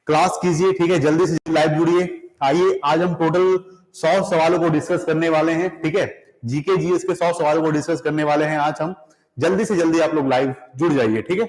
Class कीजिए, ठीक है, जल्दी से लाइव जुड़िए। आइए आज हम टोटल 100 सवालों को डिस्कस करने वाले हैं, ठीक है, जीके जीएस के 100 सवालों को डिस्कस करने वाले हैं आज हम। जल्दी से जल्दी आप लोग लाइव जुड़ जाइए, ठीक है।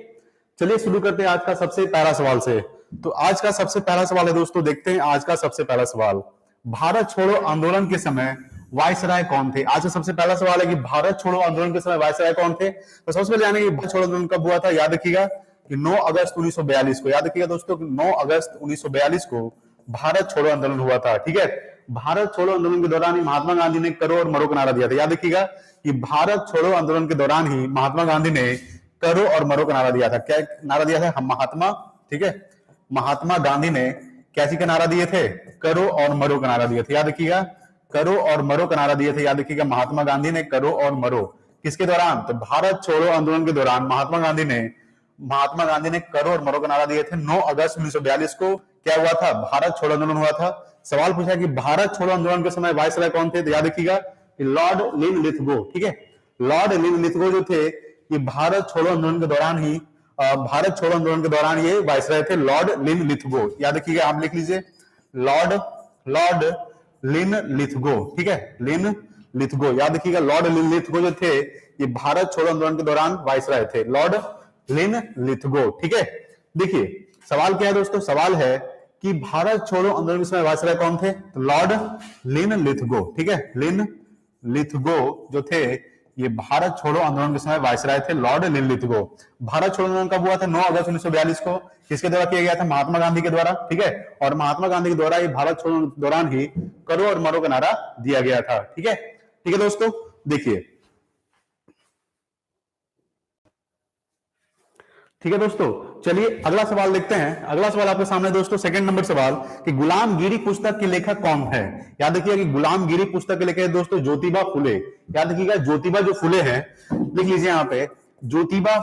चलिए शुरू करते हैं आज का सबसे पहला सवाल से। तो आज का सबसे पहला सवाल है दोस्तों, देखते हैं आज का सबसे पहला सवाल। भारत छोड़ो आंदोलन के समय वायसराय कौन थे? आज का सबसे पहला सवाल है कि भारत छोड़ो आंदोलन के समय वायसराय कौन थे। तो सबसे पहले जानेंगे भारत छोड़ो आंदोलन कब हुआ था। याद रखिएगा कि 9 अगस्त 1942 को, याद रखिएगा दोस्तों कि 9 अगस्त 1942 को भारत छोड़ो आंदोलन हुआ था, ठीक है। भारत छोड़ो आंदोलन के दौरान ही महात्मा गांधी ने करो और मरो का नारा दिया था। याद रखिएगा कि भारत छोड़ो आंदोलन के दौरान ही महात्मा गांधी ने करो और मरो का नारा दिया था। क्या नारा दिया था? हम महात्मा, ठीक है, महात्मा गांधी ने कैसी का नारा दिए थे? करो और मरो का नारा दिए थे। याद रखिएगा करो और मरो का नारा दिए थे। याद रखिएगा महात्मा गांधी ने करो और मरो किसके दौरान? तो भारत छोड़ो आंदोलन के दौरान महात्मा गांधी ने करो और मरो का नारा दिए थे। 9 अगस्त 1942 को क्या हुआ था? भारत छोड़ो आंदोलन हुआ था। सवाल पूछा कि भारत छोड़ो आंदोलन के समय वायसराय कौन थे? तो याद रखिएगा कि लॉर्ड लिनलिथगो, ठीक है, लॉर्ड लिनलिथगो जो थे ये भारत छोड़ो आंदोलन के दौरान ये वायसराय थे, लॉर्ड लिनलिथगो। याद रखिएगा, आप लिख लीजिए लॉर्ड लिनलिथगो, ठीक है, लिनलिथगो। याद रखिएगा लॉर्ड लिनलिथगो जो थे ये भारत छोड़ो आंदोलन के दौरान वायसराय थे, लॉर्ड लिनलिथगो, ठीक है। देखिए सवाल क्या है दोस्तों? सवाल है कि भारत छोड़ो आंदोलन के समय वायसराय कौन थे? तो लॉर्ड लिनलिथगो, ठीक है, लिनलिथगो जो थे ये भारत छोड़ो आंदोलन के समय वायसराय थे, लॉर्ड लिनलिथगो। भारत छोड़ो आंदोलन कब हुआ था? 9 अगस्त 1942 को। किसके द्वारा किया गया था? महात्मा गांधी के द्वारा, ठीक है। और महात्मा गांधी के द्वारा ये भारत छोड़ो दौरान ही करो और मरो का नारा दिया गया था, ठीक है। ठीक है दोस्तों, देखिए, ठीक है दोस्तों, चलिए अगला सवाल देखते हैं। अगला सवाल आपके सामने दोस्तों, सेकंड नंबर सवाल कि गुलामगिरी पुस्तक के लेखक कौन है? याद रखिएगा कि गुलामगिरी पुस्तक के लेखक है दोस्तों ज्योतिबा फुले। याद रखिएगा ज्योतिबा जो फुले हैं, लिख लीजिए यहाँ पे ज्योतिबा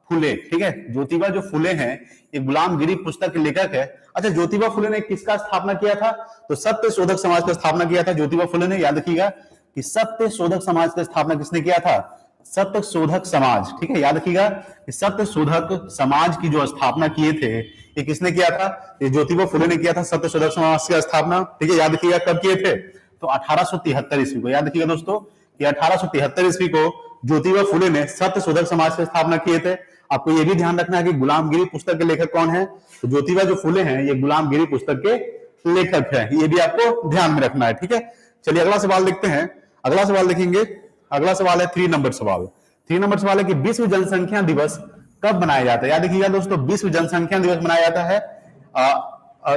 फुले, ठीक है, ज्योतिबा जो फुले हैं ये गुलामगिरी पुस्तक के लेखक है। अच्छा, ज्योतिबा फुले ने किसका स्थापना किया था? तो सत्य शोधक समाज का स्थापना किया था ज्योतिबा फुले ने। याद रखिएगा कि सत्य शोधक समाज का स्थापना किसने किया था? सत्य शोधक समाज, ठीक है। याद रखिएगा कि सत्य शोधक समाज की जो स्थापना किए थे ये किसने किया था? ये ज्योतिबा फुले ने किया था, सत्य शोधक समाज की स्थापना, ठीक है। याद रखिएगा कब किए थे? तो 1873 ईस्वी को। याद रखिएगा दोस्तों कि 1873 ईस्वी को ज्योतिबा फुले ने सत्य शोधक समाज की स्थापना किए थे। आपको यह भी ध्यान रखना है कि गुलामगिरी पुस्तक के लेखक कौन है? तो ज्योतिबा जो फुले हैं ये गुलामगिरी पुस्तक के लेखक है, ये भी आपको ध्यान में रखना है, ठीक है। चलिए अगला सवाल देखते हैं। अगला सवाल देखेंगे, अगला सवाल है 3 नंबर सवाल। 3 नंबर सवाल है कि विश्व जनसंख्या दिवस कब मनाया जाता है? याद रखिएगा दोस्तों विश्व जनसंख्या दिवस मनाया जाता है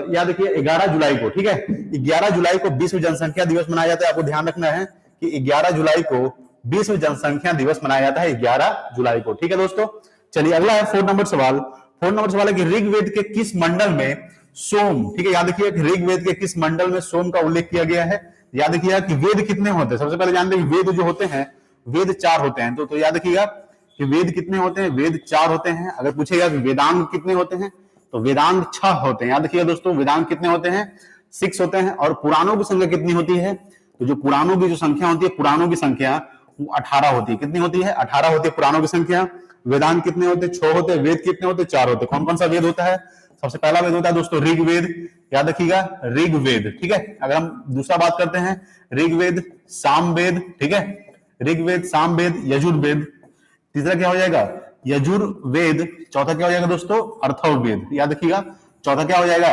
याद रखिए 11 जुलाई को, ठीक है। 11 जुलाई को विश्व जनसंख्या दिवस मनाया जाता है। आपको ध्यान रखना है कि 11 जुलाई को विश्व जनसंख्या दिवस मनाया जाता है, 11 जुलाई को, ठीक है दोस्तों। चलिए अगला है 4 नंबर सवाल। 4 नंबर सवाल है कि ऋग्वेद के किस मंडल में सोम, ठीक है, याद रखिए कि ऋग्वेद के किस मंडल में सोम का उल्लेख किया गया है? याद रखिएगा कि वेद कितने होते हैं? सबसे पहले जानते हैं कि वेद जो होते हैं वेद 4 होते हैं। तो याद रखिएगा कि वेद कितने होते हैं? वेद 4 होते हैं। अगर पूछेगा कि वेदांग कितने होते हैं तो वेदांग 6 होते हैं। याद रखिएगा दोस्तों वेदांग कितने होते हैं? 6 होते हैं। और पुराणों की संख्या कितनी होती है? तो जो पुराणों की जो संख्या होती है, पुराणों की संख्या वो 18 होती है। कितनी होती है? 18 होती है पुराणों की संख्या। वेदांग कितने होते हैं? 6 होते हैं। वेद कितने होते हैं? 4 होते हैं। कौन कौन सा वेद होता है? सबसे पहला वेद होता है दोस्तों ऋग्वेद। याद रखिएगा ऋग्वेद, ठीक है। अगर हम दूसरा बात करते हैं ऋग्वेद, सामवेद, ठीक है, ऋग्वेद, सामवेद, यजुर्वेद। तीसरा क्या हो जाएगा? यजुर्वेद। चौथा क्या हो जाएगा दोस्तों? अर्थववेद। याद रखिएगा चौथा क्या हो जाएगा?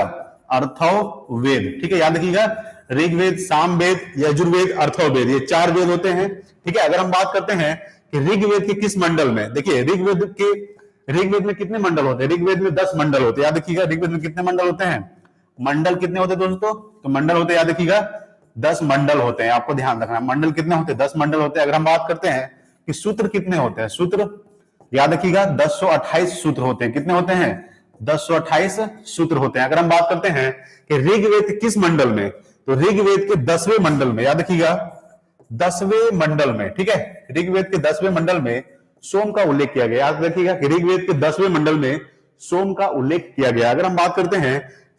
अर्थववेद, ठीक है। याद रखिएगा ऋग्वेद, सामवेद, यजुर्वेद, अर्थववेद, ये 4 वेद होते हैं, ठीक है। अगर हम बात करते हैं कि ऋग्वेद के किस मंडल में, देखिए ऋग्वेद में कितने मंडल होते हैं? ऋग्वेद में 10 मंडल होते हैं। याद रखिएगा ऋग्वेद में कितने मंडल होते हैं? मंडल कितने होते हैं दोस्तों? तो मंडल होते हैं, याद रखिएगा 10 मंडल होते हैं। आपको ध्यान रखना है मंडल कितने होते हैं? 10 मंडल होते हैं। अगर हम बात करते हैं कि सूत्र कितने होते हैं, सूत्र याद रखिएगा 1028 सूत्र होते हैं। कितने होते हैं? 1028 सूत्र होते हैं। अगर हम बात करते हैं कि ऋग्वेद किस मंडल में, तो ऋग्वेद के 10वें मंडल में, याद रखिएगा 10वें मंडल में, ठीक है, ऋग्वेद के 10वें मंडल में सोम का उल्लेख किया गया। याद रखिएगा कि ऋग्वेद के 10वें मंडल में सोम का उल्लेख किया गया। अगर हम बात करते हैं,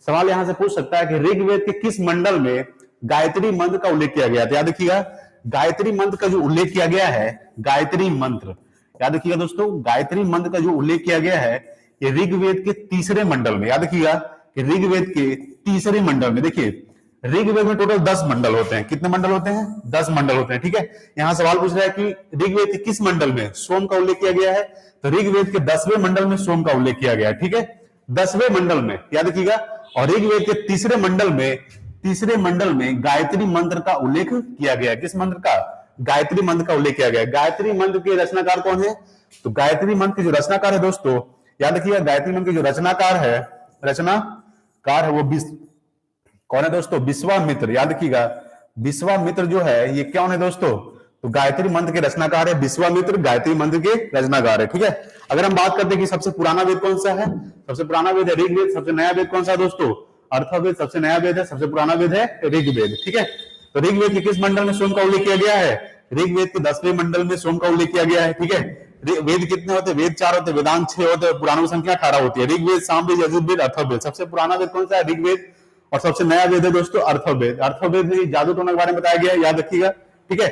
सवाल यहां से पूछ सकता है कि ऋग्वेद के किस मंडल में गायत्री मंत्र का उल्लेख किया गया? तो याद रखिएगा गायत्री मंत्र का जो उल्लेख किया गया है, गायत्री मंत्र, याद रखिएगा दोस्तों गायत्री मंत्र का जो उल्लेख किया गया है ये ऋग्वेद के तीसरे मंडल में, याद रखिएगा कि ऋग्वेद के तीसरे मंडल में, देखिए ऋग्वेद में टोटल 10 मंडल होते हैं। कितने मंडल होते हैं? 10 मंडल होते हैं। ठीक है, यहां सवाल पूछ रहा है कि ऋग्वेद के किस मंडल में सोम का उल्लेख किया गया है, तो ऋग्वेद के 10वें मंडल में सोम का उल्लेख किया गया है। ठीक है, 10वें मंडल में, याद रखिएगा। और ऋग्वेद के तीसरे मंडल में गायत्री मंत्र का उल्लेख किया गया है। किस मंत्र का? गायत्री मंत्र का उल्लेख किया गया है। गायत्री मंत्र के रचनाकार कौन है? तो गायत्री मंत्र के जो रचनाकार है दोस्तों, याद रखिएगा, गायत्री मंत्र के जो रचनाकार है वो कौन है दोस्तों? विश्वामित्र। याद रखिएगा, विश्वामित्र जो है ये कौन है दोस्तों? तो गायत्री मंत्र के रचनाकार है विश्वामित्र, गायत्री मंत्र के रचनाकार है। ठीक है, अगर हम बात करते हैं कि सबसे पुराना वेद कौन सा है, सबसे पुराना वेद है ऋग्वेद। सबसे नया वेद कौन सा है दोस्तों? अथर्ववेद सबसे नया वेद है, सबसे पुराना वेद है ऋग्वेद। ठीक है, तो ऋग्वेद के किस मंडल में सोम का उल्लेख किया गया है? ऋग्वेद के 10वें मंडल में सोम का उल्लेख किया गया है। ठीक है, वेद कितने होते हैं? वेद 4 होते हैं, वेदांत 6 होते हैं, पुराणों की संख्या 18 होती है। ऋग्वेद, सामवेद, यजुर्वेद, अथर्ववेद। सबसे पुराना वेद कौन सा है? ऋग्वेद। और सबसे नया वेद है दोस्तों अथर्ववेद। अथर्ववेद में जादू टोना के बारे में बताया गया है, याद रखिएगा। ठीक है,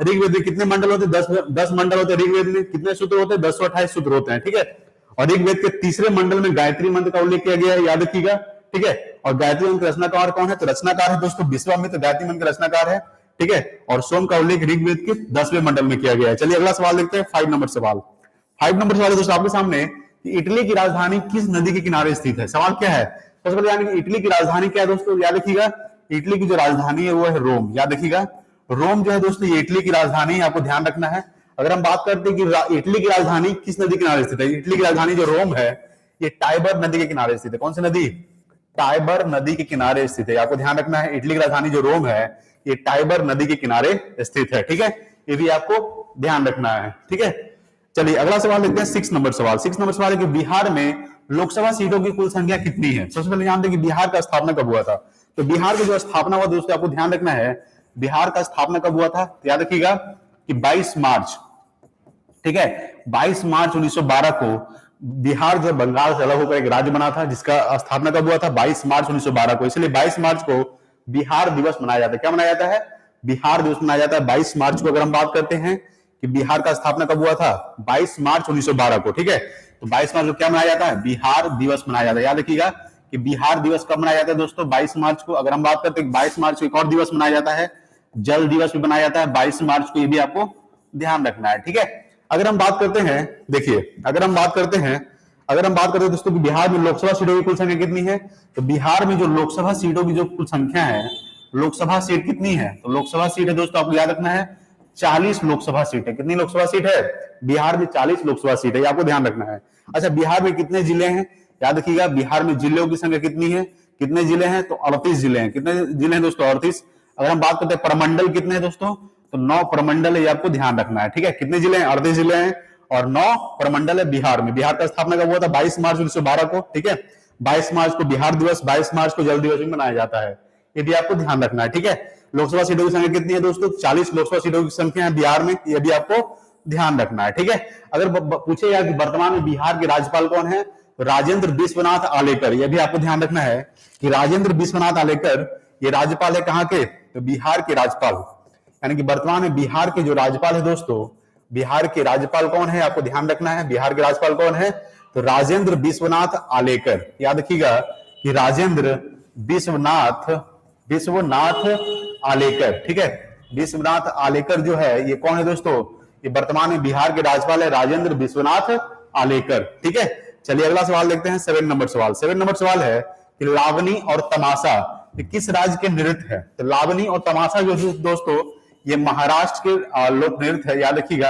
ऋग्वेद में कितने मंडल होते हैं? 10 मंडल होते हैं ऋग्वेद में। कितने सूत्र होते हैं? 1028 सूत्र होते हैं। ठीक है, और ऋग्वेद के तीसरे मंडल में गायत्री मंत्र का उल्लेख किया गया है, याद रखिएगा। ठीक है, और गायत्री मंत्र रचनाकार कौन है? तो रचनाकार है दोस्तों विश्वामित्र, गायत्री मंत्र रचनाकार है। ठीक है, और सोम का उल्लेख ऋग्वेद के 10वें मंडल में किया गया है। चलिए अगला सवाल देखते हैं, 5 नंबर सवाल। 5 नंबर सवाल दोस्तों आपके सामने, इटली की राजधानी किस नदी के किनारे स्थित है? सवाल क्या है? सबसे पहले यानी इटली की राजधानी क्या है दोस्तों? याद रखिएगा, इटली की जो राजधानी है वो है रोम। याद रखिएगा, रोम जो है दोस्तों ये इटली की राजधानी है, आपको ध्यान रखना है। अगर हम बात करते हैं कि इटली की राजधानी किस नदी के किनारे स्थित है, इटली की राजधानी जो रोम है ये टाइबर नदी के किनारे स्थित है। कौन सी नदी? टाइबर नदी के किनारे स्थित है। आपको ध्यान रखना है, इटली की राजधानी जो रोम है ये टाइबर नदी के किनारे स्थित है। ठीक है, ये भी आपको ध्यान रखना है। ठीक है, चलिए अगला सवाल देखते हैं, 6 नंबर सवाल। 6 नंबर सवाल है कि बिहार में लोकसभा सीटों की कुल संख्या कितनी है? सबसे पहले जानते हैं कि बिहार का स्थापना कब हुआ था। तो बिहार की जो स्थापना हुआ दोस्तों आपको ध्यान रखना है, बिहार का स्थापना कब हुआ था? तो याद रखिएगा कि 22 मार्च, ठीक है, 22 मार्च 1912 को बिहार जो बंगाल से अलग होकर एक राज्य बना था, जिसका स्थापना कब हुआ था? 22 मार्च 1912 को। इसलिए 22 मार्च को बिहार दिवस मनाया जाता है। क्या मनाया जाता है? बिहार दिवस मनाया जाता है 22 मार्च को। अगर हम बात करते हैं कि बिहार का स्थापना कब हुआ था? 22 मार्च 1912 को। ठीक है, तो 22 मार्च को क्या मनाया जाता है? बिहार दिवस मनाया जाता है। याद रखिएगा कि बिहार दिवस कब मनाया जाता है दोस्तों? 22 मार्च को। अगर हम बात करते हैं 22 मार्च को एक और दिवस मनाया जाता है, जल दिवस भी मनाया जाता है 22 मार्च को, ये भी आपको ध्यान रखना है। ठीक है, अगर हम बात करते हैं, देखिए अगर हम बात करते हैं दोस्तों कि बिहार में लोकसभा सीटों की कुल संख्या कितनी है, तो बिहार में जो लोकसभा सीटों की जो कुल संख्या है, लोकसभा सीट कितनी है? तो लोकसभा सीट है दोस्तों, आपको याद रखना है 40 लोकसभा सीट है। कितनी लोकसभा सीट है? बिहार में 40 लोकसभा सीट है, आपको ध्यान रखना है। अच्छा, बिहार में कितने जिले हैं? याद रखिएगा, बिहार में जिलों की संख्या कितनी है? कितने जिले हैं? तो 38 जिले हैं। कितने जिले हैं दोस्तों? 38। अगर हम बात करते हैं प्रमंडल कितने हैं दोस्तों, तो 9 प्रमंडल है, ये आपको ध्यान रखना है। ठीक है, कितने जिले हैं? 38 जिले हैं और 9 प्रमंडल है बिहार में। बिहार का स्थापना कब हुआ था? 22 मार्च 1912 को। ठीक है, 22 मार्च को बिहार दिवस, 22 मार्च को जल दिवस भी मनाया जाता है, ये भी आपको ध्यान रखना है। ठीक है, लोकसभा सीटों की संख्या कितनी है दोस्तों? 40 लोकसभा सीटों की संख्या है बिहार में, ये भी आपको ध्यान रखना है। ठीक है, अगर पूछे यार कि वर्तमान में बिहार के राज्यपाल कौन है, तो राजेंद्र विश्वनाथ आलेकर, यह भी आपको ध्यान रखना है कि राजेंद्र विश्वनाथ आलेकर ये राज्यपाल है कहां के? तो बिहार के राज्यपाल, यानी कि वर्तमान में बिहार के जो राज्यपाल है दोस्तों, बिहार के राज्यपाल कौन है? आपको ध्यान रखना है, बिहार के राज्यपाल कौन है? तो राजेंद्र विश्वनाथ आलेकर। याद रखिएगा कि राजेंद्र विश्वनाथ आलेकर। ठीक है, विश्वनाथ आलेकर जो है ये कौन है दोस्तों? ये वर्तमान में बिहार के राज्यपाल है राजेंद्र विश्वनाथ आलेकर। ठीक है, चलिए अगला सवाल देखते हैं, 7 नंबर सवाल। 7 नंबर सवाल है कि लावनी और तमाशा ये किस राज्य के नृत्य है? तो लावनी और तमाशा जो दोस्तों ये महाराष्ट्र के लोक नृत्य है। याद रखिएगा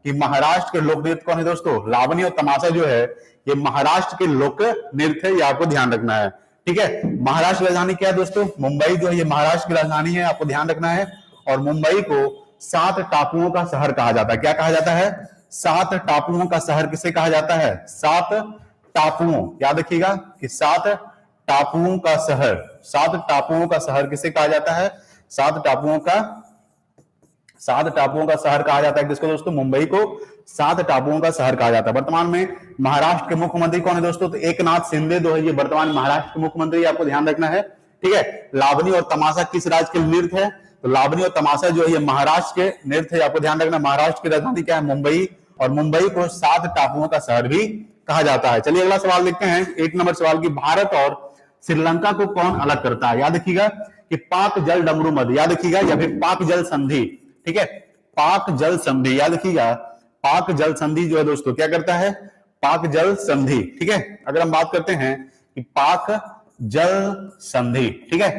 कि महाराष्ट्र के लोक नृत्य कौन है दोस्तों? लावनी और तमाशा जो है ये महाराष्ट्र के लोक नृत्य है, ये आपको ध्यान रखना है। ठीक है, महाराष्ट्र की राजधानी क्या है दोस्तों? मुंबई जो है ये महाराष्ट्र की राजधानी है, आपको ध्यान रखना है। और मुंबई को 7 टापुओं का शहर कहा जाता है। क्या कहा जाता है? 7 टापुओं का शहर किसे कहा जाता है? 7 टापुओं। याद रखिएगा कि 7 टापुओं का शहर, 7 टापुओं का शहर किसे कहा जाता है? 7 टापुओं का शहर कहा जाता है किसको दोस्तों? मुंबई को 7 टापुओं का शहर कहा जाता है। वर्तमान में महाराष्ट्र के मुख्यमंत्री कौन है दोस्तों? तो एकनाथ शिंदे जो है ये वर्तमान महाराष्ट्र के मुख्यमंत्री, आपको ध्यान रखना है। ठीक है, लावनी और तमाशा किस राज्य के नृत्य है? तो लावनी और तमाशा जो है ये महाराष्ट्र के नृत्य है, आपको ध्यान रखना। महाराष्ट्र की राजधानी क्या है? मुंबई, और मुंबई को 7 टापुओं का शहर भी कहा जाता है। चलिए अगला सवाल देखते हैं, 8 नंबर सवाल की, भारत और श्रीलंका को कौन अलग करता है? याद रखिएगा कि पाक जल डमरू मध्य, याद रखिएगा, या फिर पाक जल संधि, ठीक है, पाक जल संधि, याद रखिएगा, पाक जल संधि जो है दोस्तों क्या करता है? पाक जल संधि, ठीक है। अगर हम बात करते हैं कि पाक जल संधि, ठीक है,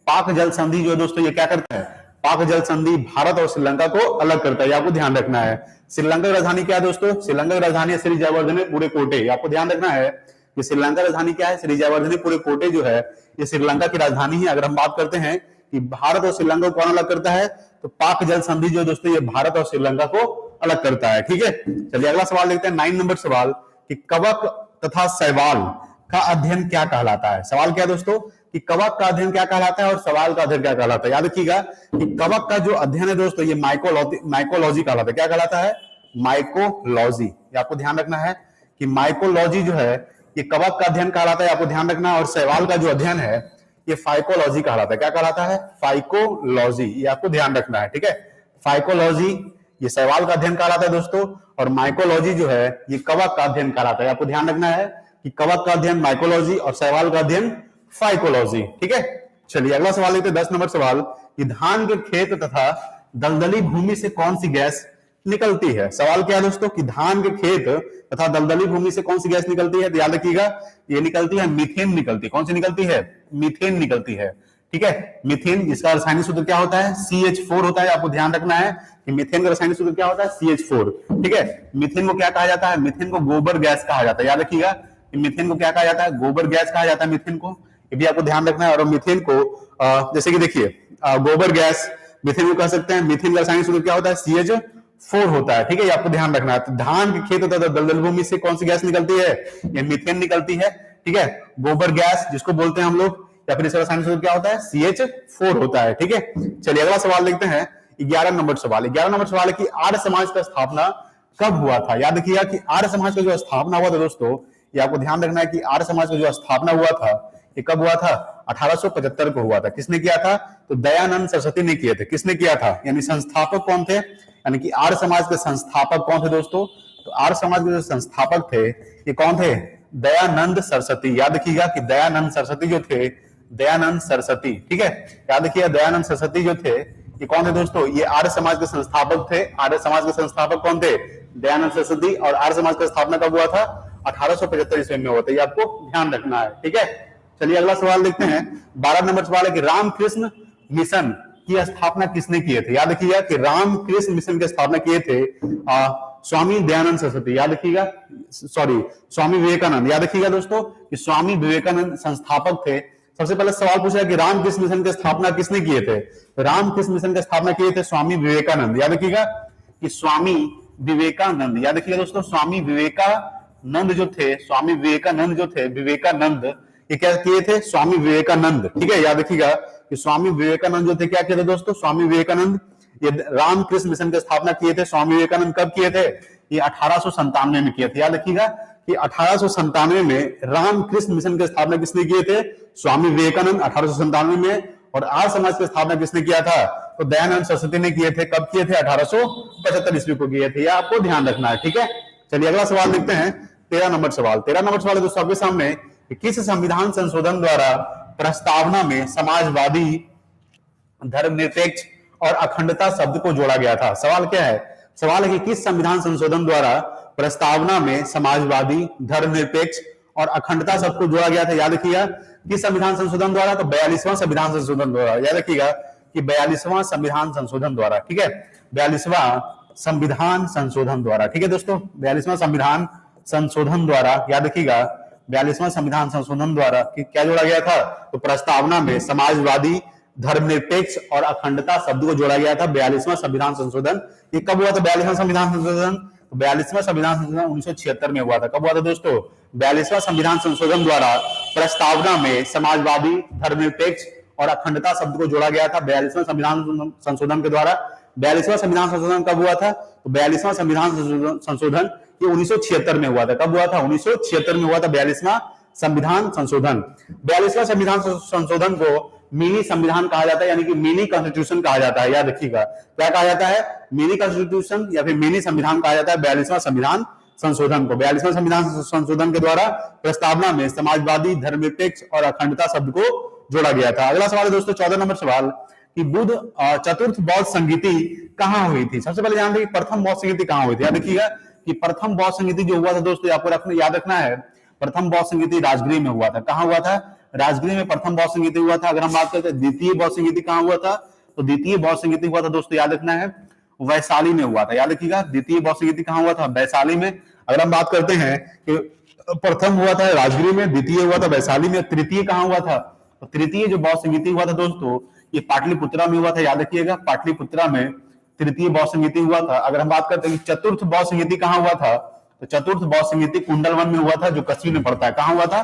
पाक जल संधि जो है दोस्तों ये क्या करता है? पाक जल संधि भारत और श्रीलंका को अलग करता है, आपको ध्यान रखना है। श्रीलंका की राजधानी क्या है दोस्तों? श्रीलंका की राजधानी श्री जयवर्धने पुरे कोटे, आपको ध्यान रखना है कि श्रीलंका राजधानी क्या है? श्री जयवर्धने पुरे कोटे जो है ये श्रीलंका की राजधानी है। अगर हम बात करते हैं कि भारत और श्रीलंका को कौन अलग करता है, तो पाक जल संधि जो दोस्तों ये भारत और श्रीलंका को अलग करता है, ठीक है। चलिए अगला सवाल देखते हैं, 9 नंबर सवाल कि कवक तथा शैवाल का अध्ययन क्या कहलाता है? सवाल क्या है दोस्तों कि कवक का अध्ययन क्या कहलाता है और सवाल का अध्ययन क्या कहलाता है? याद रखिएगा कि कवक का जो अध्ययन है दोस्तों ये माइकोलॉजी कहलाता है। क्या कहलाता है? माइकोलॉजी। ये आपको ध्यान रखना है कि माइकोलॉजी जो है ये कवक का अध्ययन कहलाता है, आपको ध्यान रखना है। और शैवाल का जो अध्ययन है ये फाइकोलॉजी कहलाता है। क्या कहलाता है? फाइकोलॉजी, ये आपको ध्यान रखना है, ठीक है। फाइकोलॉजी ये शैवाल का अध्ययन कहलाता है दोस्तों, और माइकोलॉजी जो है ये कवक का अध्ययन कहलाता है। आपको ध्यान रखना है कि कवक का अध्ययन माइकोलॉजी और शैवाल का अध्ययन फाइकोलॉजी, ठीक है। चलिए अगला सवाल लेते हैं, 10 नंबर सवाल कि धान के खेत तथा दलदली भूमि से कौन सी गैस निकलती है? सवाल क्या है दोस्तों कि धान के खेत तथा दलदली भूमि से कौन सी गैस निकलती है? तो याद रखिएगा ये निकलती है मीथेन निकलती है। कौन सी निकलती है? मीथेन निकलती है, ठीक है। मीथेन जिसका रासायनिक सूत्र क्या होता है? CH4 होता है। आपको ध्यान रखना है कि मीथेन का रासायनिक सूत्र क्या होता है? CH4, ठीक है। मीथेन को क्या कहा जाता है? मीथेन को गोबर गैस कहा जाता है। याद रखिएगा कि मीथेन को क्या कहा जाता है? गोबर गैस कहा जाता है मीथेन को, ये भी आपको ध्यान रखना है। और मीथेन को जैसे कि देखिए गोबर गैस मीथेन को कह सकते हैं। मीथेन का रासायनिक सूत्र क्या होता है? CH4 होता है, ठीक है। ये आपको ध्यान रखना है। तो धान के खेत तथा दलदल भूमि से कौन सी गैस निकलती है? ये मीथेन निकलती है, ठीक है। गोबर गैस जिसको बोलते हैं हम लोग, या फिर इसका रासायनिक सूत्र क्या होता है? CH4 होता है, ठीक है। चलिए अगला सवाल देखते हैं, 11 नंबर सवाल। 11 नंबर सवाल है कि आर्य समाज का स्थापना कब हुआ था? याद रखिएगा कि आर्य समाज का जो स्थापना हुआ था दोस्तों, ये आपको ध्यान रखना है कि आर्य समाज का जो स्थापना हुआ था ये कब हुआ था? 1875 को हुआ था। किसने किया था? तो दयानंद सरस्वती ने किए थे। किसने किया था? यानी संस्थापक कौन थे? यानी कि आर्य समाज के संस्थापक कौन थे दोस्तों? तो आर्य समाज के जो संस्थापक थे ये कौन थे? दयानंद सरस्वती। याद रखिएगा कि दयानंद सरस्वती जो थे, दयानंद सरस्वती, ठीक है। याद रखिएगा दयानंद सरस्वती जो थे ये कौन थे दोस्तों? ये आर्य समाज के संस्थापक थे। आर्य समाज के संस्थापक कौन थे? दयानंद सरस्वती। और आर्य समाज का स्थापना कब हुआ था? 1875 ईस्वी में हुआ था। ये आपको ध्यान रखना है, ठीक है। चलिए अगला सवाल देखते हैं, 12 नंबर सवाल है कि रामकृष्ण मिशन की स्थापना किसने किए थे? याद रखिएगा कि रामकृष्ण मिशन की स्थापना किए थे स्वामी दयानंद सरस्वती। याद रखिएगा, सॉरी, स्वामी विवेकानंद। याद रखिएगा दोस्तों कि स्वामी विवेकानंद संस्थापक थे। सबसे पहले सवाल पूछा कि रामकृष्ण मिशन की स्थापना किसने किए थे? तो रामकृष्ण मिशन की स्थापना किए थे स्वामी विवेकानंद। याद रखिएगा कि स्वामी विवेकानंद, याद रखिएगा दोस्तों, स्वामी विवेकानंद जो थे, स्वामी विवेकानंद जो थे, विवेकानंद, ये क्या किए थे? स्वामी विवेकानंद, ठीक है। याद रखिएगा कि स्वामी विवेकानंद जो थे क्या किए थे दोस्तों? स्वामी विवेकानंद ये रामकृष्ण मिशन की स्थापना किए थे। स्वामी विवेकानंद कब किए थे? ये 1897 में किए थे। याद रखिएगा कि 1897 में रामकृष्ण मिशन की स्थापना किसने किए थे? स्वामी विवेकानंद 1897 में। और आर्य समाज की स्थापना किसने किया था? तो दयानंद सरस्वती ने किए थे। कब किए थे? 1875 ईस्वी को किए थे। यह आपको ध्यान रखना है, ठीक है। चलिए अगला सवाल देखते हैं, 13 नंबर सवाल। 13 नंबर सवाल है दोस्तों आपके सामने, किस संविधान संशोधन द्वारा प्रस्तावना में समाजवादी, धर्मनिरपेक्ष और अखंडता शब्द को जोड़ा गया था? सवाल क्या है? सवाल है कि किस संविधान संशोधन द्वारा प्रस्तावना में समाजवादी, धर्मनिरपेक्ष और अखंडता शब्द को जोड़ा गया था? याद रखिएगा किस संविधान संशोधन द्वारा? तो 42वां संविधान संशोधन द्वारा। याद रखिएगा कि 42वां संविधान संशोधन द्वारा, ठीक है। 42वां संविधान संशोधन द्वारा, ठीक है दोस्तों। 42वां संविधान संशोधन द्वारा, याद रखिएगा 42वां संविधान संशोधन द्वारा कि क्या जोड़ा गया था? तो प्रस्तावना में समाजवादी, धर्मनिरपेक्ष और अखंडता शब्द को जोड़ा गया था। 42वां संविधान संशोधन ये कब हुआ था? 42वां संविधान संशोधन, 42वां संविधान संशोधन 1976 में हुआ था। कब हुआ था दोस्तों? 42वां संविधान संशोधन द्वारा प्रस्तावना में समाजवादी, धर्मनिरपेक्ष और अखंडता शब्द को जोड़ा गया था 42वां संविधान संशोधन के द्वारा। 42वां संविधान संशोधन कब हुआ था? तो 42वां संविधान संशोधन ये 1976 में हुआ था। कब हुआ था? 1976 में हुआ था 42वां संविधान संशोधन। 42वां संविधान संशोधन को मिनी संविधान कहा जाता है, यानी कि मिनी कॉन्स्टिट्यूशन कहा जाता है। याद रखिएगा क्या कहा जाता है? मिनी कॉन्स्टिट्यूशन या फिर मिनी संविधान कहा जाता है 42वां संविधान संशोधन को, 42वें संविधान संशोधन के द्वारा प्रस्तावना में समाजवादी, धर्मनिरपेक्ष और अखंडता शब्द को जोड़ा गया था। अगला सवाल है दोस्तों 14 नंबर सवाल कि बुद्ध चतुर्थ बौद्ध संगीति कहां हुई थी। सबसे पहले जानते हैं प्रथम बौद्ध संगीति कहां हुई थी। याद रखिएगा कि प्रथम बौद्ध संगीति जो हुआ था दोस्तों, आपको याद रखना है, प्रथम बौद्ध संगीति राजगृह में हुआ था। कहां हुआ था? राजगृह में प्रथम बौद्ध संगीति हुआ था। अगर हम बात करते हैं द्वितीय बौद्ध संगीति कहां हुआ था, तो द्वितीय बौद्ध संगीति हुआ था दोस्तों, याद रखना है, वैशाली में हुआ था। याद रखिएगा द्वितीय बौद्ध संगीति कहां हुआ था? वैशाली में। अगर हम बात करते हैं कि प्रथम हुआ था राजगृह में, द्वितीय हुआ था वैशाली में, तृतीय कहां हुआ था? तो तृतीय जो बौद्ध संगीति हुआ था दोस्तों, ये पाटलिपुत्रा में हुआ था। याद रखिएगा पाटलिपुत्रा में तृतीय बौद्ध संगीति हुआ था। अगर हम बात करते हैं कि चतुर्थ बौद्ध संगीति कहां हुआ था, तो चतुर्थ बौद्ध संगीति कुंडल वन में हुआ था, जो कश्मीर में पड़ता है। कहां हुआ था?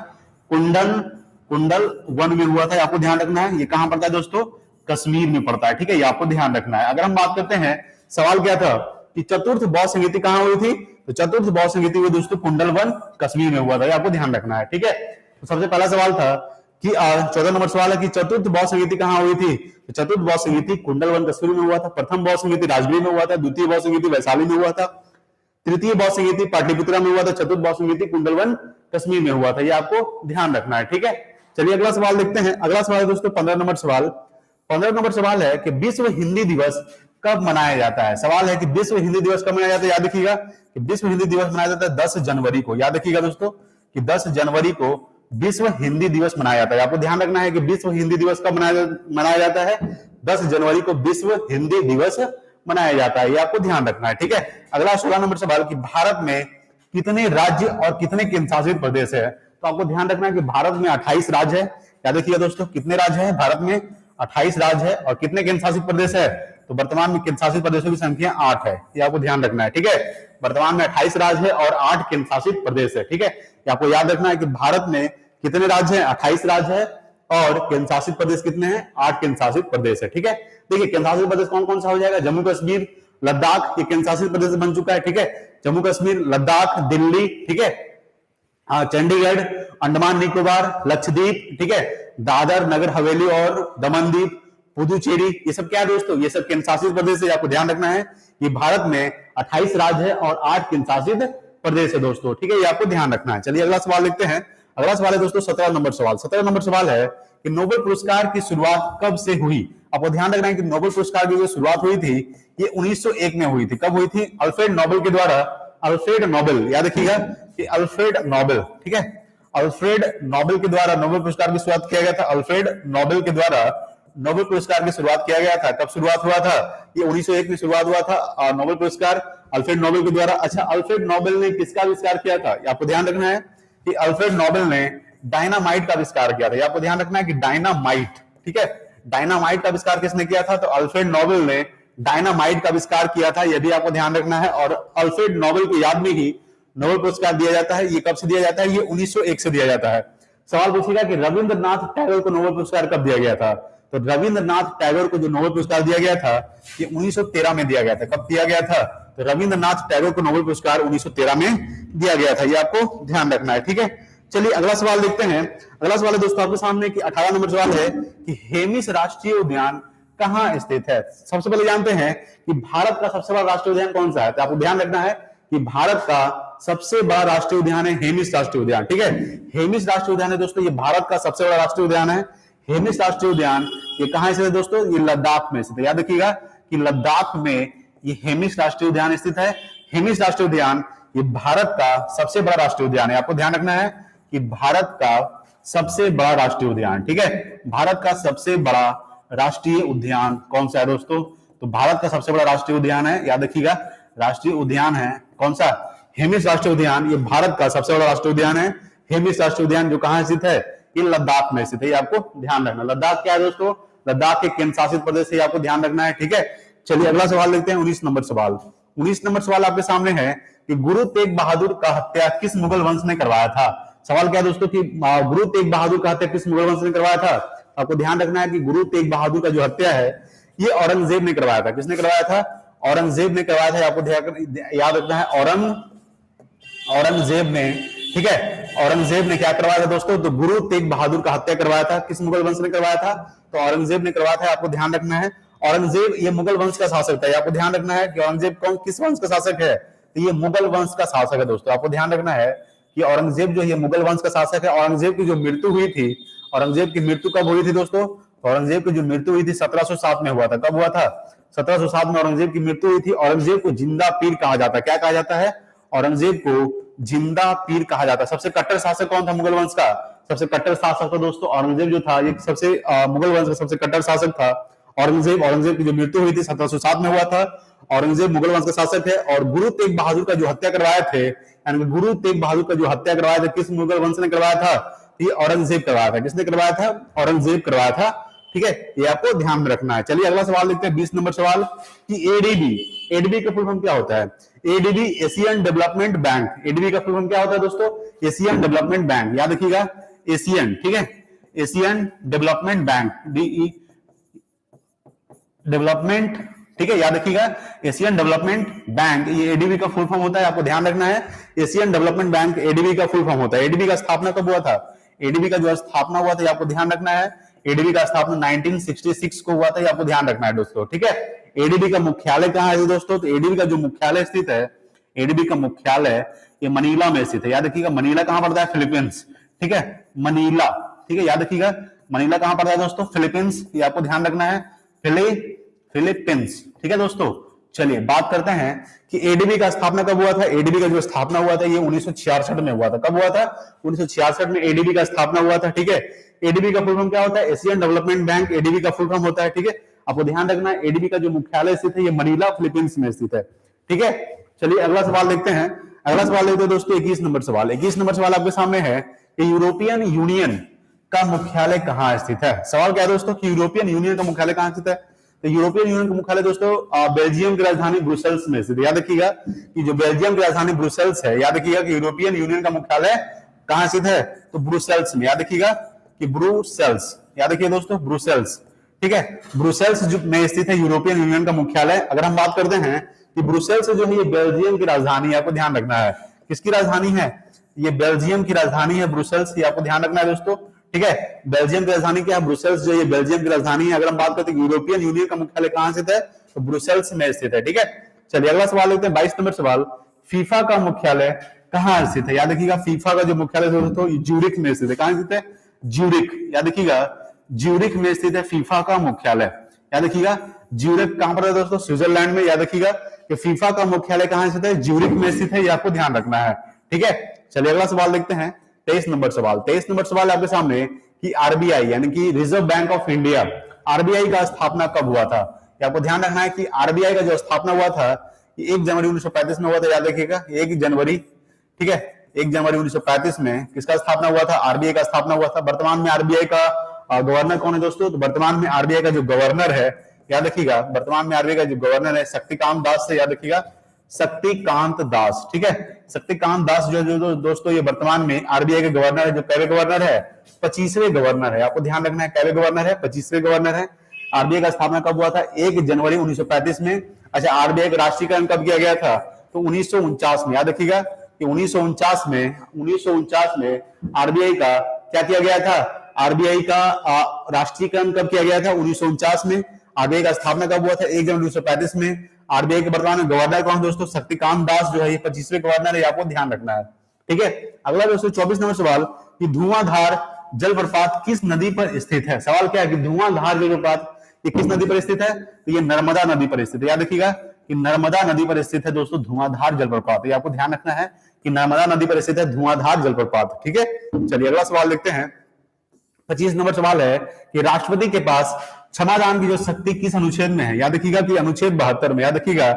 कुंडल वन में हुआ था। आपको ध्यान रखना है, ये कहां पड़ता है दोस्तों? कश्मीर में पड़ता है। ठीक है, ये आपको ध्यान रखना है। अगर हम बात करते हैं, सवाल क्या था कि चतुर्थ बौद्ध संगीति कहां हुई थी, तो चतुर्थ बौद्ध संगीति हुई दोस्तों कुंडल वन कश्मीर में हुआ था। ये आपको ध्यान रखना है। ठीक है, तो सबसे पहला सवाल था कि 14 नंबर सवाल है कि चतुर्थ बौद्ध संगीति कहां हुई थी, तो चतुर्थ बौद्ध संगीति कुंडल वन कश्मीर में हुआ था। प्रथम बौद्ध संगीति राजगीर में हुआ था, द्वितीय बौद्ध संगीति वैशाली में हुआ था, तृतीय बौद्ध संगीति पाटलिपुत्रा में हुआ था, चतुर्थ बौद्ध संगीति कुंडल वन कश्मीर में हुआ था। ये आपको ध्यान रखना है। ठीक है, चलिए अगला सवाल देखते हैं। अगला सवाल है दोस्तों 15 नंबर सवाल। 15 नंबर सवाल है कि विश्व हिंदी दिवस कब मनाया जाता है। सवाल है कि विश्व हिंदी दिवस कब मनाया जाता है। याद रखिएगा कि विश्व हिंदी दिवस मनाया जाता है 10 जनवरी को। याद रखिएगा दोस्तों कि 10 जनवरी को विश्व हिंदी दिवस मनाया जाता है। आपको ध्यान रखना है कि विश्व हिंदी दिवस कब मनाया जाता है, 10 जनवरी को विश्व हिंदी दिवस मनाया जाता है। ये आपको ध्यान रखना है। ठीक है, अगला 16 नंबर सवाल कि भारत में कितने राज्य और कितने केंद्र शासित प्रदेश है। तो आपको ध्यान रखना है कि भारत में 28 राज्य है। याद रखिएगा दोस्तों कितने राज्य हैं भारत में? 28 राज्य है। और कितने केंद्र शासित प्रदेश है? तो वर्तमान में केंद्र शासित प्रदेशों की संख्या 8 है। ये आपको ध्यान रखना है। ठीक है, वर्तमान में 28 राज्य है और 8 केंद्र शासित प्रदेश है। ठीक है, ये आपको याद रखना है कि भारत में कितने राज्य हैं? 28 राज्य है और केंद्र शासित प्रदेश कितने हैं? 8 केंद्र शासित प्रदेश है। ठीक है, देखिए केंद्र शासित प्रदेश कौन कौन सा हो जाएगा? जम्मू कश्मीर, लद्दाख, ये केंद्र शासित प्रदेश बन चुका है। ठीक है, जम्मू कश्मीर, लद्दाख, दिल्ली, ठीक है, चंडीगढ़, अंडमान निकोबार, लक्षद्वीप, ठीक है, दादर नगर हवेली और दमनदीप, पुदुचेरी, ये सब क्या है दोस्तों? ये सब केंद्र शासित प्रदेश है। आपको ध्यान रखना है कि भारत में 28 राज्य है और 8 केंद्र शासित प्रदेश है दोस्तों। ठीक है, ये आपको ध्यान रखना है। चलिए अगला सवाल देखते हैं। अगला सवाल है दोस्तों 17 नंबर सवाल। 17 नंबर सवाल है कि नोबेल पुरस्कार की शुरुआत कब से हुई। आपको ध्यान रखना है कि नोबेल पुरस्कार की जो शुरुआत हुई थी ये 1901 में हुई थी। कब हुई थी? अल्फ्रेड नोबेल के द्वारा। अल्फ्रेड नोबेल, याद रखिएगा कि अल्फ्रेड नोबेल, ठीक है, अल्फ्रेड नोबेल के द्वारा नोबेल पुरस्कार की शुरुआत किया गया था। अल्फ्रेड नोबेल के द्वारा नोबेल पुरस्कार की शुरुआत किया गया था। कब शुरुआत हुआ था? ये 1901 में शुरुआत हुआ था नोबेल पुरस्कार अल्फ्रेड नोबेल के द्वारा। अच्छा, अल्फ्रेड नोबेल ने किसका आविष्कार किया था? आपको ध्यान रखना है कि अल्फ्रेड नोबेल ने डायनामाइट का आविष्कार किया था। आपको ध्यान रखना है कि डायनामाइट, ठीक है, डायनामाइट का आविष्कार किसने किया था? तो अल्फ्रेड नोबेल ने डायनामाइट का आविष्कार किया था। यदि आपको ध्यान रखना है, और अल्फ्रेड नोबेल की याद में ही नोबेल पुरस्कार दिया जाता है। ये कब से दिया जाता है? ये 1901 से दिया जाता है। सवाल पूछेगा कि रविंद्रनाथ टैगोर को नोबेल पुरस्कार कब दिया गया था। तो रविंद्रनाथ टैगोर को जो नोबेल पुरस्कार दिया गया था ये 1913 में दिया गया था। कब दिया गया था? तो रविंद्रनाथ टैगोर को नोबेल पुरस्कार 1913 में दिया गया था। ये आपको ध्यान रखना है। ठीक है, चलिए अगला सवाल देखते हैं। अगला सवाल है दोस्तों आपके सामने कि 18 नंबर सवाल है कि हेमिस राष्ट्रीय उद्यान कहां स्थित है। सबसे पहले जानते हैं कि भारत का सबसे बड़ा राष्ट्रीय उद्यान कौन सा है। तो आपको ध्यान रखना है कि भारत का सबसे बड़ा राष्ट्रीय उद्यान है हेमिस राष्ट्रीय उद्यान। ठीक है, हेमिस राष्ट्रीय उद्यान है दोस्तों, ये भारत का सबसे बड़ा राष्ट्रीय उद्यान है। हेमिस राष्ट्रीय उद्यान ये कहां स्थित है दोस्तों? ये लद्दाख में स्थित है। याद रखिएगा कि लद्दाख में ये हेमिस राष्ट्रीय उद्यान स्थित है। हेमिस राष्ट्रीय उद्यान ये भारत का सबसे बड़ा राष्ट्रीय उद्यान है। आपको ध्यान रखना है कि भारत का सबसे बड़ा राष्ट्रीय उद्यान, ठीक है, भारत का सबसे बड़ा राष्ट्रीय उद्यान कौन सा है दोस्तों? तो भारत का सबसे बड़ा राष्ट्रीय उद्यान है, याद रखिएगा, राष्ट्रीय उद्यान है कौन सा? हेमिस राष्ट्रीय उद्यान। ये भारत का सबसे बड़ा राष्ट्रीय उद्यान है। हेमिस राष्ट्रीय उद्यान जो कहां स्थित है? ये लद्दाख में स्थित है। आपको ध्यान रखना। लद्दाख क्या है दोस्तों? लद्दाख के केंद्र शासित प्रदेश है। आपको ध्यान रखना है। ठीक है, चलिए अगला सवाल देखते हैं। 19 नंबर सवाल। 19 नंबर सवाल आपके सामने है कि गुरु तेग बहादुर का हत्या किस मुगल वंश ने करवाया था। सवाल क्या है दोस्तों कि गुरु तेग बहादुर का हत्या किस मुगल वंश ने करवाया था। आपको ध्यान रखना है कि गुरु तेग बहादुर का जो हत्या है ये औरंगजेब ने करवाया था। किसने करवाया था? औरंगजेब ने करवाया था। आपको याद रखना है औरंगजेब ने, ठीक है, औरंगजेब ने क्या करवाया था दोस्तों? तो गुरु तेग बहादुर का हत्या करवाया था। किस मुगल वंश ने करवाया था? तो औरंगजेब ने करवाया था। आपको ध्यान रखना है औरंगजेब ये मुगल वंश का शासक था। आपको ध्यान रखना है कि औरंगजेब किस वंश का शासक है? तो ये मुगल वंश का शासक है दोस्तों। आपको ध्यान रखना है कि औरंगजेब जो है मुगल वंश का शासक है। औरंगजेब की जो मृत्यु हुई थी, औरंगजेब की मृत्यु कब हुई थी दोस्तों? औरंगजेब की जो मृत्यु हुई थी 1707 में हुआ था। कब हुआ था? 1707 में औरंगजेब की मृत्यु हुई थी। औरंगजेब को जिंदा पीर कहा जाता है। क्या कहा जाता है? औरंगजेब को जिंदा पीर कहा जाता है। सबसे कट्टर शासक कौन था मुगल वंश का? सबसे कट्टर शासक था दोस्तों औरंगजेब जो था, ये सबसे मुगल वंश का सबसे कट्टर शासक था औरंगजेब। औरंगजेब की जो मृत्यु हुई थी 1707 में हुआ था। औरंगजेब मुगल वंश का शासक है। और गुरु तेग बहादुर का जो हत्या करवाए थे, यानी गुरु तेग बहादुर का जो हत्या करवाया था, किस मुगल वंश ने करवाया था? ये औरंगजेब करवाया था। किसने करवाया था? औरंगजेब करवाया था। ठीक है, ये आपको ध्यान में रखना है। चलिए अगला सवाल देखते हैं, 20 नंबर सवाल कि एडीबी, एडीबी का फुल फॉर्म क्या होता है? ADB Asian Development Bank. ADB का फुल फॉर्म क्या होता है दोस्तों? Asian Development Bank. याद रखिएगा, एशियन, ठीक है, Asian Development Bank, D E development, ठीक है, याद रखिएगा एशियन डेवलपमेंट बैंक, ये एडीबी का फुल फॉर्म होता है। आपको ध्यान रखना है, एशियन डेवलपमेंट बैंक एडीबी का फुल फॉर्म होता है। एडीबी का स्थापना कब हुआ था? एडीबी का जो स्थापना हुआ था, ये आपको ध्यान रखना है। एडीबी का स्थापना 1966 को हुआ था, ये आपको ध्यान रखना है दोस्तों। ठीक है, एडीबी का मुख्यालय कहां है दोस्तों? तो एडीबी का जो मुख्यालय स्थित है, एडीबी का मुख्यालय ये मनीला में स्थित है। याद रखिएगा, मनीला कहां पड़ता है? फिलीपींस। ठीक है, मनीला, ठीक है, याद रखिएगा मनीला कहां पड़ता है दोस्तों? फिलीपींस, ये आपको ध्यान रखना है, फिलीपींस। ठीक है दोस्तों, चलिए बात करते हैं कि एडीबी का स्थापना कब हुआ था। एडीबी का जो स्थापना हुआ था ये 1966 में हुआ था। कब हुआ था? 1966 में एडीबी का स्थापना हुआ था। ठीक है, एडीबी का फुल फॉर्म क्या होता है? एशियन डेवलपमेंट बैंक एडीबी का फुल फॉर्म होता है। ठीक है, आपको ध्यान रखना है एडीबी का जो मुख्यालय स्थित है ये मनीला फिलीपींस में स्थित है। ठीक है, चलिए अगला सवाल देखते हैं। अगला सवाल देखते हैं दोस्तों 21 नंबर सवाल। 21 नंबर सवाल आपके सामने है कि यूरोपियन यूनियन का मुख्यालय कहां स्थित है? सवाल क्या है दोस्तों कि यूरोपियन यूनियन का मुख्यालय कहां स्थित है? तो यूरोपियन यूनियन का मुख्यालय दोस्तों बेल्जियम की राजधानी ब्रुसेल्स में स्थित है। याद रखिएगा कि जो बेल्जियम की राजधानी ब्रुसेल्स है, याद रखिएगा कि यूरोपियन यूनियन का मुख्यालय कहां स्थित है? तो ब्रुसेल्स में। याद रखिएगा कि ब्रुसेल्स, याद रखिए दोस्तों ब्रुसेल्स। ठीक है, ब्रुसेल्स में स्थित है यूरोपियन यूनियन का मुख्यालय। अगर हम बात करते हैं कि ब्रुसेल्स जो है ये बेल्जियम की राजधानी है, आपको ध्यान रखना है। किसकी राजधानी है? ये बेल्जियम की राजधानी है ब्रुसेल्स, ये आपको ध्यान रखना है दोस्तों। ठीक है, बेल्जियम की राजधानी क्या है? ब्रुसेल्स जो ये बेल्जियम की राजधानी है। अगर हम बात करते हैं यूरोपियन यूनियन का मुख्यालय कहां स्थित है? तो ब्रुसेल्स में स्थित है। ठीक है, चलिए अगला सवाल लेते हैं, 22 नंबर सवाल। फीफा का मुख्यालय कहां स्थित है? याद रखिएगा फीफा का जो मुख्यालय दोस्तों ज्यूरिख में स्थित है। कहां स्थित है? ज्यूरिख, याद रखिएगा ज्यूरिख में स्थित है फीफा का मुख्यालय। याद रखिएगा ज्यूरिख कहां पर है दोस्तों? स्विट्जरलैंड में। याद रखिएगा कि फीफा का मुख्यालय कहां स्थित है? ज्यूरिख में स्थित है, ये आपको ध्यान रखना है। ठीक है, चलिए अगला सवाल देखते हैं, 23 नंबर सवाल। 23 नंबर सवाल आपके सामने कि आरबीआई यानी कि reserve bank of India, RBI का स्थापना कब हुआ था? ये आपको ध्यान रखना है कि आरबीआई का जो स्थापना हुआ था ये 1 जनवरी 1935 में हुआ था। याद रखिएगा 1 जनवरी, ठीक है, 1 जनवरी 1935 में किसका स्थापना हुआ था? आरबीआई का स्थापना हुआ था। वर्तमान में आरबीआई का गवर्नर कौन है दोस्तों? तो वर्तमान में आरबीआई का जो गवर्नर है, याद रखिएगा वर्तमान में आरबीआई का जो गवर्नर है शक्तिकांत दास से। याद रखिएगा शक्तिकांत दास। ठीक है, शक्तिकांत दास जो दोस्तों ये वर्तमान में आरबीआई के गवर्नर है। जो कैवे गवर्नर है? 25वें गवर्नर है। आपको ध्यान रखना है कैवे गवर्नर है? 25वें गवर्नर है। आरबीआई का स्थापना कब हुआ था? 1 जनवरी 1935 में। अच्छा, आरबीआई का राष्ट्रीयकरण कब किया गया था? तो 1949 में। याद रखिएगा कि 1949 में आरबीआई का क्या किया गया था? आरबीआई का राष्ट्रीयकरण कब किया गया था? 1949 में। आरबीआई का स्थापना कब हुआ था? 1 जनवरी 1935 में। आरबीआई के वर्तमान में गवर्नर कौन दोस्तों? शक्तिकांत दास जो है ये 25वें गवर्नर है, आपको ध्यान रखना है। ठीक है, अगला दोस्तों 24 नंबर सवाल कि धुआंधार जलप्रपात किस नदी पर स्थित है? सवाल क्या है कि धुआंधार जलप्रपात ये किस नदी पर स्थित है? तो ये नर्मदा नदी पर स्थित है। याद रखिएगा कि नर्मदा नदी पर स्थित है दोस्तों धुआंधार जलप्रपात। ये आपको ध्यान रखना है कि नर्मदा नदी पर स्थित है धुआंधार जलप्रपात। ठीक है, चलिए अगला सवाल देखते हैं, 25 नंबर सवाल है कि राष्ट्रपति के पास क्षमादान की जो शक्ति किस अनुच्छेद में है? याद रखिएगा कि अनुच्छेद 72 में। याद रखिएगा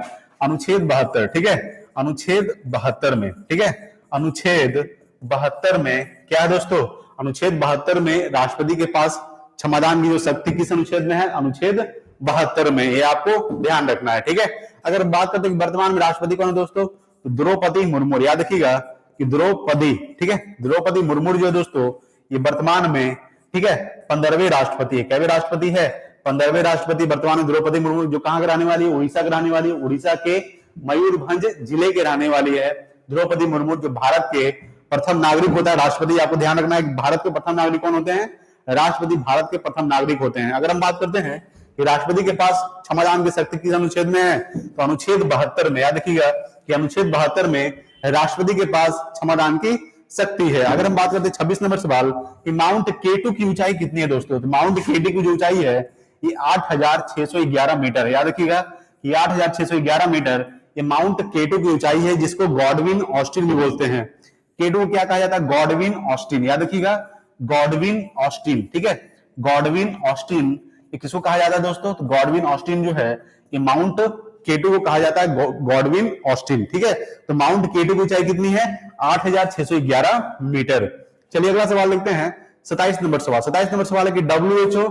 अनुच्छेद 72, ठीक है, अनुच्छेद 72 में। ठीक है, अनुच्छेद 72 में क्या है दोस्तों? अनुच्छेद 72 में राष्ट्रपति के पास क्षमादान की जो शक्ति किस अनुच्छेद में है? अनुच्छेद 72 में, ये आपको ध्यान रखना है। ठीक है, अगर बात करते हैं वर्तमान में राष्ट्रपति कौन है दोस्तों? तो द्रौपदी मुर्मू। याद रखिएगा कि द्रौपदी, ठीक है, द्रौपदी मुर्मू जो दोस्तों ये वर्तमान में, ठीक है, 15वें राष्ट्रपति है। कैवे राष्ट्रपति है? 15वें राष्ट्रपति वर्तमान में द्रौपदी मुर्मू, जो कहां के रहने वाली है? उड़ीसा के रहने वाली है। उड़ीसा के मयूरभंज जिले के रहने वाली है द्रौपदी मुर्मू, जो भारत के प्रथम नागरिक होता है राष्ट्रपति। आपको ध्यान रखना है कि भारत के प्रथम नागरिक कौन होते हैं? राष्ट्रपति भारत के प्रथम नागरिक होते हैं। अगर हम बात करते हैं कि राष्ट्रपति के पास क्षमादान की शक्ति किस अनुच्छेद में है? तो अनुच्छेद 72 में। याद रखिएगा कि अनुच्छेद 72 में राष्ट्रपति के पास क्षमादान की शक्ति है। अगर हम बात करते हैं 26 नंबर सवाल कि माउंट केटू की ऊंचाई कितनी है दोस्तों, तो माउंट केटू की जो ऊंचाई है ये 8611 मीटर है। याद रखिएगा कि 8611 मीटर ये माउंट केटू की ऊंचाई है, जिसको गॉडविन ऑस्टिन भी बोलते हैं। केटू को क्या कहा जाता है, गॉडविन ऑस्टिन। याद रखिएगा गॉडविन ऑस्टिन, ठीक है, गॉडविन ऑस्टिन ये किसको कहा जाता है दोस्तों, तो गॉडविन ऑस्टिन जो है ये माउंट केटू को कहा जाता है गॉडविन ऑस्टिन, ठीक है। तो माउंट केटू की ऊंचाई कितनी है, 8611 मीटर। चलिए अगला सवाल देखते हैं 27 नंबर सवाल। 27 नंबर सवाल है कि डब्ल्यूएचओ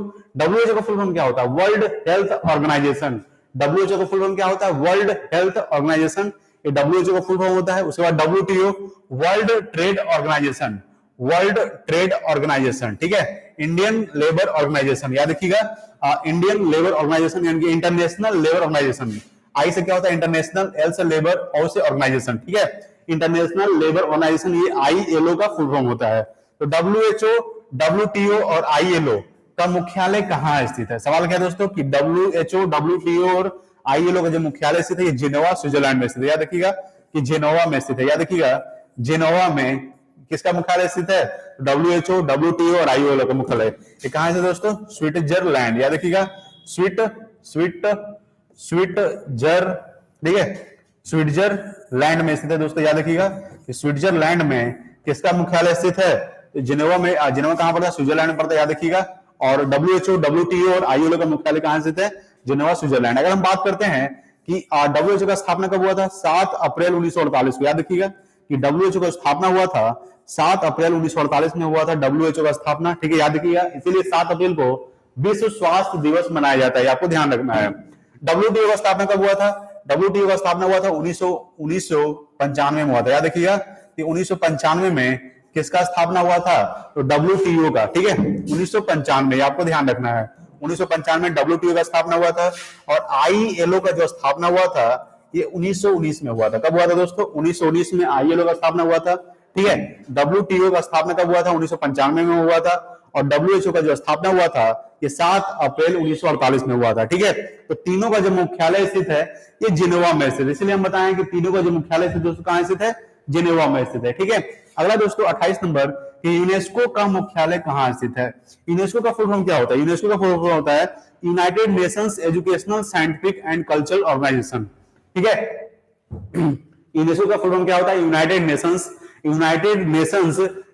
का फुल फॉर्म क्या होता है, वर्ल्ड हेल्थ ऑर्गेनाइजेशन। डब्ल्यूएचओ का फुल फॉर्म क्या होता है, वर्ल्ड हेल्थ ऑर्गेनाइजेशन, ये डब्ल्यूएचओ का फुल फॉर्म होता है। उसके बाद WTO, World Trade Organization, World Trade Organization, ठीक है, इंडियन लेबर ऑर्गेनाइजेशन। याद रखिएगा इंडियन लेबर ऑर्गेनाइजेशन यानी कि इंटरनेशनल लेबर ऑर्गेनाइजेशन। आई से क्या होता है, इंटरनेशनल, एल से लेबर, और से ऑर्गेनाइजेशन, ठीक है, इंटरनेशनल लेबर ऑर्गेनाइजेशन, ये आईएलओ का फुल फॉर्म होता है। तो डब्ल्यूएचओ, डब्ल्यूटीओ और आईएलओ का मुख्यालय कहाँ स्थित है। सवाल क्या है दोस्तों कि डब्ल्यूएचओ, डब्ल्यूटीओ और आईएलओ का जो मुख्यालय स्थित है ये जेनेवा स्विट्जरलैंड में स्थित है। याद रखिएगा कि जेनेवा में स्थित है। याद रखिएगा जेनेवा में किसका मुख्यालय स्थित है, डब्ल्यूएचओ, डब्ल्यूटीओ और आईएलओ का मुख्यालय। ये कहां से दोस्तों, स्विट्जरलैंड। याद रखिएगा ठीक है, स्विट्जरलैंड में स्थित है दोस्तों। याद रखिएगा कि स्विट्जरलैंड में किसका मुख्यालय स्थित है, तो जेनेवा में। जेनेवा कहां पड़ता है, स्विट्जरलैंड में पड़ता है। याद रखिएगा। और डब्ल्यूएचओ, डब्ल्यूटीओ और आईएलओ का मुख्यालय कहां स्थित है, जेनेवा स्विट्जरलैंड। अगर हम बात करते हैं कि डब्ल्यूएचओ का स्थापना कब हुआ था, 7 अप्रैल 1948 को। याद रखिएगा कि डब्ल्यूएचओ का स्थापना हुआ था 7 अप्रैल 1948 में हुआ था डब्ल्यूएचओ का स्थापना, ठीक है। याद रखिएगा इसीलिए 7 अप्रैल को विश्व स्वास्थ्य दिवस मनाया जाता है, आपको ध्यान रखना है। डब्ल्यूटीओ का स्थापना कब हुआ था, डब्ल्यूटीओ का स्थापना हुआ था 1995 में हुआ था। याद रखिएगा कि 1995 में किसका स्थापना हुआ था, तो डब्ल्यूटीओ का, ठीक है, 1995, आपको ध्यान रखना है 1995 में डब्ल्यूटीओ का स्थापना हुआ था। और आईएलओ का जो स्थापना हुआ था ये 1919 में हुआ था। कब हुआ था दोस्तों, 1919 में आईएलओ का स्थापना हुआ था, ठीक है। डब्ल्यूटीओ का स्थापना कब हुआ था, 1995 में हुआ था। और डब्ल्यूएचओ का जो स्थापना हुआ था ये 7 अप्रैल 1948 में हुआ था, ठीक है। तो तीनों का जो मुख्यालय स्थित है ये जिनेवा में स्थित है, इसलिए हम बताएं कि तीनों का जो मुख्यालय स्थित दोस्तों कहां स्थित है, जिनेवा में स्थित है, ठीक है। अगला दोस्तों 28 नंबर कि यूनेस्को का मुख्यालय कहां स्थित है। यूनेस्को का फुल फॉर्म क्या होता है, यूनेस्को का फुल फॉर्म होता है United Nations Educational Scientific and Cultural Organization, ठीक है। यूनेस्को का फुल फॉर्म क्या होता है, United Nations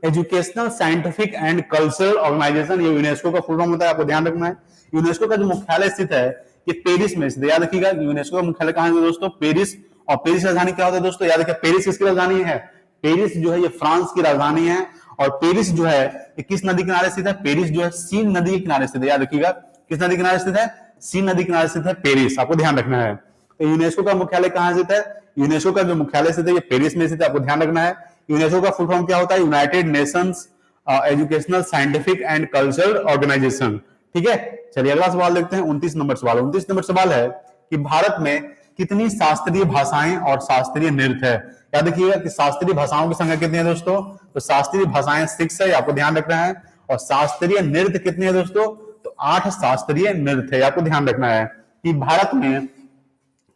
Educational Scientific and Cultural Organization, ये यूनेस्को का फुल फॉर्म होता है, आपको ध्यान रखना है। यूनेस्को का जो मुख्यालय स्थित है ये पेरिस में स्थित है। याद रखिएगा यूनेस्को का मुख्यालय कहां है दोस्तों, पेरिस। और पेरिस राजधानी क्या होता है दोस्तों, याद रखिए पेरिस किसकी राजधानी है, पेरिस जो है ये फ्रांस की राजधानी है। और पेरिस जो है ये किस नदी किनारे स्थित है, पेरिस जो है सीन नदी के किनारे स्थित है। याद रखिएगा किस नदी किनारे स्थित है, सीन नदी किनारे स्थित है पेरिस, आपको ध्यान रखना है। तो यूनेस्को का मुख्यालय कहां स्थित है, यूनेस्को का जो मुख्यालय स्थित है ये पेरिस में स्थित है, आपको ध्यान रखना है। यूनेस्को का फुल फॉर्म क्या होता है, United Nations Educational Scientific and Cultural Organization, ठीक है। चलिए अगला सवाल देखते हैं 29 नंबर सवाल। 29 नंबर सवाल है कि भारत में कितनी शास्त्रीय भाषाएं और शास्त्रीय नृत्य है। याद रखिएगा कि शास्त्रीय भाषाओं की संख्या कितनी है दोस्तों, तो शास्त्रीय भाषाएं 6 है, आपको ध्यान रखना है। और शास्त्रीय नृत्य कितने हैं दोस्तों, तो 8 शास्त्रीय नृत्य है, आपको ध्यान रखना है कि भारत में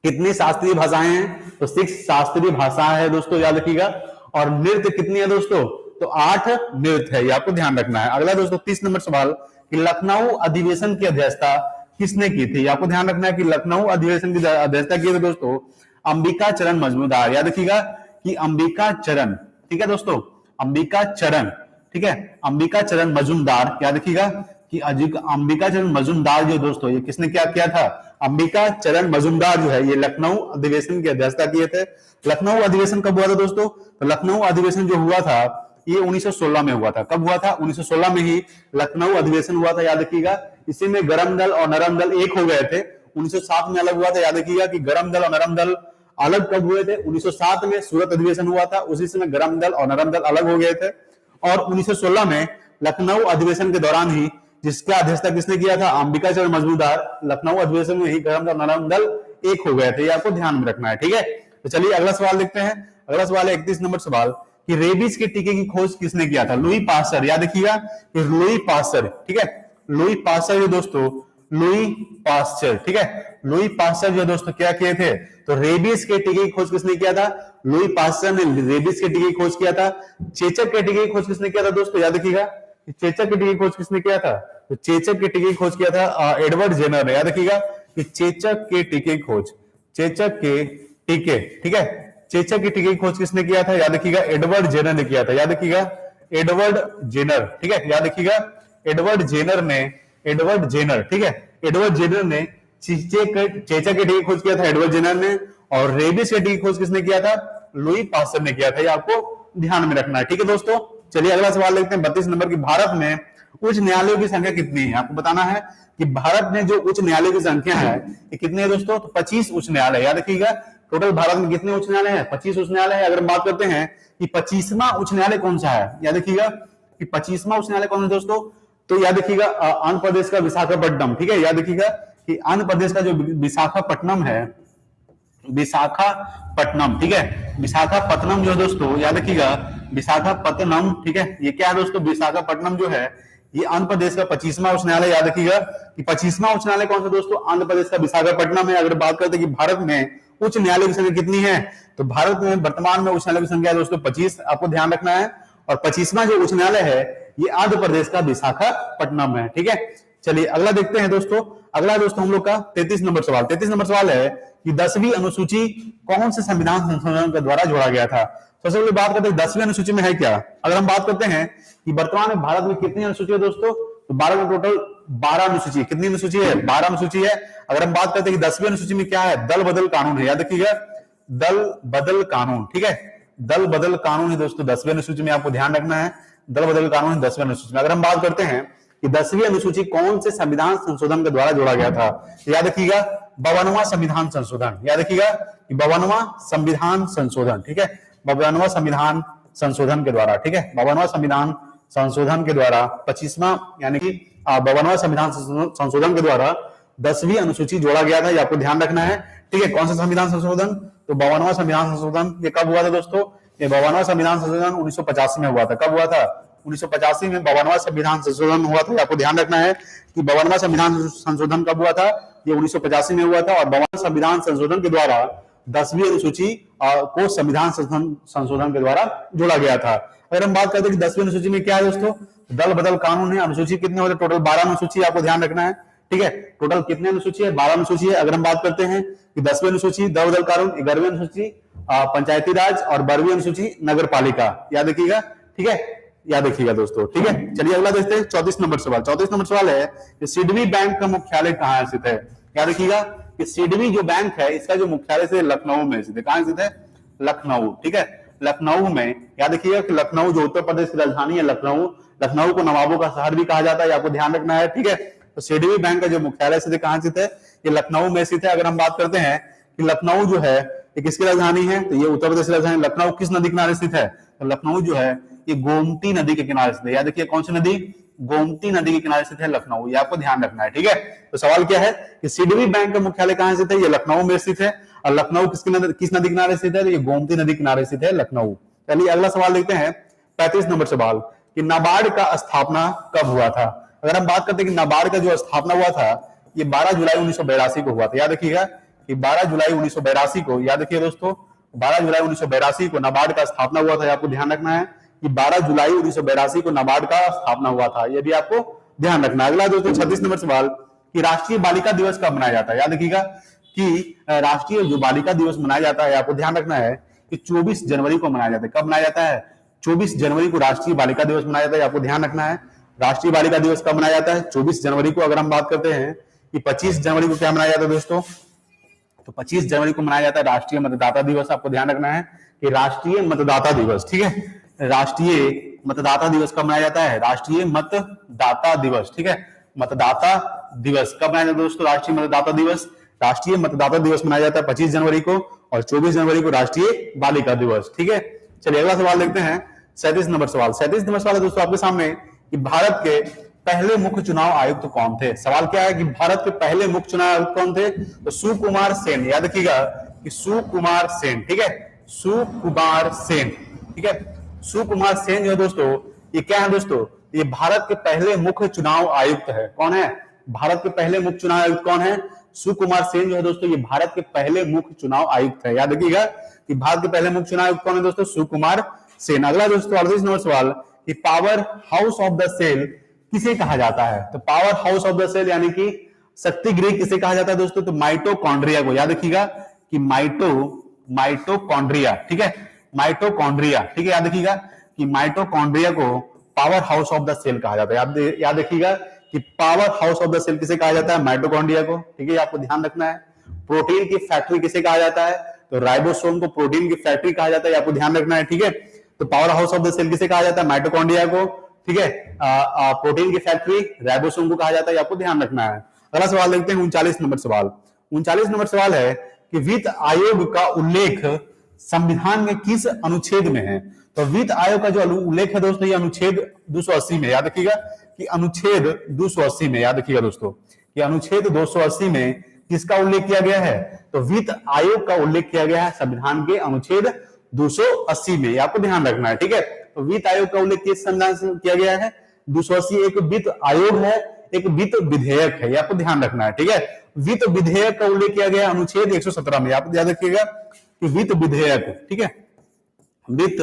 कितनी शास्त्रीय भाषाएं हैं, तो 6 शास्त्रीय भाषा है दोस्तों, याद रखिएगा। और नृत्य कितनी है दोस्तों, तो 8 नृत्य है, ये आपको ध्यान रखना है। अगला दोस्तों 30 नंबर सवाल कि लखनऊ अधिवेशन की अध्यक्षता किसने की थी। आपको ध्यान रखना है कि लखनऊ अधिवेशन की अध्यक्षता की थी दोस्तों अंबिका चरण मजूमदार। याद रखिएगा कि अंबिका चरण, ठीक है दोस्तों, अंबिका चरण, ठीक है, अंबिका चरण मजूमदार। याद रखिएगा कि अंबिका चरण मजूमदार जो दोस्तों ये किसने क्या किया था, अंबिका चरण मजूमदार जो है ये लखनऊ अधिवेशन की अध्यक्षता किए थे। लखनऊ अधिवेशन कब हुआ था दोस्तों, तो लखनऊ अधिवेशन जो हुआ था ये 1916 में हुआ था। कब हुआ था, 1916 में ही लखनऊ अधिवेशन हुआ था, याद रखिएगा। इसी में गरम दल और नरम दल एक हो गए थे, 1907 में अलग हुआ था। याद रखिएगा कि गरम दल और नरम दल अलग कब हुए थे, 1907 में सूरत अधिवेशन हुआ था, उसी समय गरम दल और नरम दल अलग हो गए थे। और 1916 में लखनऊ अधिवेशन के दौरान ही जिसका अध्यक्षता किसने किया था, अंबिका चरण मजूमदार, लखनऊ अधिवेशन में ही गरम दल नरम दल एक हो गए थे, ये आपको ध्यान में रखना है, ठीक है। तो चलिए अगला सवाल देखते हैं। अगला सवाल है 31 नंबर सवाल कि रेबीज के टीके की खोज किसने किया था, लुई पास्चर। याद रखिएगा कि लुई पास्चर, ठीक है, लुई पास्चर जो दोस्तों, लुई पास्चर, ठीक है, लुई पास्चर जो दोस्तों क्या किए थे, तो रेबीज के टीके की खोज किसने किया था? लुई पास्चर ने रेबीज के टीके की खोज किया था। चेचक के टीके की खोज किसने किया था दोस्तों? याद रखिएगा, चेचक के टीके की खोज किसने किया था? तो चेचक के टीके की खोज किया था एडवर्ड जेनर ने। याद रखिएगा कि चेचक के टीके की खोज, चेचक के टीके, ठीक है, चेचक के टीके की खोज किसने किया था? याद रखिएगा एडवर्ड जेनर ने किया था। याद रखिएगा एडवर्ड जेनर, ठीक है, याद रखिएगा एडवर्ड जेनर ने, एडवर्ड जेनर, ठीक है, एडवर्ड जेनर ने चेचक के टीके की खोज किया था एडवर्ड जेनर ने, और रेबीज के टीके की खोज किसने किया था? लुई पास्चर ने किया था। ये आपको ध्यान में रखना है, ठीक है दोस्तों। चलिए अगला सवाल देखते हैं 32 नंबर की। भारत में उच्च न्यायालयों की संख्या कितनी है? आपको बताना है कि भारत में जो उच्च न्यायालयों की संख्या है ये कितनी है दोस्तों? तो 25 उच्च न्यायालय। याद रखिएगा टोटल भारत में कितने उच्च न्यायालय हैं? 25 उच्च न्यायालय है। अगर हम बात करते हैं कि 25वां उच्च न्यायालय कौन सा है, याद रखिएगा कि 25वां उच्च न्यायालय कौन है दोस्तों? तो याद रखिएगा आंध्र प्रदेश का विशाखापट्टनम, ठीक है, याद रखिएगा कि आंध्र प्रदेश का जो विशाखापट्टनम है, विशाखापट्टनम, ठीक है, विशाखापट्टनम जो है दोस्तों, याद रखिएगा विशाखापट्टनम, ठीक है, ये क्या है दोस्तों? विशाखापट्टनम जो है ये आंध्र प्रदेश का 25वां उच्च न्यायालय। याद रखिएगा कि 25वां उच्च न्यायालय कौन सा दोस्तों? आंध्र प्रदेश का विशाखापट्टनम है। अगर बात करते हैं कि भारत में उच्च न्यायालय की संख्या कितनी है, तो भारत में वर्तमान में उच्च न्यायालय की संख्या है दोस्तों 25, आपको ध्यान रखना है। और 25वां जो उच्च न्यायालय है ये आंध्र प्रदेश का विशाखापट्टनम है, ठीक है। चलिए अगला देखते हैं दोस्तों। अगला दोस्तों हम लोग का 33 नंबर सवाल। 33 नंबर सवाल है कि 10वीं अनुसूची कौन से संविधान संशोधन के द्वारा जोड़ा गया था? सबसे पहले बात करते हैं 10वीं अनुसूची में है क्या। अगर हम बात करते हैं कि वर्तमान में भारत में कितनी अनुसूची है दोस्तों, तो भारत में टोटल 12 अनुसूची। कितनी अनुसूची है? 12 अनुसूची है। अगर हम बात करते हैं कि 10वीं अनुसूची में क्या है, दल बदल कानून है। याद रखिएगा दल बदल कानून, ठीक है, दल बदल कानून है दोस्तों 10वीं अनुसूची में, आपको ध्यान रखना है दल बदल कानून है 10वीं अनुसूची में। अगर हम बात करते हैं कि 10वीं अनुसूची कौन से संविधान संशोधन के द्वारा जोड़ा गया था, याद रखिएगा 52वां संविधान संशोधन। याद रखिएगा कि 52वां संविधान संशोधन, ठीक है, 52वां संविधान संशोधन के द्वारा, ठीक है, 52वां संविधान संशोधन के द्वारा 25वां यानी कि 52वां संविधान संशोधन के द्वारा 10वीं अनुसूची जोड़ा गया था। ये आपको ध्यान रखना है, ठीक है। कौन सा संविधान संशोधन? तो 52वां संविधान संशोधन। ये कब हुआ था दोस्तों? ये 52वां संविधान संशोधन 1985 में हुआ था। कब हुआ था? 1985 में 52वां संविधान संशोधन हुआ था। आपको ध्यान रखना है कि 52वां संविधान संशोधन कब हुआ था? ये 1985 में हुआ था। और 52वां संविधान संशोधन के द्वारा 10वीं अनुसूची को संविधान संशोधन के द्वारा जोड़ा गया था। अगर हम बात करते हैं कि 10वीं अनुसूची में क्या है दोस्तों, दल बदल कानून है। अनुसूची कितने होते? टोटल 12 अनुसूची, आपको ध्यान रखना है, ठीक है। टोटल कितने अनुसूची है? 12 अनुसूची है। अगर हम बात करते हैं कि 10वीं अनुसूची दल बदल कानून, 11वीं अनुसूची पंचायती राज और 12वीं अनुसूची नगर पालिका। याद रखिएगा, ठीक है, याद रखिएगा दोस्तों, ठीक है। चलिए अगला देखते हैं 34 नंबर सवाल। 34 नंबर सवाल है कि सिडबी बैंक का मुख्यालय कहाँ स्थित है? याद रखिएगा कि सिडबी जो बैंक है इसका जो मुख्यालय से लखनऊ में स्थित है। कहाँ स्थित है? लखनऊ, ठीक है, लखनऊ में। याद रखिएगा कि लखनऊ जो उत्तर प्रदेश की राजधानी है लखनऊ, लखनऊ को नवाबों का शहर भी कहा जाता है, आपको ध्यान रखना है, ठीक है। तो सिडबी बैंक का जो मुख्यालय स्थित है कहाँ स्थित है? ये लखनऊ में स्थित है। अगर हम बात करते हैं कि लखनऊ जो है ये किसकी राजधानी है, तो ये उत्तर प्रदेश की राजधानी। लखनऊ किस नदी किनारे स्थित है? तो लखनऊ जो है ये गोमती नदी के किनारे स्थित है। याद रखिए कौन सी नदी? गोमती नदी के किनारे स्थित है लखनऊ, ये आपको ध्यान रखना है, ठीक है। तो सवाल क्या है कि सिडबी बैंक का मुख्यालय कहाँ स्थित है? ये लखनऊ में स्थित है। और लखनऊ किस नदी किनारे स्थित है? तो ये गोमती नदी किनारे स्थित है लखनऊ। चलिए अगला सवाल देखते हैं 35 नंबर सवाल कि नाबार्ड का स्थापना कब हुआ था? अगर हम बात करते हैं कि नाबार्ड का जो स्थापना हुआ था ये 12 जुलाई 1982 को हुआ था। याद रखिएगा कि 12 जुलाई 1982 को, याद रखिए दोस्तों 12 जुलाई 1982 को नाबार्ड का स्थापना हुआ था। आपको ध्यान रखना है कि 12 जुलाई 1982 को नाबार्ड का स्थापना हुआ था, ये भी आपको ध्यान रखना है। अगला दोस्तों 36 नंबर सवाल कि राष्ट्रीय बालिका दिवस कब मनाया जाता है? याद रखिएगा कि राष्ट्रीय जो बालिका दिवस मनाया जाता है, आपको ध्यान रखना है कि 24 जनवरी को मनाया जाता है। कब मनाया जाता है? 24 जनवरी को राष्ट्रीय बालिका दिवस मनाया जाता है, आपको ध्यान रखना है। राष्ट्रीय बालिका दिवस कब मनाया जाता है? 24 जनवरी को। अगर हम बात करते हैं कि 25 जनवरी को क्या मनाया जाता है दोस्तों, तो 25 जनवरी को मनाया जाता है राष्ट्रीय मतदाता दिवस। आपको ध्यान रखना है कि राष्ट्रीय मतदाता दिवस, ठीक है, राष्ट्रीय मतदाता दिवस कब मनाया जाता है? राष्ट्रीय मतदाता दिवस, ठीक है, मतदाता दिवस कब मनाया जाता है दोस्तों? राष्ट्रीय मतदाता दिवस, राष्ट्रीय मतदाता दिवस मनाया जाता है 25 जनवरी को, और 24 जनवरी को राष्ट्रीय बालिका दिवस, ठीक है। चलिए अगला सवाल देखते हैं 37 नंबर सवाल। 37 नंबर सवाल है दोस्तों आपके सामने कि भारत के पहले मुख्य चुनाव आयुक्त कौन थे? सवाल क्या है कि भारत के पहले मुख्य चुनाव आयुक्त कौन थे? तो सुकुमार सेन। याद रखिएगा कि सुकुमार सेन, ठीक है, सुकुमार सेन, ठीक है, सुकुमार सेन जो है दोस्तों ये क्या है दोस्तों? ये भारत के पहले मुख्य चुनाव आयुक्त है। कौन है भारत के पहले मुख्य चुनाव आयुक्त? कौन है? सुकुमार सेन जो है दोस्तों, ये भारत के पहले मुख्य चुनाव आयुक्त है। याद रखिएगा कि भारत के पहले मुख्य चुनाव आयुक्त कौन है दोस्तों? सुकुमार सेन। अगला दोस्तों 38 नंबर सवाल कि power house of the cell किसे कहा जाता है? तो power house of the cell यानी कि शक्ति गृह किसे कहा जाता है दोस्तों? तो माइटोकॉन्ड्रिया को। याद रखिएगा कि माइटोकॉन्ड्रिया, ठीक है, माइटोकॉन्ड्रिया, ठीक है, याद रखिएगा कि माइटोकॉन्ड्रिया को power house of the cell कहा जाता है। याद रखिएगा कि power house of the cell किसे कहा जाता है? माइटोकॉन्ड्रिया को, ठीक है, आपको ध्यान रखना है। प्रोटीन की फैक्ट्री किसे कहा जाता है? तो राइबोसोम को प्रोटीन की फैक्ट्री कहा जाता है, आपको ध्यान रखना है, ठीक है। तो power house of the cell किसे कहा जाता है? माइटोकॉन्ड्रिया को, ठीक है। प्रोटीन की फैक्ट्री राइबोसोम को कहा जाता है, आपको ध्यान रखना है। अगला सवाल देखते हैं 39 नंबर सवाल। 39 नंबर सवाल है कि वित्त आयोग का उल्लेख संविधान में किस अनुच्छेद में है? तो वित्त आयोग का जो उल्लेख है दोस्तों, ये अनुच्छेद 280 में। याद रखिएगा कि अनुच्छेद 280 में, याद रखिएगा दोस्तों कि अनुच्छेद 280 में किसका उल्लेख किया गया है? तो वित्त आयोग का उल्लेख किया गया है संविधान के अनुच्छेद 280 में, आपको ध्यान रखना है, ठीक है। तो वित्त आयोग का उल्लेख किस संविधान से किया गया है? 280 एक वित्त आयोग है, एक वित्त विधेयक है, आपको ध्यान रखना है, ठीक है। वित्त विधेयक का उल्लेख किया गया अनुच्छेद 117 में, आप याद रखिएगा कि वित्त विधेयक, ठीक है, वित्त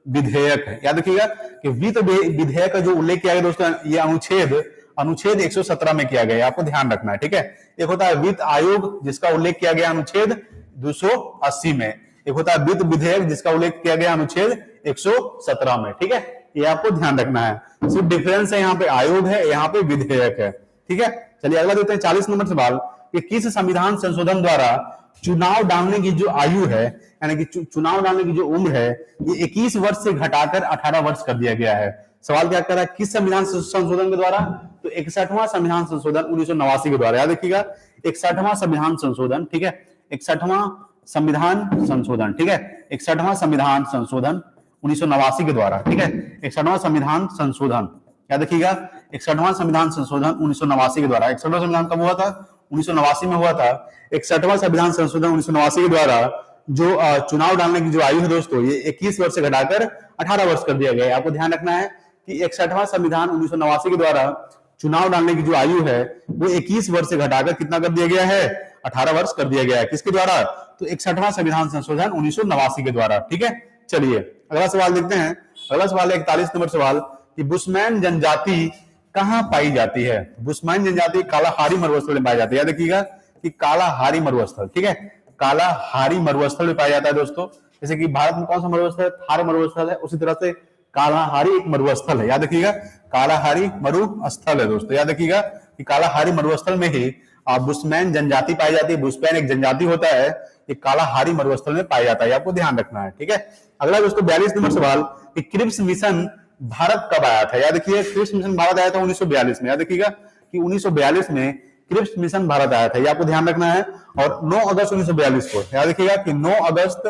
विधेयक है। याद रखिएगा कि वित्त विधेयक का जो उल्लेख किया गया दोस्तों, ये अनुच्छेद 117 में किया गया है, आपको ध्यान रखना है, ठीक है। एक होता है वित्त आयोग जिसका उल्लेख किया गया अनुच्छेद 280 में, एक होता है वित्त विधेयक जिसका उल्लेख किया गया अनुच्छेद 117 में, ठीक है, ये आपको ध्यान रखना है। सिर्फ डिफरेंस है, यहाँ पे आयोग है, यहाँ पे विधेयक है, ठीक है। चलिए अगला देखते हैं 40 नंबर सवाल कि किस संविधान संशोधन द्वारा चुनाव डालने की जो आयु है, यानी कि चुनाव डालने की जो उम्र है, ये 21 वर्ष से घटाकर 18 वर्ष कर दिया गया है। सवाल क्या कर रहा है? किस संविधान संशोधन के द्वारा? तो 61वां संविधान संशोधन 1989 के द्वारा। याद रखिएगा 61वां संविधान संशोधन, ठीक है, 61वां संविधान संशोधन, ठीक है, 61वां संविधान संशोधन 1989 के द्वारा, ठीक है, 61वां संविधान संशोधन, याद रखिएगा 61वां संविधान संशोधन 1989 के द्वारा। 61वां संविधान कब हुआ था? 1989 में हुआ था। 61वां संविधान संशोधन 1989 के द्वारा जो चुनाव डालने की जो आयु है दोस्तों, ये 21 वर्ष से घटाकर 18 वर्ष कर दिया गया है। आपको ध्यान रखना है कि 61वां संविधान 1989 के द्वारा चुनाव डालने की जो आयु है वो 21 वर्ष से घटाकर कितना कर दिया गया है? 18 वर्ष कर दिया गया है। किसके द्वारा? तो 61वां संविधान संशोधन 1989 के द्वारा, ठीक है। चलिए अगला सवाल देखते हैं। अगला सवाल है 41 नंबर सवाल कि बुशमैन जनजाति कहां पाई जाती है? बुशमैन जनजाति कालाहारी मरुस्थल में पाई जाती है। याद रखिएगा कि कालाहारी मरुस्थल, ठीक है, कालाहारी मरुस्थल में पाया जाता है दोस्तों। जैसे कि भारत में कौन सा मरुस्थल है? थार मरुस्थल है, उसी तरह से कालाहारी एक मरुस्थल है। याद रखिएगा कालाहारी मरुस्थल है दोस्तों। याद रखिएगा कि कालाहारी मरुस्थल में ही बुशमैन जनजाति पाई जाती है। बुशमैन एक जनजाति होता है, ये कालाहारी मरुस्थल में पाया जाता है, आपको ध्यान रखना है, ठीक है। अगला दोस्तों 42 नंबर सवाल कि क्रिप्स मिशन भारत कब आया था? याद रखिए क्रिप्स मिशन भारत आया था 1942 में। याद रखिएगा कि 1942 में क्रिप्स मिशन भारत आया था, ये आपको ध्यान रखना है। और 9 अगस्त 1942 को, याद रखिएगा कि 9 अगस्त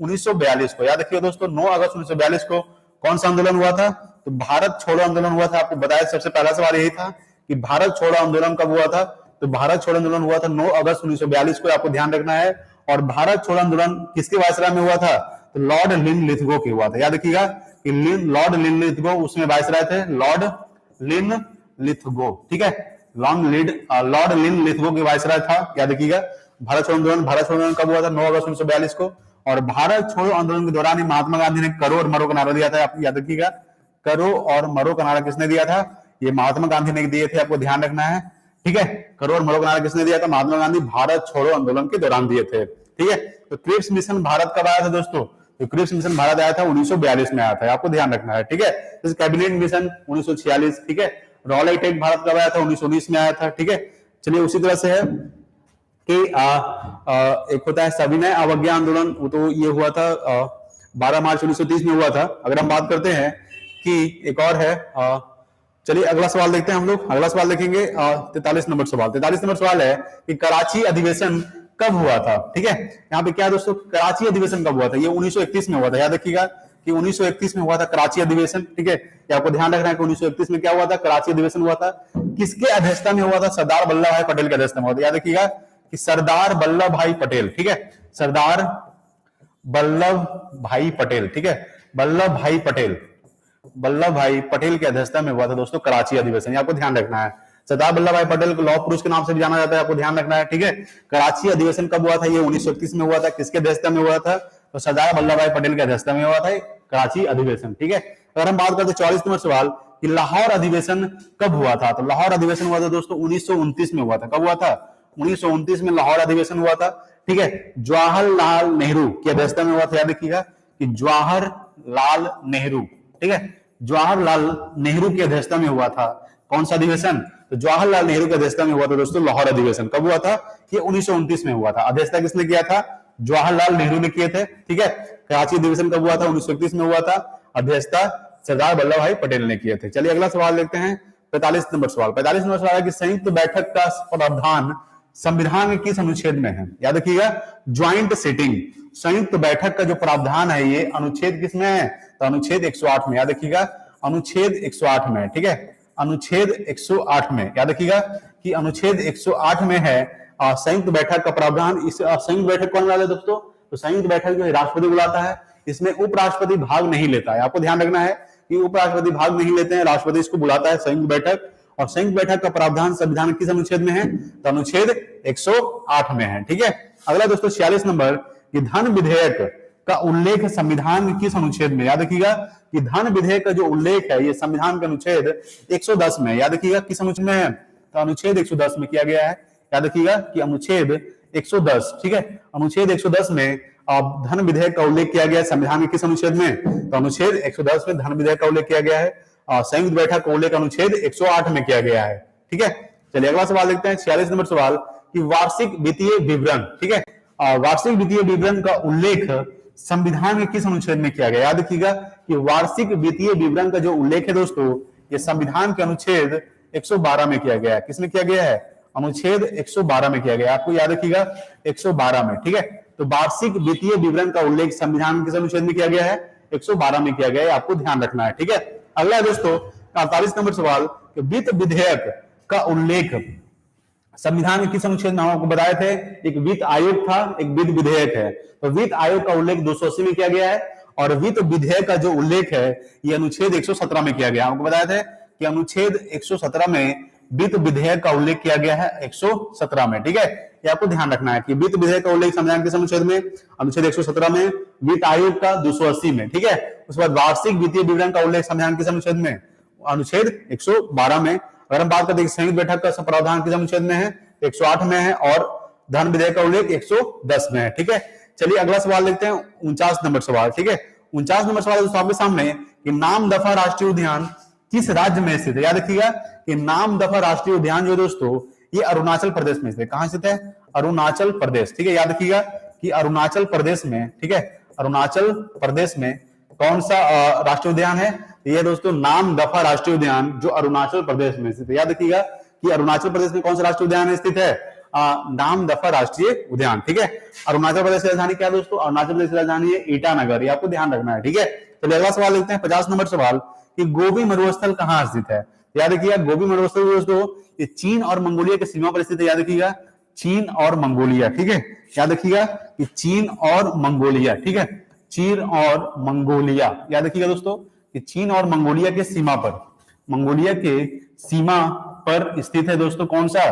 1942 को, याद रखिए दोस्तों 9 अगस्त 1942 को कौन सा आंदोलन हुआ था? तो भारत छोड़ो आंदोलन हुआ था। आपको बताया सबसे पहला सवाल यही था कि भारत छोड़ो आंदोलन कब हुआ था? तो भारत छोड़ो आंदोलन हुआ था 9 अगस्त 1942 को, आपको ध्यान रखना है। और भारत छोड़ो आंदोलन किसके वायसराय में हुआ था? तो लॉर्ड लिनलिथगो के हुआ था। याद रखिएगा कि लॉर्ड लिनलिथगो उसमें वायसराय थे, लॉर्ड लिनलिथगो, ठीक है, लॉर्ड लिनलिथगो के वायसराय था। याद रखिएगा भारत छोड़ो आंदोलन कब हुआ था? 9 अगस्त 1942 को। और भारत छोड़ो आंदोलन के दौरान ही महात्मा गांधी ने करो और मरो का नारा दिया था। आप याद रखिएगा करो और मरो का नारा किसने दिया था? ये महात्मा गांधी ने दिए थे, आपको ध्यान रखना है, ठीक है। करो और मरो का नारा किसने दिया था? महात्मा गांधी भारत छोड़ो आंदोलन के दौरान दिए थे, ठीक है। तो क्रिप्स मिशन भारत कब आया था दोस्तों? तो क्रिप्स मिशन भारत आया था 1942 में आया था, आपको ध्यान रखना है, ठीक है। जैसे कैबिनेट मिशन 1946, ठीक है। रॉयल टेक भारत कब आया था? 1919 में आया था, ठीक है। चलिए उसी तरह से है कि एक होता है सविनय अवज्ञा आंदोलन, तो ये हुआ था 12 मार्च 1930 में हुआ था। अगर हम बात करते हैं कि एक और है, चलिए अगला सवाल देखते हैं हम लोग। अगला सवाल देखेंगे 43 नंबर सवाल। 43 नंबर सवाल है कि कराची अधिवेशन कब हुआ था? ठीक है, यहाँ पे क्या दोस्तों, कराची अधिवेशन कब हुआ था? ये 1931 में हुआ था। याद रखिएगा कि 1931 में हुआ था कराची अधिवेशन, ठीक है। ये आपको ध्यान रखना है कि 1931 में क्या हुआ था? कराची अधिवेशन हुआ था। किसके अध्यक्षता में हुआ था? सरदार वल्लभ भाई पटेल के अध्यक्षता में हुआ था। याद रखिएगा कि सरदार वल्लभ भाई पटेल, ठीक है, सरदार वल्लभ भाई पटेल, ठीक है, वल्लभ भाई पटेल के अध्यक्षता में हुआ था दोस्तों कराची अधिवेशन, आपको ध्यान रखना है। सरदार वल्लभ भाई पटेल को लौह पुरुष के नाम से भी जाना जाता है, आपको ध्यान रखना है, ठीक है। कराची अधिवेशन कब हुआ था? ये 1931 में हुआ था। किसके अध्यक्षता में हुआ था? तो सरदार वल्लभ भाई पटेल की अध्यक्षता में हुआ था कराची अधिवेशन, ठीक है। अगर हम बात करते 44 नंबर सवाल कि लाहौर अधिवेशन कब हुआ था? तो लाहौर अधिवेशन हुआ था दोस्तों 1929 में हुआ था। कब हुआ था? 1929 में लाहौर अधिवेशन हुआ था, ठीक है। जवाहरलाल नेहरू की अध्यक्षता में हुआ था, याद रखिएगा कि जवाहरलाल नेहरू, ठीक है, जवाहरलाल नेहरू की अध्यक्षता में हुआ था। कौन सा अधिवेशन? तो जवाहरलाल नेहरू की अध्यक्षता में हुआ था दोस्तों लाहौर अधिवेशन। कब हुआ था? ये 1929 में हुआ था। अध्यक्षता किसने किया था? जवाहरलाल नेहरू ने किए थे, ठीक है। कराची अधिवेशन कब हुआ था? 1931 में हुआ था। अध्यक्षता सरदार वल्लभ भाई पटेल ने किए थे। चलिए अगला सवाल देखते हैं, 45 नंबर सवाल। 45 नंबर सवाल है कि संयुक्त बैठक का प्रावधान संविधान के किस अनुच्छेद में है? याद रखिएगा, ज्वाइंट सिटिंग, संयुक्त बैठक का जो प्रावधान है ये अनुच्छेद किसमें है? तो अनुच्छेद 108 में। याद रखिएगा अनुच्छेद 108 में, ठीक है, अनुच्छेद 108 में। याद रखिएगा कि अनुच्छेद 108 में है संयुक्त बैठक का प्रावधान। इस संयुक्त बैठक कौन बुलाता है दोस्तों? तो संयुक्त बैठक जो राष्ट्रपति बुलाता है, इसमें उपराष्ट्रपति भाग नहीं लेता है। आपको ध्यान रखना है कि उपराष्ट्रपति भाग नहीं लेते हैं, राष्ट्रपति इसको बुलाता है संयुक्त बैठक। और संयुक्त बैठक का प्रावधान संविधान किस अनुच्छेद में है? तो अनुच्छेद 108 में है, ठीक है। अगला दोस्तों 46 नंबर कि धन विधेयक का उल्लेख संविधान के किस अनुच्छेद में? याद रखिएगा कि धन विधेयक का जो उल्लेख है ये संविधान के अनुच्छेद 110 में। याद रखिएगा किस अनुच्छेद में है? तो अनुच्छेद 110 में किया गया है। याद रखिएगा कि अनुच्छेद 110, ठीक है, अनुच्छेद 110 में धन विधेयक का उल्लेख किया गया है। संविधान के किस अनुच्छेद में? तो अनुच्छेद 110 में धन विधेयक का उल्लेख किया गया है। संयुक्त बैठक का उल्लेख अनुच्छेद 108 में किया गया है, ठीक है। चलिए अगला सवाल देखते हैं, 46 नंबर सवाल कि वार्षिक वित्तीय विवरण, ठीक है, वार्षिक वित्तीय विवरण का उल्लेख संविधान के किस अनुच्छेद में किया गया? याद रखिएगा कि वार्षिक वित्तीय विवरण का जो उल्लेख है दोस्तों ये संविधान के अनुच्छेद 112 में किया गया है। किसमें किया गया है? अनुच्छेद 112 में किया गया। आपको याद रखिएगा 112 में, ठीक है। तो वार्षिक वित्तीय विवरण का उल्लेख संविधान किस अनुच्छेद में किया गया है? 112 में किया गया है, आपको ध्यान रखना है, ठीक है। अगला दोस्तों 48 नंबर सवाल कि वित्त विधेयक का उल्लेख संविधान के किस अनुच्छेद में? हम आपको बताए थे एक वित्त आयोग था, एक वित्त विधेयक है। तो वित्त आयोग का उल्लेख 280 में किया गया है और वित्त विधेयक का जो उल्लेख है ये अनुच्छेद 117 में किया गया। आपको बताया था कि अनुच्छेद 117 में वित्त विधेयक का उल्लेख किया गया है 117 में, ठीक है। ये आपको ध्यान रखना है कि वित्त विधेयक का उल्लेख संविधान किस अनुच्छेद में? अनुच्छेद 117 में, वित्त आयोग का 280 में, ठीक है। उसके बाद वार्षिक वित्तीय विवरण का उल्लेख संविधान किस अनुच्छेद में? अनुच्छेद 112 में। अगर हम बात करते हैं संयुक्त बैठक का प्रावधान किस अनुच्छेद में है? 108 में है और धन विधेयक का उल्लेख 110 में है, ठीक है। चलिए अगला सवाल देखते हैं, 49 नंबर सवाल, ठीक है। 49 नंबर सवाल दोस्तों आपके सामने कि नामदफा राष्ट्रीय उद्यान किस राज्य में स्थित है? याद रखिएगा कि नामदफा राष्ट्रीय उद्यान जो दोस्तों ये अरुणाचल प्रदेश में स्थित है। कहां स्थित है? अरुणाचल प्रदेश, ठीक है। याद रखिएगा कि अरुणाचल प्रदेश में, ठीक है, अरुणाचल प्रदेश में कौन सा राष्ट्रीय उद्यान है? ये दोस्तों नामदफा राष्ट्रीय उद्यान जो अरुणाचल प्रदेश में स्थित है। याद रखिएगा कि अरुणाचल प्रदेश में कौन सा राष्ट्रीय उद्यान स्थित है? नामदफा राष्ट्रीय उद्यान, ठीक है। अरुणाचल प्रदेश की राजधानी क्या है दोस्तों? अरुणाचल प्रदेश की राजधानी है ईटानगर। ये आपको ध्यान रखना है, ठीक है। चलिए अगला सवाल देखते हैं, 50 नंबर सवाल कि गोबी मरुस्थल कहां स्थित है? याद रखिएगा गोबी मरुस्थल दोस्तों ये चीन और मंगोलिया की सीमा पर स्थित है। याद रखिएगा चीन और मंगोलिया, ठीक है। याद रखिएगा कि चीन और मंगोलिया, ठीक है, चीन और मंगोलिया। याद रखिएगा दोस्तों कि चीन और मंगोलिया के सीमा पर, मंगोलिया के सीमा पर स्थित है दोस्तों कौन सा?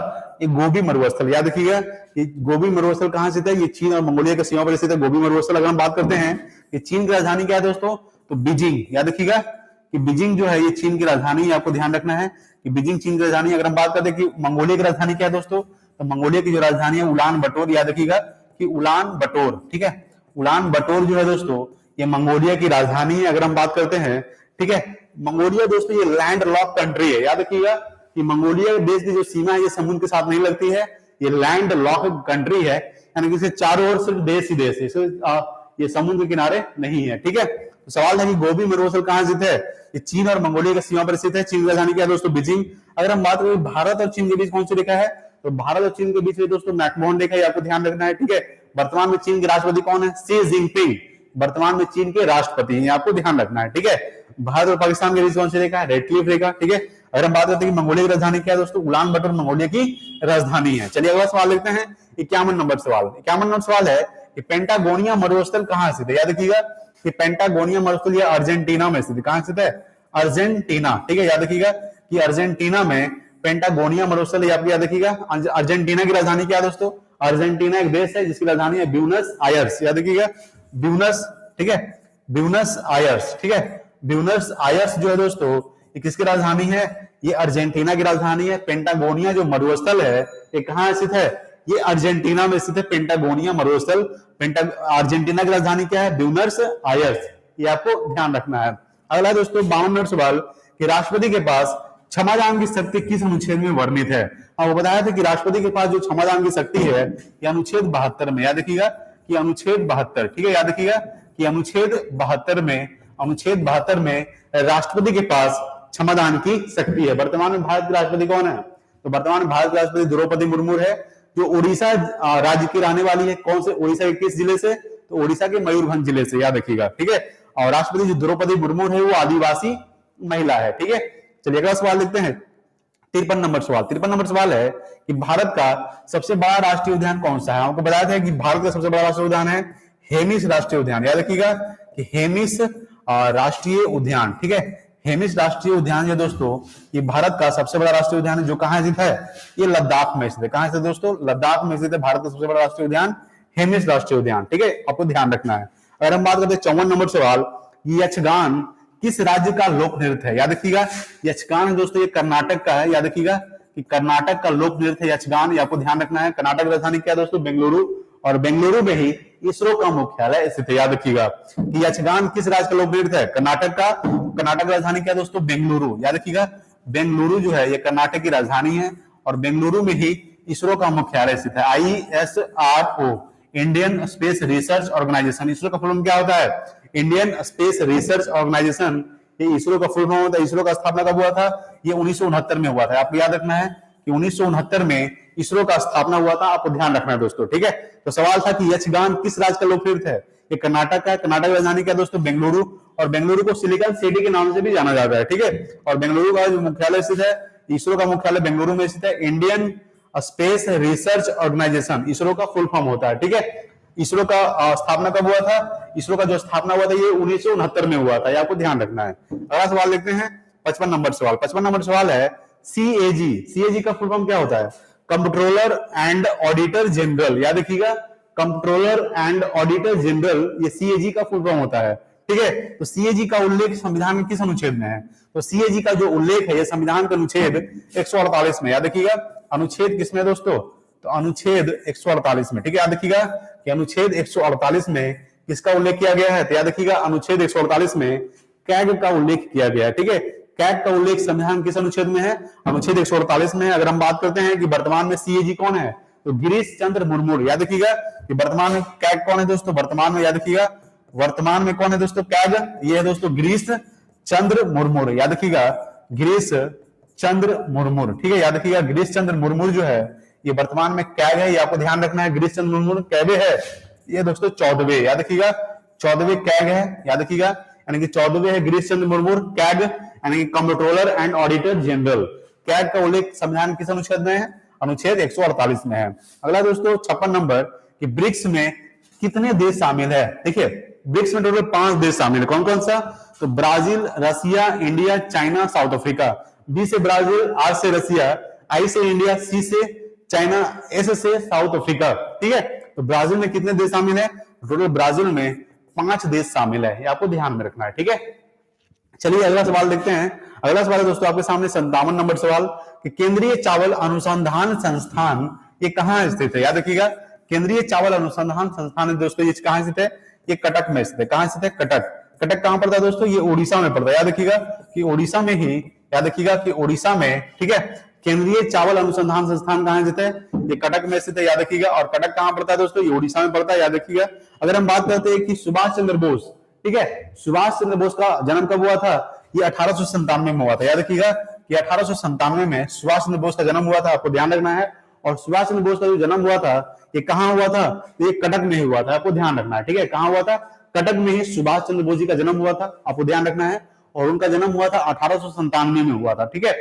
एक गोबी मरुस्थल। याद रखिएगा कि गोबी मरुस्थल कहां स्थित है? ये चीन और मंगोलिया के सीमा पर स्थित है गोबी मरुस्थल। अगर हम बात करते हैं कि चीन की राजधानी क्या है दोस्तों? तो बीजिंग। याद रखिएगा कि बीजिंग जो है ये चीन की राजधानी है, आपको ध्यान रखना है कि बीजिंग चीन की राजधानी। अगर हम बात करते हैं कि मंगोलिया की राजधानी क्या है दोस्तों? तो मंगोलिया की जो राजधानी है उलान बटोर। याद रखिएगा कि उलान बटोर, ठीक है, उलान बटोर जो है दोस्तों ये मंगोलिया की राजधानी है। अगर हम बात करते हैं, ठीक है, मंगोलिया दोस्तों ये लैंड लॉक कंट्री है। याद रखिएगा कि मंगोलिया देश की जो सीमा है ये समुद्र के साथ नहीं लगती है, ये लैंड लॉक कंट्री है, यानी कि इसके चारों ओर सिर्फ देश ही देश है, ये समुद्र के किनारे नहीं है, ठीक है। तो सवाल है कि गोबी मरुस्थल कहां स्थित है? ये चीन और मंगोलिया की सीमा पर स्थित है। चीन की राजधानी क्या है दोस्तों? बीजिंग। अगर हम बात करें भारत और चीन के बीच कौन सी रेखा है? तो भारत और चीन के बीच में दोस्तों मैकमोहन रेखा है, आपको ध्यान रखना है, ठीक है। वर्तमान में चीन के राष्ट्रपति कौन है? शी जिनपिंग, वर्तमान में चीन के राष्ट्रपति हैं, आपको ध्यान रखना है, ठीक है। भारत और पाकिस्तान के बीच कौन सी रेखा है? रेड क्लिफ रेखा, ठीक है। अगर हम बात करते हैं कि मंगोलिया की राजधानी क्या है दोस्तों? उलान बटोर मंगोलिया की राजधानी है। चलिए अगला सवाल देखते हैं, 51 नंबर सवाल। 51 नंबर सवाल है कि पेंटागोनिया मरुस्थल कहां स्थित है? याद रखिएगा कि पेंटागोनिया मरुस्थल ये अर्जेंटीना में स्थित है। कहां स्थित है? अर्जेंटीना, ठीक है। याद रखिएगा कि अर्जेंटीना में पेंटागोनिया मरुस्थल, ये आपको याद रखिएगा। अर्जेंटीना की राजधानी क्या है दोस्तों? अर्जेंटीना एक देश है जिसकी राजधानी है ब्यूनस आयर्स, याद रखिएगा ब्यूनस, ठीक है, ब्यूनस आयर्स, ठीक है। ब्यूनस आयर्स जो है दोस्तों ये किसकी राजधानी है? ये अर्जेंटीना की राजधानी है। पेंटागोनिया जो मरुस्थल है ये कहां स्थित है? ये अर्जेंटीना में स्थित है पेंटागोनिया मरुस्थल। अर्जेंटीना की राजधानी क्या है? ब्यूनस आयर्स, ये आपको ध्यान रखना है। अगला दोस्तों 52 नंबर सवाल कि राष्ट्रपति के पास क्षमादान की शक्ति किस अनुच्छेद में वर्णित है? वो बताया था कि राष्ट्रपति के पास जो क्षमादान की शक्ति है ये अनुच्छेद 72 में, याद रखिएगा कि अनुच्छेद 72, ठीक है, याद रखिएगा कि अनुच्छेद 72 में राष्ट्रपति के पास क्षमादान की शक्ति है। वर्तमान में भारत के राष्ट्रपति कौन है? तो वर्तमान में भारत के राष्ट्रपति द्रौपदी मुर्मू है, जो उड़ीसा राज्य की रहने वाली है। कौन से? उड़ीसा के किस जिले से? तो उड़ीसा के मयूरभंज जिले से, याद रखिएगा, ठीक है। और राष्ट्रपति जो द्रौपदी मुर्मू है वो आदिवासी महिला है, ठीक है। चलिए अगला सवाल देखते हैं 53 नंबर सवाल। 53 नंबर सवाल है कि भारत का सबसे बड़ा राष्ट्रीय उद्यान कौन सा है? आपको बताया था कि भारत का सबसे बड़ा राष्ट्रीय उद्यान है हेमिस राष्ट्रीय उद्यान, याद रखिएगा कि हेमिस राष्ट्रीय उद्यान, ठीक है। हेमिस राष्ट्रीय उद्यान जो दोस्तों ये भारत का सबसे बड़ा राष्ट्रीय उद्यान है, जो कहां स्थित है? ये लद्दाख में स्थित है। कहां स्थित दोस्तों? लद्दाख में स्थित है भारत का सबसे बड़ा राष्ट्रीय उद्यान हेमिस राष्ट्रीय उद्यान, ठीक है, आपको ध्यान रखना है। अगर हम बात करते हैं 54 नंबर सवाल, यक्षगान किस राज्य का लोक नृत्य है? याद रखिएगा यक्षगान दोस्तों ये कर्नाटक का है, याद रखिएगा कि कर्नाटक का लोक नृत्य है यक्षगान, ये आपको ध्यान रखना है। कर्नाटक राजधानी क्या है दोस्तों? बेंगलुरु, और बेंगलुरु में ही इसरो का मुख्यालय स्थित है, याद रखिएगा कि यक्षगान किस राज्य का लोक नृत्य है? कर्नाटक का। कर्नाटक राजधानी क्या है दोस्तों? बेंगलुरु, याद रखिएगा बेंगलुरु जो है ये कर्नाटक की राजधानी है, और बेंगलुरु में ही इसरो का मुख्यालय स्थित है। ISRO, Indian Space Research Organisation, ISRO का फुल फॉर्म क्या होता है? इंडियन स्पेस रिसर्च ऑर्गेनाइजेशन, ये इसरो का फुल फॉर्म होता है। इसरो का स्थापना कब हुआ था? ये 1969 में हुआ था। आपको याद रखना है कि 1969 में इसरो का स्थापना हुआ था, आपको ध्यान रखना है दोस्तों, ठीक है। तो सवाल था कि यक्षगान किस राज्य का लोक नृत्य है? ये कर्नाटक का है। कर्नाटक की राजधानी क्या है दोस्तों? बेंगलुरु, और बेंगलुरु को सिलिकॉन सिटी के नाम से भी जाना जाता है, ठीक है। और बेंगलुरु का जो मुख्यालय स्थित है, इसरो का मुख्यालय बेंगलुरु में स्थित है। Indian Space Research Organisation ISRO का फुल फॉर्म होता है, ठीक है। इसरो का स्थापना कब हुआ था? इसरो का जो स्थापना हुआ था ये 1969 में हुआ था, ये आपको ध्यान रखना है। अगला सवाल देखते हैं 55 नंबर सवाल। 55 नंबर सवाल है CAG। CAG का फुल फॉर्म क्या होता है? कंट्रोलर एंड ऑडिटर जनरल, याद रखिएगा कंट्रोलर एंड ऑडिटर जनरल, ये CAG का फुल फॉर्म होता है, ठीक है। तो CAG का उल्लेख संविधान के किस अनुच्छेद में है? तो CAG का जो उल्लेख है ये संविधान के अनुच्छेद 148 में, याद रखिएगा। अनुच्छेद किसमें दोस्तों? तो अनुच्छेद 148 में, ठीक है, याद रखिएगा कि अनुच्छेद 148 में किसका उल्लेख किया गया है? तो याद रखिएगा अनुच्छेद 148 में कैग का उल्लेख किया गया है, ठीक है। कैग का उल्लेख संविधान किस अनुच्छेद में है? अनुच्छेद 148 में। अगर हम बात करते हैं कि वर्तमान में CAG कौन है, तो गिरीश चंद्र मुर्मू, याद रखिएगा कि वर्तमान में कैग कौन है दोस्तों? वर्तमान में याद रखिएगा वर्तमान में कौन है दोस्तों? कैग, ये है दोस्तों गिरीश चंद्र मुर्मू, याद रखिएगा गिरीश चंद्र मुर्मू, ठीक है, याद रखिएगा गिरीश चंद्र मुर्मू जो है ये वर्तमान में कैग है, ये आपको ध्यान रखना है। गिरीश चंद्र मुर्मू कैगे है, ये दोस्तों 14वें, याद रखिएगा 14वें कैग है, याद रखिएगा, यानी कि 14वें है गिरीश चंद्र मुर्मू कैग, यानी कि controller and auditor general. CAG का उल्लेख संविधान किस अनुच्छेद में है? अनुच्छेद 148 में है। अगला दोस्तों 56 नंबर कि ब्रिक्स में कितने देश शामिल है? देखिए ब्रिक्स में टोटल 5 देश शामिल है। कौन कौन सा? तो Brazil, Russia, India, China, South Africa. B से ब्राजील, आर से रसिया, आई से इंडिया, सी से चाइना, एस से साउथ अफ्रीका, ठीक है। तो ब्राजील में कितने देश शामिल है? टोटल ब्राजील में 5 देश शामिल है, ये आपको ध्यान में रखना है, ठीक है। चलिए अगला सवाल देखते हैं। अगला सवाल है दोस्तों आपके सामने 57 नंबर सवाल कि केंद्रीय चावल अनुसंधान संस्थान ये कहां स्थित है? याद रखिएगा केंद्रीय चावल अनुसंधान संस्थान है दोस्तों, ये कहां स्थित है? ये कटक में स्थित है। कहां स्थित है? कटक। कटक कहां पड़ता है दोस्तों? ये उड़ीसा में पड़ता है। याद रखिएगा कि उड़ीसा में ही, याद रखिएगा कि उड़ीसा में, ठीक है, केंद्रीय चावल अनुसंधान संस्थान कहां स्थित है? ये कटक में स्थित है, याद रखिएगा। और कटक कहां पड़ता है दोस्तों? ये उड़ीसा में पड़ता है, याद रखिएगा। अगर हम बात करते हैं कि सुभाष चंद्र बोस, ठीक है, सुभाष चंद्र बोस का जन्म कब हुआ था? ये 1897 में हुआ था, याद रखिएगा कि 1897 में सुभाष चंद्र बोस का जन्म हुआ था, आपको ध्यान रखना है। और सुभाष चंद्र बोस का जो जन्म हुआ था ये कहां हुआ था? ये कटक में ही हुआ था, आपको ध्यान रखना है, ठीक है। कहां हुआ था? कटक में ही सुभाष चंद्र बोस जी का जन्म हुआ था, आपको ध्यान रखना है। और उनका जन्म हुआ था 1897 में हुआ था, ठीक है।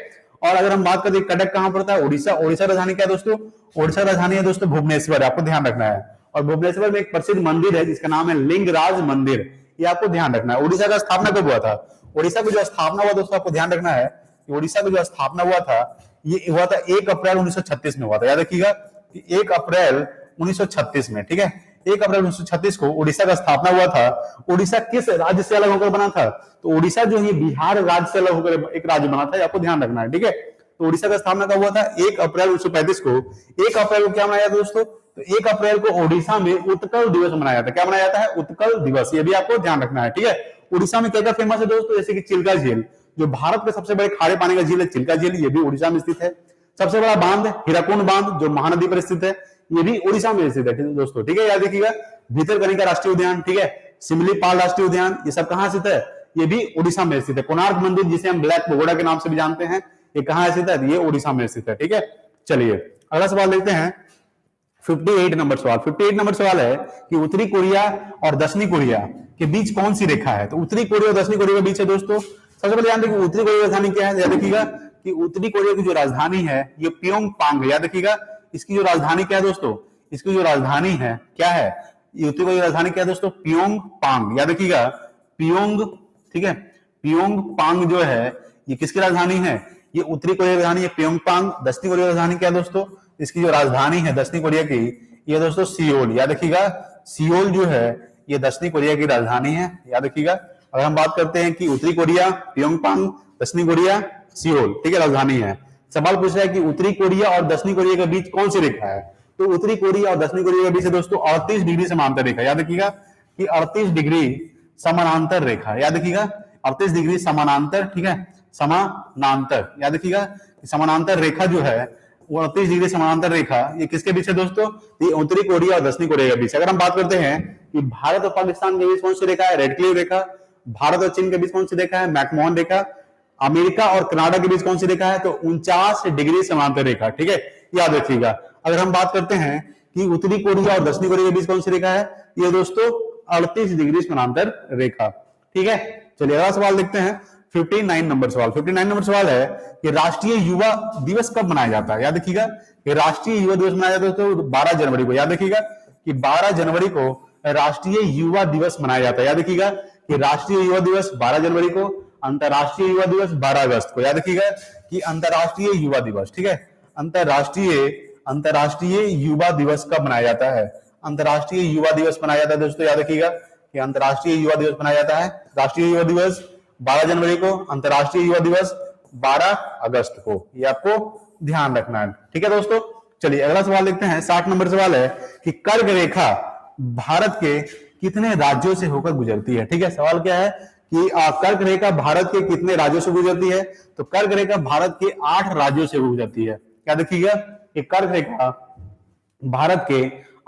और अगर हम बात करें कटक कहां पड़ता है? उड़ीसा। उड़ीसा राजधानी क्या है दोस्तों? उड़ीसा राजधानी है दोस्तों भुवनेश्वर, आपको ध्यान रखना है। और भुवनेश्वर में एक प्रसिद्ध मंदिर है जिसका नाम है लिंगराज मंदिर, ये आपको ध्यान रखना है। उड़ीसा का स्थापना कब हुआ था? उड़ीसा की जो स्थापना हुआ दोस्तों आपको ध्यान रखना है ओडिशा का जो स्थापना हुआ था ये हुआ था 1 अप्रैल 1936 में हुआ था। याद रखिएगा कि 1 अप्रैल 1936 में, ठीक है, 1 अप्रैल 1936 को उड़ीसा का स्थापना हुआ था। उड़ीसा किस राज्य से अलग होकर बना था? तो उड़ीसा जो है बिहार राज्य से अलग होकर एक राज्य बना था, आपको ध्यान रखना है, ठीक है। तो उड़ीसा का स्थापना कब हुआ था? 1 अप्रैल 1935 को। 1 अप्रैल को क्या मनाया जाता है दोस्तों? तो 1 अप्रैल को ओडिशा में उत्कल दिवस मनाया जाता है। क्या मनाया जाता है? उत्कल दिवस। ये भी आपको ध्यान रखना है, ठीक है। उड़ीसा में क्या क्या फेमस है दोस्तों? जैसे कि चिल्का झील, जो भारत के सबसे बड़े खारे पानी का झील है चिल्का झील, ये भी उड़ीसा में स्थित है। सबसे बड़ा बांध हीराकुंड बांध जो महानदी पर स्थित है, ये भी उड़ीसा में स्थित है दोस्तों, ठीक है। याद रखिएगा भीतरकनिका राष्ट्रीय उद्यान, ठीक है, सिमलीपाल राष्ट्रीय उद्यान, ये सब कहां स्थित है? ये भी उड़ीसा में स्थित है। कोणार्क मंदिर जिसे हम ब्लैक पगोडा के नाम से भी जानते हैं, ये कहां स्थित है? ये उड़ीसा में स्थित है, ठीक है। चलिए अगला सवाल देखते हैं, 58 नंबर सवाल। 58 नंबर सवाल है कि उत्तरी कोरिया और दक्षिणी कोरिया के बीच कौन सी रेखा है? तो उत्तरी कोरिया और दक्षिणी कोरिया के बीच है दोस्तों, सबसे पहले ध्यान रखिए उत्तरी कोरिया की राजधानी क्या है। याद रखिएगा कि उत्तरी कोरिया की जो राजधानी है ये प्योंगयांग है। याद रखिएगा इसकी जो राजधानी क्या है दोस्तों? इसकी जो राजधानी है क्या है? ये उत्तरी कोरिया की राजधानी क्या है दोस्तों? प्योंगयांग। याद रखिएगा प्योंग, ठीक है, प्योंगयांग जो है ये किसकी राजधानी है? ये उत्तरी कोरिया की राजधानी है प्योंगयांग। दक्षिणी कोरिया की राजधानी क्या है दोस्तों? इसकी जो राजधानी है दक्षिणी कोरिया की, ये दोस्तों सियोल। याद रखिएगा सियोल जो है ये दक्षिणी कोरिया की राजधानी है। याद रखिएगा अगर हम बात करते हैं कि उत्तरी कोरिया प्योंगयांग, दक्षिणी कोरिया सियोल, ठीक है, राजधानी है। सवाल पूछ रहा है कि उत्तरी कोरिया और दक्षिणी कोरिया के बीच कौन सी रेखा है? तो उत्तरी कोरिया और दक्षिणी कोरिया के बीच है दोस्तों 38 डिग्री समांतर रेखा। याद रखिएगा कि 38 डिग्री समानांतर रेखा। याद रखिएगा 38 डिग्री समानांतर, ठीक है, समानांतर। याद रखिएगा समानांतर रेखा जो है 38 डिग्री समानांतर रेखा ये किसके बीच है दोस्तों? ये उत्तरी कोरिया और दक्षिणी कोरिया के बीच। अगर हम बात करते हैं कि भारत और पाकिस्तान के बीच कौन सी रेखा है? रेड क्लिफ रेखा। भारत और चीन के बीच कौन सी रेखा है? मैकमोहन रेखा। अमेरिका और कनाडा के बीच कौन सी रेखा है? तो 49 डिग्री समांतर रेखा, ठीक है, याद रखिएगा। अगर हम बात करते हैं कि उत्तरी कोरिया और दक्षिणी कोरिया के बीच कौन सी रेखा है? ये दोस्तों 38 डिग्री समांतर रेखा, ठीक है। चलिए अगला सवाल देखते हैं, 59 नंबर सवाल। 59 नंबर सवाल है कि राष्ट्रीय युवा दिवस कब मनाया जाता है? याद रखिएगा कि राष्ट्रीय युवा दिवस मनाया जाता है तो 12 जनवरी को। याद रखिएगा कि 12 जनवरी को राष्ट्रीय युवा दिवस मनाया जाता है। याद रखिएगा कि राष्ट्रीय युवा दिवस 12 जनवरी को, अंतरराष्ट्रीय युवा दिवस 12 अगस्त को। याद रखिएगा कि अंतरराष्ट्रीय युवा दिवस, ठीक है, अंतरराष्ट्रीय युवा दिवस कब मनाया जाता है? अंतरराष्ट्रीय युवा दिवस मनाया जाता है दोस्तों। याद रखिएगा कि अंतरराष्ट्रीय युवा दिवस मनाया जाता है राष्ट्रीय युवा दिवस 12 जनवरी को, अंतरराष्ट्रीय युवा दिवस 12 अगस्त को। ये आपको ध्यान रखना है, ठीक है दोस्तों। चलिए अगला सवाल देखते हैं, 60 नंबर सवाल है कि कर्क रेखा भारत के कितने राज्यों से होकर गुजरती है? ठीक है, सवाल क्या है कि कर्क रेखा भारत के कितने राज्यों से गुजरती है? तो कर्क रेखा भारत के 8 राज्यों से गुजरती है। क्या देखिएगा कि कर्क रेखा भारत के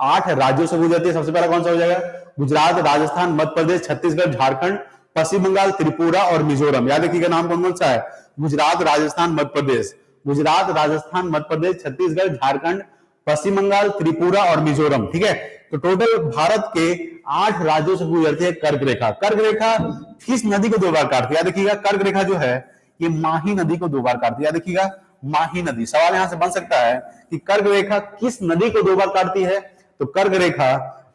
8 राज्यों से गुजरती है। सबसे पहला कौन सा हो जाएगा? गुजरात, राजस्थान, मध्य प्रदेश, छत्तीसगढ़, झारखंड, पश्चिम बंगाल, त्रिपुरा और मिजोरम। याद रखिएगा नाम कौन कौन सा है? गुजरात, राजस्थान, मध्य प्रदेश, गुजरात, राजस्थान, मध्य प्रदेश, छत्तीसगढ़, झारखंड, पश्चिम बंगाल, त्रिपुरा और मिजोरम, ठीक है। तो टोटल भारत के 8 राज्यों से गुजरती है कर्क रेखा। कर्क रेखा किस नदी को 2 बार काटती है? याद रखिएगा कर्क रेखा जो है ये माही नदी को 2 बार काटती है। याद रखिएगा माही नदी। सवाल यहां से बन सकता है कि कर्क रेखा किस नदी को 2 बार काटती है? तो कर्क रेखा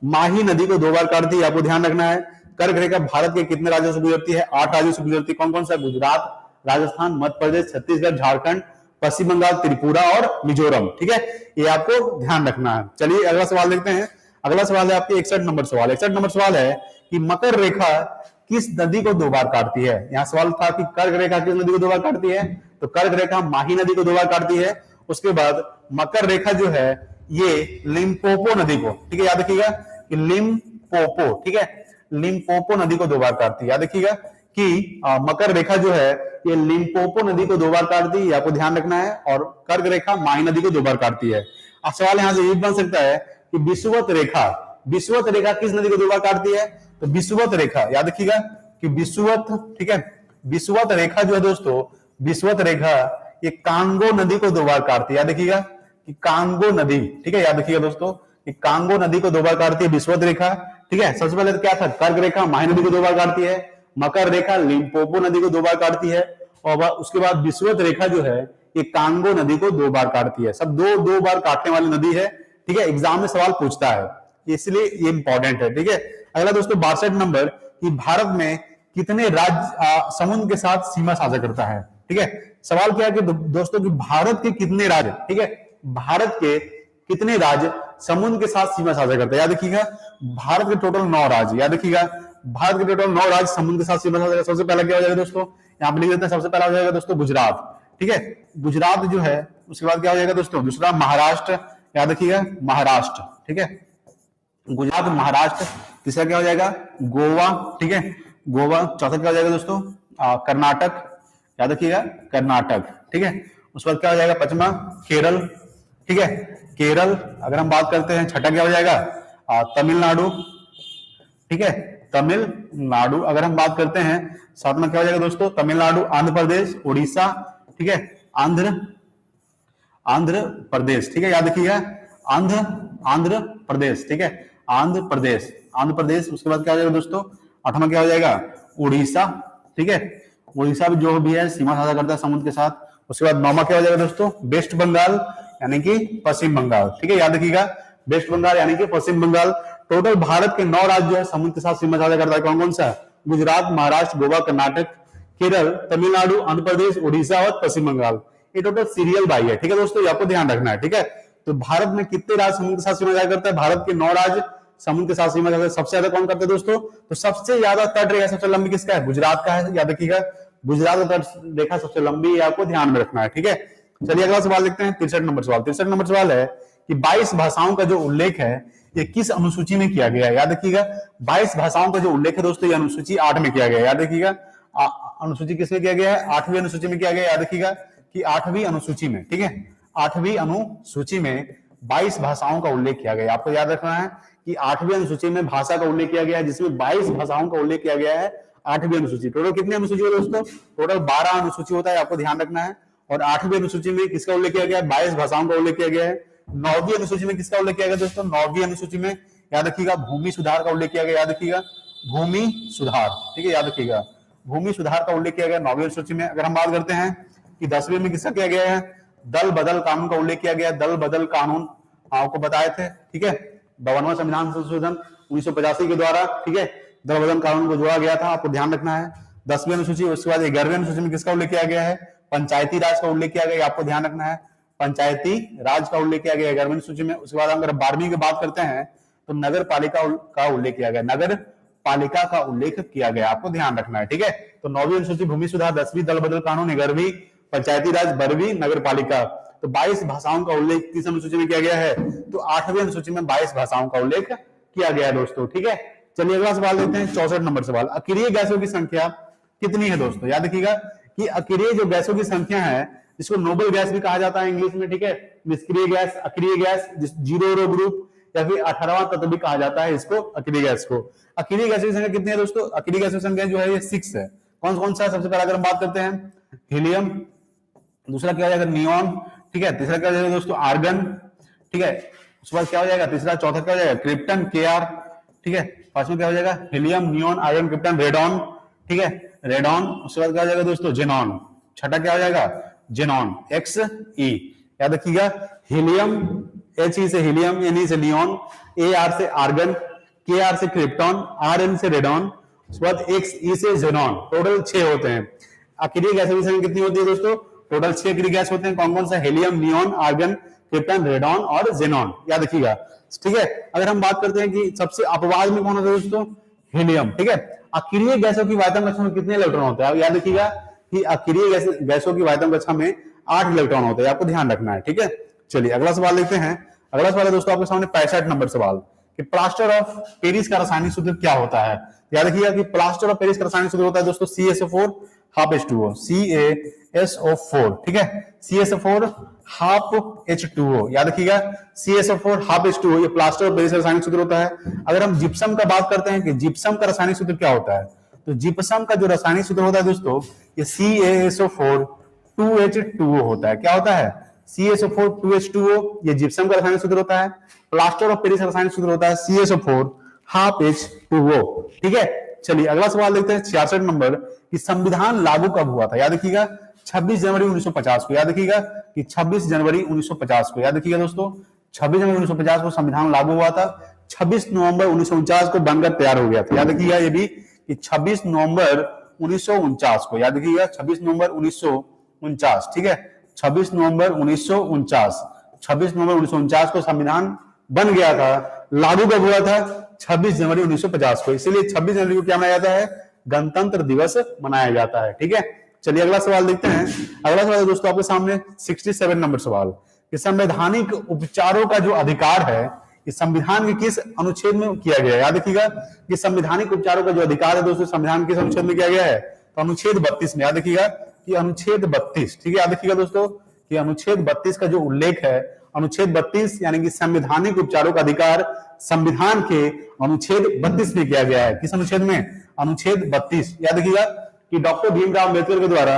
माही नदी को 2 बार काटती है, आपको ध्यान रखना है। कर्क रेखा भारत के कितने राज्यों से गुजरती है? 8 राज्यों से गुजरती है। कौन कौन सा? गुजरात, राजस्थान, मध्य प्रदेश, छत्तीसगढ़, झारखंड, पश्चिम बंगाल, त्रिपुरा और मिजोरम, ठीक है, ये आपको ध्यान रखना है। चलिए अगला सवाल देखते हैं। अगला सवाल है आपके 61 नंबर सवाल। 61 नंबर सवाल है कि मकर रेखा किस नदी को 2 बार काटती है? यहां सवाल था कि कर्क रेखा किस नदी को 2 बार काटती है? तो कर्क रेखा माही नदी को 2 बार काटती है। उसके बाद मकर रेखा जो है ये लिम्पोपो नदी को, ठीक है, याद रखिएगा कि लिम्पोपो, ठीक है, लिम्पोपो नदी को 2 बार काटती है। याद रखिएगा कि मकर रेखा जो है ये लिम्पोपो नदी को 2 बार काटती है, आपको ध्यान रखना है। और कर्क रेखा माही नदी को 2 बार काटती है। अब सवाल यहां से ये बन सकता है कि विषुवत रेखा किस नदी को 2 बार काटती है? तो विषुवत रेखा, याद रखिएगा कि विषुवत, ठीक है, विषुवत रेखा जो है दोस्तों, विषुवत रेखा ये कांगो नदी को 2 बार काटती है। याद रखिएगा कि कांगो नदी, ठीक है, याद रखिएगा दोस्तों कि कांगो नदी को 2 बार काटती है विषुवत रेखा, ठीक है। सबसे पहले तो क्या था? कर्क रेखा माही नदी को 2 बार काटती है, मकर रेखा लिम्पोपो नदी को 2 बार काटती है, और उसके बाद विषुवत रेखा जो है ये कांगो नदी को 2 बार काटती है। सब दो बार काटने वाली नदी है, ठीक है, एग्जाम में सवाल पूछता है, इसलिए ये इंपॉर्टेंट है, ठीक है। अगला दोस्तों 62 नंबर कि भारत में कितने राज्य समुद्र के साथ सीमा साझा करता है? ठीक है, सवाल क्या है कि दोस्तों कि भारत के कितने राज्य, ठीक है, भारत के कितने राज्य समुद्र के साथ सीमा साझा करते हैं? याद रखिएगा, भारत के टोटल 9 राज्य, याद रखिएगा, भारत के टोटल 9 राज्य समुद्र के साथ सीमा साझा करते हैं। सबसे पहला क्या हो जाएगा दोस्तों, यहाँ पे लिख देते हैं, सबसे पहला हो जाएगा दोस्तों गुजरात, ठीक है, गुजरात जो है। उसके बाद क्या हो जाएगा दोस्तों, दूसरा महाराष्ट्र, याद रखिएगा महाराष्ट्र, ठीक है, गुजरात महाराष्ट्र। तीसरा क्या हो जाएगा, गोवा, ठीक है, गोवा। चौथा क्या हो जाएगा दोस्तों, कर्नाटक, याद रखिएगा कर्नाटक, ठीक है। उसके बाद क्या हो जाएगा, पांचवा केरल, ठीक है, केरल। अगर हम बात करते हैं, छठा क्या हो जाएगा, तमिलनाडु, ठीक है, तमिलनाडु। अगर हम बात करते हैं, सातवां क्या हो जाएगा दोस्तों, तमिलनाडु, आंध्र प्रदेश, उड़ीसा, ठीक है, आंध्र प्रदेश, ठीक है, याद रखिएगा आंध्र प्रदेश, ठीक है, आंध्र प्रदेश। उसके बाद क्या हो जाएगा दोस्तों, आठवां क्या हो जाएगा, उड़ीसा, ठीक है, उड़ीसा भी जो भी है सीमा साझा करता है समुद्र के साथ। उसके बाद नौवां क्या हो जाएगा दोस्तों, वेस्ट बंगाल यानी कि पश्चिम बंगाल, ठीक है, याद रखिएगा वेस्ट बंगाल यानी कि पश्चिम बंगाल। टोटल भारत के 9 राज्य जो है समुद्र के साथ सीमा साझा करता है, कौन कौन सा, गुजरात, महाराष्ट्र, गोवा, कर्नाटक, केरल, तमिलनाडु, आंध्र प्रदेश, उड़ीसा और पश्चिम बंगाल। ये टोटल सीरियल बाई है, ठीक है दोस्तों, ये आपको ध्यान रखना है, ठीक है। तो भारत में कितने राज्य समुद्र के साथ सीमा साझा करता है, भारत के 9 राज्य समुद्र के साथ सीमा साझा। सबसे ज्यादा कौन करते हैं दोस्तों, तो सबसे ज्यादा तट रेखा सबसे लंबी किसका है, गुजरात का है, याद रखिएगा गुजरात का तट रेखा सबसे लंबी है, आपको ध्यान में रखना है, ठीक है। चलिए अगला सवाल देखते हैं, 63 नंबर सवाल। 63 नंबर सवाल है कि 22 भाषाओं का जो उल्लेख है ये किस अनुसूची में किया गया है, याद रखिएगा 22 भाषाओं का जो उल्लेख है दोस्तों, ये अनुसूची 8 में किया गया है, याद रखिएगा अनुसूची किसमें किया गया है, 8वीं अनुसूची में किया गया है, याद रखिएगा कि 8वीं अनुसूची में, ठीक है, 8वीं अनुसूची में 22 भाषाओं का उल्लेख किया गया है। आपको याद रखना है कि 8वीं अनुसूची में भाषा का उल्लेख किया गया है, जिसमें 22 भाषाओं का उल्लेख किया गया है। 8वीं अनुसूची, टोटल कितनी अनुसूची है दोस्तों, टोटल 12 अनुसूची होता है, आपको ध्यान रखना है। और 8वीं अनुसूची में किसका उल्लेख किया गया है, 22 भाषाओं का उल्लेख किया गया है। 9वीं अनुसूची में किसका उल्लेख किया गया दोस्तों, 9वीं अनुसूची में याद रखिएगा भूमि सुधार का उल्लेख किया गया, याद रखिएगा भूमि सुधार, ठीक है, याद रखिएगा भूमि सुधार का उल्लेख किया गया 9वीं अनुसूची में। अगर हम बात करते हैं कि 10वीं में किसका किया गया है, दल बदल कानून का उल्लेख किया गया, दल बदल कानून आपको बताए थे, ठीक है, 52वां संविधान संशोधन 1985 के द्वारा, ठीक है, दल बदल कानून को जोड़ा गया था, आपको ध्यान रखना है। 10वीं अनुसूची। उसके बाद 11वीं अनुसूची में किसका उल्लेख किया गया है, पंचायती राज का उल्लेख किया गया, आपको ध्यान रखना है, पंचायती राज का उल्लेख किया गया 11वीं अनुसूची में। उसके बाद अगर 12वीं की बात करते हैं तो नगर पालिका का उल्लेख किया गया, नगर पालिका का उल्लेख किया गया, आपको ध्यान रखना है, ठीक है। तो 9वीं अनुसूची भूमि सुधार, 10वीं दल बदल कानून, 11वीं पंचायती राज, 12वीं नगर पालिका। तो 22 भाषाओं का उल्लेख किस अनुसूची में किया गया है, तो 8वीं अनुसूची में 22 भाषाओं का उल्लेख किया गया है दोस्तों, ठीक है। चलिए अगला सवाल देखते हैं, 64 नंबर सवाल। अक्रिय गैसों की संख्या कितनी है दोस्तों, याद रखिएगा कि अक्रिय जो गैसों की संख्या है, जिसको नोबल गैस भी कहा जाता है इंग्लिश में, ठीक है, निष्क्रिय गैस, अक्रिय गैस, जीरो रो ग्रुप, या फिर 18वां तत्व भी कहा जाता है इसको, अक्रिय गैस को। अक्रिय गैसों की संख्या कितनी है दोस्तों, अक्रिय गैसों की संख्या जो है ये 6 है। कौन कौन सा है, सबसे पहले अगर हम बात करते हैं हीलियम, दूसरा क्या हो जाएगा नियॉन, ठीक है, तीसरा क्या हो जाएगा दोस्तों आर्गन, ठीक है, उसके बाद क्या हो जाएगा तीसरा, चौथा क्या हो जाएगा क्रिप्टन Kr, ठीक है, पांचवा क्या हो जाएगा helium, neon, argon, krypton, radon, ठीक है, रेडॉन। उसके बाद क्या हो जाएगा दोस्तों जेनॉन, छठा क्या हो जाएगा जेनॉन, XE, याद रखिएगा हीलियम, HE से हीलियम, Ne से नियॉन, Ar से आर्गन, Kr से क्रिप्टॉन, Rn से रेडॉन, उसके बाद XE से जेनॉन। टोटल 6 होते हैं। अक्रिय गैसों की संख्या कितनी होती है दोस्तों, टोटल 6 अक्रिय गैस होते हैं। कौन कौन सा, helium, neon, argon, krypton, radon और जेनॉन, याद रखिएगा, ठीक है। अगर हम बात करते हैं कि सबसे अपवाद में कौन होता है दोस्तों, हीलियम, ठीक है। अक्रिय गैसों की वायतम कक्षा में कितने इलेक्ट्रॉन होते हैं, याद रखिएगा कि अक्रिय गैसों की वायतम कक्षा में 8 इलेक्ट्रॉन होते हैं, आपको ध्यान रखना है, ठीक है। चलिए अगला सवाल देखते हैं। अगला सवाल है दोस्तों आपके सामने 65 नंबर सवाल कि प्लास्टर ऑफ पेरिस का रासायनिक सूत्र क्या होता है। याद रखिएगा कि प्लास्टर ऑफ पेरिस का रासायनिक सूत्र होता है दोस्तों CaSO4 हाफ H2O, CaSO4, ठीक है, CaSO4 हाफ H2O, याद रखिएगा CaSO4 हाफ H2O, ये प्लास्टर ऑफ पेरिस का रासायनिक सूत्र होता है। अगर हम जिप्सम का बात करते हैं कि जिप्सम का रासायनिक सूत्र क्या होता है, तो जिप्सम का जो रासायनिक सूत्र होता है दोस्तों ये CaSO4 2H2O होता है। क्या होता है, CaSO4 2H2O, ये जिप्सम का रासायनिक सूत्र होता है। प्लास्टर ऑफ पेरिस का रासायनिक सूत्र होता है CaSO4 हाफ H2O, ठीक है। चलिए अगला सवाल देखते हैं 66 नंबर कि संविधान लागू कब हुआ था। याद रखिएगा 26 जनवरी 1950 को, याद रखिएगा कि 26 जनवरी 1950 को, याद रखिएगा दोस्तों 26 जनवरी 1950 को संविधान लागू हुआ था। 26 नवंबर 1949 को बनकर तैयार हो गया था, याद रखिएगा ये भी कि 26 नवंबर 1949 को, याद रखिएगा 26 नवंबर 1949, ठीक है, 26 नवंबर 1949, 26 नवंबर 1949 को संविधान बन गया था। लागू कब हुआ था? 26 जनवरी 1950 को। इसीलिए 26 जनवरी को क्या मनाया जाता है? गणतंत्र दिवस मनाया जाता है, ठीक है। चलिए अगला सवाल देखते हैं। अगला सवाल दोस्तों आपके सामने 67 नंबर सवाल कि संवैधानिक उपचारों का जो अधिकार है इस संविधान के किस अनुच्छेद में किया गया है? याद रखिएगा कि संवैधानिक उपचारों का जो अधिकार है दोस्तों संविधान किस अनुच्छेद में किया गया है? तो अनुच्छेद 32 में। याद रखिएगा कि अनुच्छेद 32, ठीक है, याद रखिएगा दोस्तों कि अनुच्छेद 32 का जो उल्लेख है, अनुच्छेद 32 यानी कि संवैधानिक उपचारों का अधिकार संविधान के अनुच्छेद 32 में किया गया है। किस अनुच्छेद में? अनुच्छेद 32। याद रखिएगा कि डॉक्टर भीमराव अम्बेडकर के द्वारा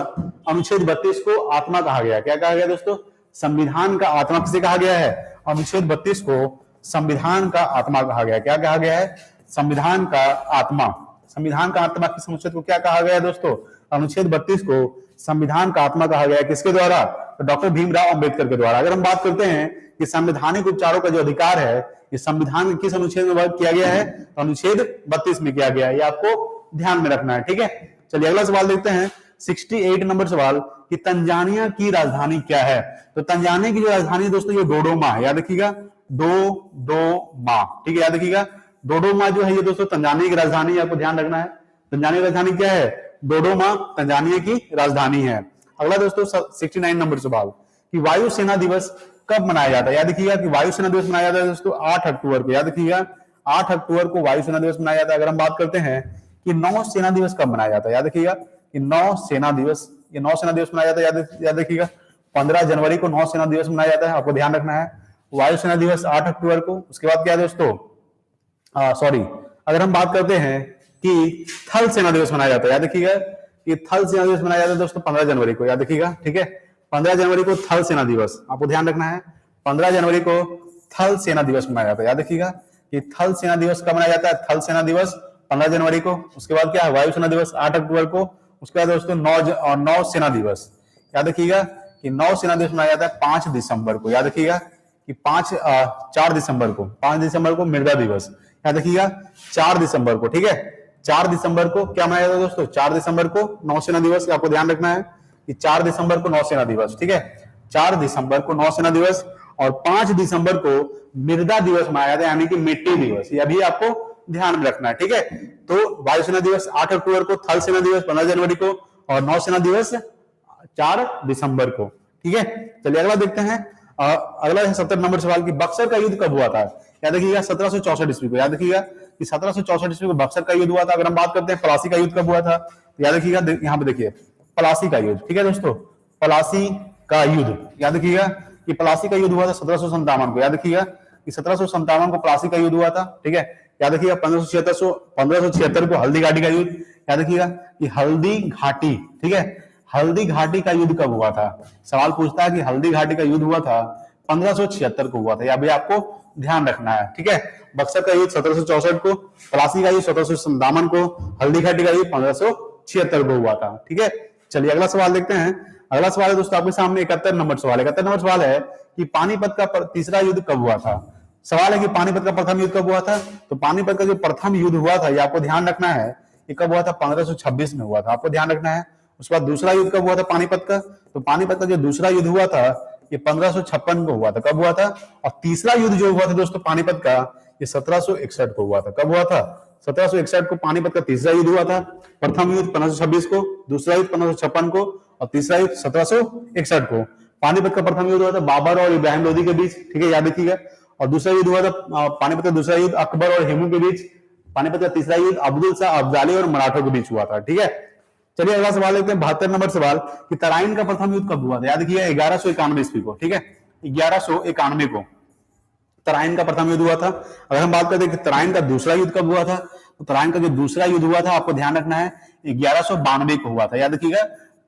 अनुच्छेद 32 को आत्मा कहा गया। क्या कहा गया दोस्तों? संविधान का आत्मा किसे कहा गया है? अनुच्छेद 32 को संविधान का आत्मा कहा गया। क्या कहा गया है? संविधान का आत्मा। संविधान का आत्मा किस अनुच्छेद को क्या कहा गया है दोस्तों? अनुच्छेद 32 को संविधान का आत्मा कहा गया। किसके द्वारा? तो डॉक्टर भीमराव अम्बेडकर के द्वारा। अगर हम बात करते हैं कि संवैधानिक उपचारों का जो अधिकार है ये संविधान किस अनुच्छेद में वर्ग किया गया है? तो अनुच्छेद 32 में किया गया है। ये आपको ध्यान में रखना है, ठीक है। चलिए अगला सवाल देखते हैं 68 नंबर सवाल कि तंजानिया की राजधानी क्या है? तो तंजानिया की जो राजधानी है दोस्तों ये डोडोमा है। याद रखिएगा डोडोमा, ठीक है, याद रखिएगा डोडोमा जो है ये दोस्तों तंजानिया की राजधानी है। आपको ध्यान रखना है तंजानिया की राजधानी क्या है? डोडोमा तंजानिया की राजधानी है। अगला दोस्तों 69 नंबर सवाल कि वायुसेना दिवस कब मनाया जाता है? याद रखिएगा कि वायुसेना दिवस मनाया जाता है दोस्तों 8 अक्टूबर को। याद रखिएगा 8 अक्टूबर को वायुसेना दिवस मनाया जाता है। अगर हम बात करते हैं कि नौसेना दिवस कब मनाया जाता है? याद रखिएगा कि नौसेना दिवस, ये नौसेना दिवस मनाया जाता है। याद रखिएगा 15 जनवरी को नौसेना दिवस मनाया जाता है। आपको ध्यान रखना है वायुसेना दिवस 8 अक्टूबर को। उसके बाद क्या है दोस्तों? अगर हम बात करते हैं कि थल सेना दिवस मनाया जाता है। याद रखिएगा कि थल सेना दिवस मनाया जाता है दोस्तों 15 जनवरी को। याद रखिएगा, ठीक है, 15 जनवरी को थल सेना दिवस। आपको ध्यान रखना है 15 जनवरी को थल सेना दिवस मनाया जाता है। याद रखिएगा कि थल सेना दिवस कब मनाया जाता है? थल सेना दिवस 15 जनवरी को। उसके बाद क्या है? वायुसेना दिवस 8 अक्टूबर को। उसके बाद दोस्तों नौ सेना दिवस। याद रखिएगा कि नौ सेना दिवस मनाया जाता है 5 दिसंबर को। याद रखिएगा कि 4 दिसंबर को मृदा दिवस। याद रखिएगा 4 दिसंबर को, ठीक है, 4 दिसंबर को क्या मनाया जाता है दोस्तों? 4 दिसंबर को नौसेना दिवस। आपको ध्यान रखना है कि 4 दिसंबर को नौसेना दिवस, ठीक है, 4 दिसंबर को नौसेना दिवस और 5 दिसंबर को मृदा दिवस मनाया जाता है यानी कि मिट्टी दिवस। यह भी आपको ध्यान में रखना है, ठीक है। तो वायुसेना दिवस 8 अक्टूबर को, थल सेना दिवस 15 जनवरी को और नौसेना दिवस 4 दिसंबर को, ठीक है। चलिए अगला देखते हैं। अगला है 70 नंबर सवाल की बक्सर का युद्ध कब हुआ था? याद रखिएगा 1764 ईस्वी को। याद रखिएगा कि 1764 ईस्वी को बक्सर का युद्ध हुआ था। अगर हम बात करते हैं प्लासी का युद्ध कब हुआ था? तो याद रखिएगा यहाँ पे देखिए प्लासी का युद्ध, ठीक है दोस्तों, प्लासी का युद्ध। याद रखिएगा कि प्लासी का युद्ध हुआ था 1757 को। याद रखिएगा कि 1757 को प्लासी का युद्ध हुआ था, ठीक है। याद रखिएगा 1576 को हल्दी घाटी का युद्ध। याद रखिएगा कि हल्दी घाटी, ठीक है, हल्दी घाटी का युद्ध कब हुआ था? सवाल पूछता है कि हल्दी घाटी का युद्ध हुआ था 1576 को हुआ था। यह भी आपको ध्यान रखना है, ठीक है। बक्सर का युद्ध 1764 को, प्लासी का युद्ध 1757 को, हल्दी घाटी का युद्ध 1576 को हुआ था, ठीक है। चलिए अगला सवाल देखते हैं। अगला सवाल है दोस्तों आपके सामने 71 नंबर सवाल। 71 नंबर सवाल है कि पानीपत का तीसरा युद्ध कब हुआ था? सवाल है कि पानीपत का प्रथम युद्ध कब हुआ था? तो पानीपत का जो प्रथम युद्ध हुआ था ये आपको ध्यान रखना है, ये कब हुआ था? 1526 में हुआ था। आपको ध्यान रखना है। उसके बाद दूसरा युद्ध कब हुआ था पानीपत का? तो पानीपत का जो दूसरा युद्ध हुआ था ये 1556 को हुआ था। कब हुआ था? और तीसरा युद्ध जो हुआ था दोस्तों पानीपत का ये 1761 को हुआ था। कब हुआ था? 1761 को पानीपत का तीसरा युद्ध हुआ था। प्रथम युद्ध 1526 को, दूसरा युद्ध 1556 को और तीसरा युद्ध 1761 को। पानीपत का प्रथम युद्ध हुआ था बाबर और इब्राहिम लोदी के बीच, ठीक है, याद रखिएगा। और दूसरा युद्ध हुआ था पानीपत का दूसरा युद्ध अकबर और हेमू के बीच। पानीपत का तीसरा युद्ध अब्दुल शाह अफजाली और मराठों के बीच हुआ था, ठीक है। चलिए अगला सवाल लेते हैं 72 नंबर सवाल कि तराइन का प्रथम युद्ध कब हुआ था? याद रखिएगा 1191 ईस्वी को, ठीक है, 1191 को तराइन का प्रथम युद्ध हुआ था। अगर हम बात करते हैं कि तराइन का दूसरा युद्ध कब हुआ था, तो तराइन का जो दूसरा युद्ध हुआ था आपको ध्यान रखना है 1192 को हुआ था। याद रखिएगा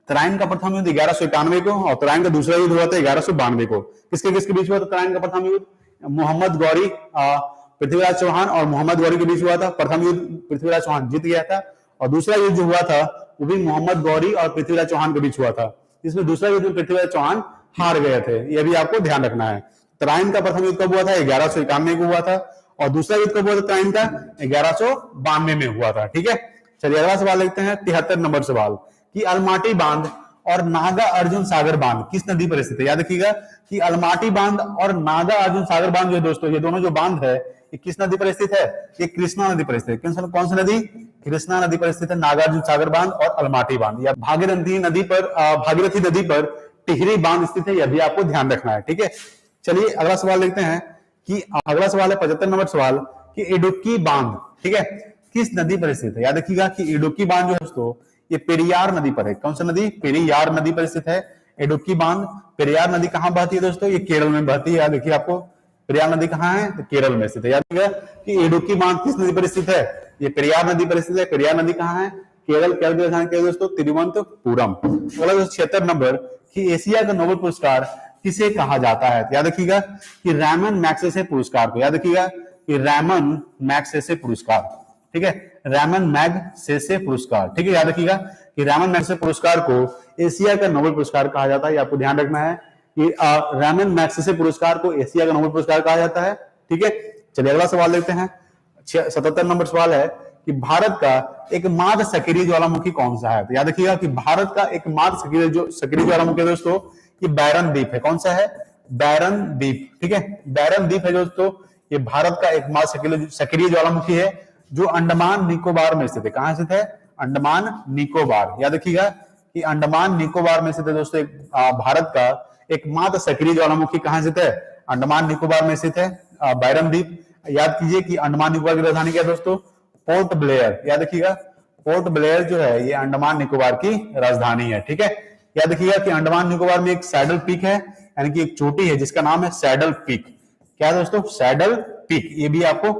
तराइन का प्रथम युद्ध 1191 को और तराइन का दूसरा युद्ध हुआ था 1192 को। किसके किसके बीच हुआ था तराइन का प्रथम युद्ध? मोहम्मद गौरी, पृथ्वीराज चौहान और मोहम्मद गौरी के बीच हुआ था। प्रथम युद्ध पृथ्वीराज चौहान जीत गया था और दूसरा युद्ध जो हुआ था वो भी मोहम्मद गौरी और पृथ्वीराज चौहान के बीच हुआ था। इसमें दूसरा युद्ध में पृथ्वीराज चौहान हार गए थे। यह भी आपको ध्यान रखना है। तराइन का प्रथम युद्ध कब हुआ था? 1191 को हुआ था और दूसरा युद्ध कब हुआ था तराइन का? 1192 में हुआ था, ठीक है। चलिए अगला सवाल देखते हैं 73 नंबर सवाल कि अलमाटी बांध और नागा अर्जुन सागर बांध किस नदी पर स्थित है? याद रखिएगा कि अलमाटी बांध और नागा अर्जुन सागर बांध जो है दोस्तों, ये दोनों जो बांध है ये किस नदी पर स्थित है? ये कृष्णा नदी पर स्थित है। कौन सी नदी? कृष्णा नदी पर स्थित है नागार्जुन सागर बांध और अलमाटी बांध। या भागीरथी नदी पर टिहरी बांध स्थित है, यह भी आपको ध्यान रखना है। ठीक है, चलिए अगला सवाल देखते हैं कि अगला सवाल है 75 नंबर सवाल कि इडुक्की बांध, ठीक है, किस नदी पर स्थित है? याद रखिएगा कि इडुक्की बांध जो है दोस्तों ये पेरियार नदी पर है। कौन सी नदी? पेरियार नदी पर स्थित है इडुक्की बांध। पेरियार नदी कहां बहती है दोस्तों? ये केरल में बहती है। याद देखिए आपको पेरियार नदी कहां है? तो केरल में स्थित है। याद रखिएगा कि इडुक्की बांध किस नदी पर स्थित है? ये पेरियार नदी पर स्थित है। पेरियार नदी कहां है? केरल की राजधानी क्या है दोस्तों? तिरुवनंतपुरम। अगला 76 नंबर कि एशिया का नोबेल पुरस्कार किसे कहा जाता है? याद रखिएगा कि रैमन मैग्सेसे पुरस्कार को, याद रखिएगा कि रैमन मैग्सेसे पुरस्कार, ठीक है, रैमन मैग्सेसे पुरस्कार, ठीक है, याद रखिएगा कि रैमन मैग्सेसे पुरस्कार को एशिया का नोबेल पुरस्कार कहा जाता है। ये आपको ध्यान रखना है कि रैमन मैग्सेसे पुरस्कार को एशिया का नोबेल पुरस्कार कहा जाता है। ठीक है, चलिए अगला सवाल देखते हैं। 77 नंबर सवाल है कि भारत का एकमात्र सक्रिय ज्वालामुखी कौन सा है? तो याद रखिएगा कि भारत का एकमात्र सक्रिय ज्वालामुखी दोस्तों ये बैरन द्वीप है। कौन सा है? बैरन द्वीप, ठीक है, बैरन द्वीप है दोस्तों, ये भारत का एकमात्र सक्रिय ज्वालामुखी है जो अंडमान निकोबार में स्थित है। कहां स्थित है? अंडमान निकोबार। याद रखिएगा कि अंडमान निकोबार में स्थित है दोस्तों भारत का एकमात्र सक्रिय ज्वालामुखी। कहां स्थित है? अंडमान निकोबार में स्थित है बैरन द्वीप। याद कीजिए कि अंडमान निकोबार की राजधानी क्या है दोस्तों? Port Blair. याद रखिएगा पोर्ट ब्लेयर जो है ये अंडमान निकोबार की राजधानी है। ठीक है, याद रखिएगा कि अंडमान निकोबार में एक सैडल पीक है, यानी कि एक चोटी है जिसका नाम है सैडल पीक। क्या है दोस्तों? सैडल पीक, ये भी आपको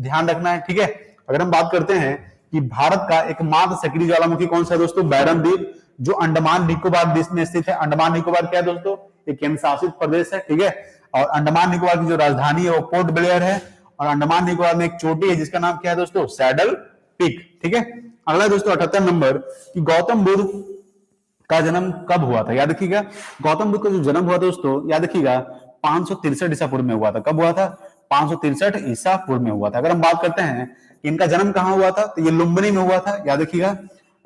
ध्यान रखना है। ठीक है, अगर हम बात करते हैं कि भारत का एकमात्र सक्रिय ज्वालामुखी कौन सा है दोस्तों? बैरन द्वीप जो अंडमान निकोबार देश में स्थित है। अंडमान निकोबार क्या है दोस्तों? एक केंद्र शासित प्रदेश है। ठीक है, और अंडमान निकोबार की जो राजधानी है वो पोर्ट ब्लेयर है और अंडमान निकोबार में एक चोटी है जिसका नाम क्या है दोस्तों? Saddle peak. ठीक है, अगला दोस्तों 78 नंबर कि गौतम बुद्ध का जन्म कब हुआ था? याद रखिएगा गौतम बुद्ध का जो जन्म हुआ दोस्तों, याद रखिएगा 563 ईसा पूर्व में हुआ था। कब हुआ था? 563 ईसा पूर्व में हुआ था। अगर हम बात करते हैं कि इनका जन्म कहां हुआ था, तो ये लुम्बिनी में हुआ था। याद रखिएगा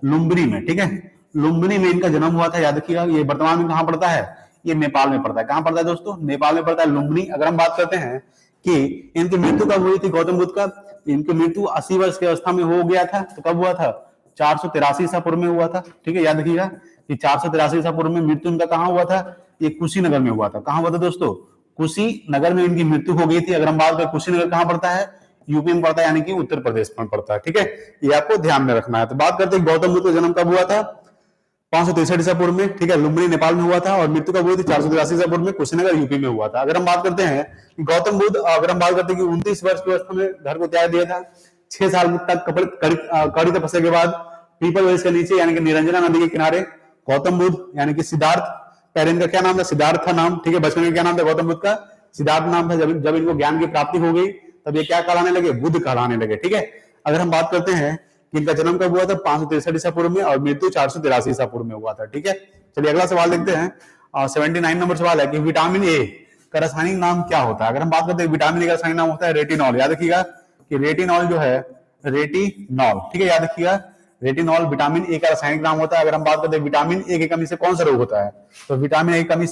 लुम्बिनी में, ठीक है, लुम्बिनी में इनका जन्म हुआ था। याद रखिएगा ये वर्तमान में कहां पड़ता है? ये नेपाल में पड़ता है। कहां पड़ता है दोस्तों? नेपाल में पड़ता है लुम्बिनी। अगर हम बात करते हैं कि इनकी मृत्यु कब हुई थी गौतम बुद्ध का, इनकी मृत्यु 80 वर्ष की अवस्था में हो गया था। तो कब हुआ था? 483 ईसा पूर्व में हुआ था। ठीक है, याद रखिएगा कि 483 ईसा पूर्व में मृत्यु इनका कहां हुआ था? ये कुशीनगर में हुआ था। कहां हुआ था दोस्तों? कुशीनगर में इनकी मृत्यु हो गई थी। अगर हम बात करें कुशीनगर कहां पड़ता है? यूपी में पड़ता है, यानी कि उत्तर प्रदेश में पड़ता है। ठीक है, ये आपको ध्यान में रखना है। तो बात करते हैं गौतम बुद्ध का जन्म कब हुआ था? 563 ईसा पूर्व में। ठीक है, लुम्बिनी नेपाल में हुआ था और मृत्यु कब हुई थी? 483 ईसा पूर्व में कुशीनगर यूपी में हुआ था। अगर हम बात करते हैं गौतम बुद्ध, अगर हम बात करते हैं कि 29 वर्ष की अवस्था में घर को त्याग दिया था। 6 साल तक कड़ी तपस्या के बाद पीपल वृक्ष के नीचे यानी कि निरंजना नदी के किनारे गौतम बुद्ध यानी कि सिद्धार्थ, पहले इनका क्या नाम था? सिद्धार्थ था नाम। ठीक है, बचपन में क्या नाम था गौतम बुद्ध का? सिद्धार्थ नाम था। जब इनको ज्ञान की प्राप्ति हो गई तब ये क्या कहलाने लगे? बुद्ध कहलाने लगे। ठीक है, अगर हम बात करते हैं कि इनका जन्म कब हुआ था? 563 ईसा पूर्व में और मृत्यु 483 ईसा पूर्व में हुआ था। ठीक है, चलिए अगला सवाल देखते हैं। 79 नंबर सवाल है कि विटामिन ए का रासायनिक नाम क्या होता है? अगर हम बात करते हैं विटामिन ए का रासायनिक नाम होता है रेटिनॉल। याद रखिएगा कि रेटिनॉल जो है रेटिनॉल, ठीक है, याद रखिएगा रेटिनॉल विटामिन ए का रासायनिक नाम होता है। अगर हम बात करते हैं विटामिन ए की कमी से कौन सा रोग होता है, तो विटामिन ए की कमी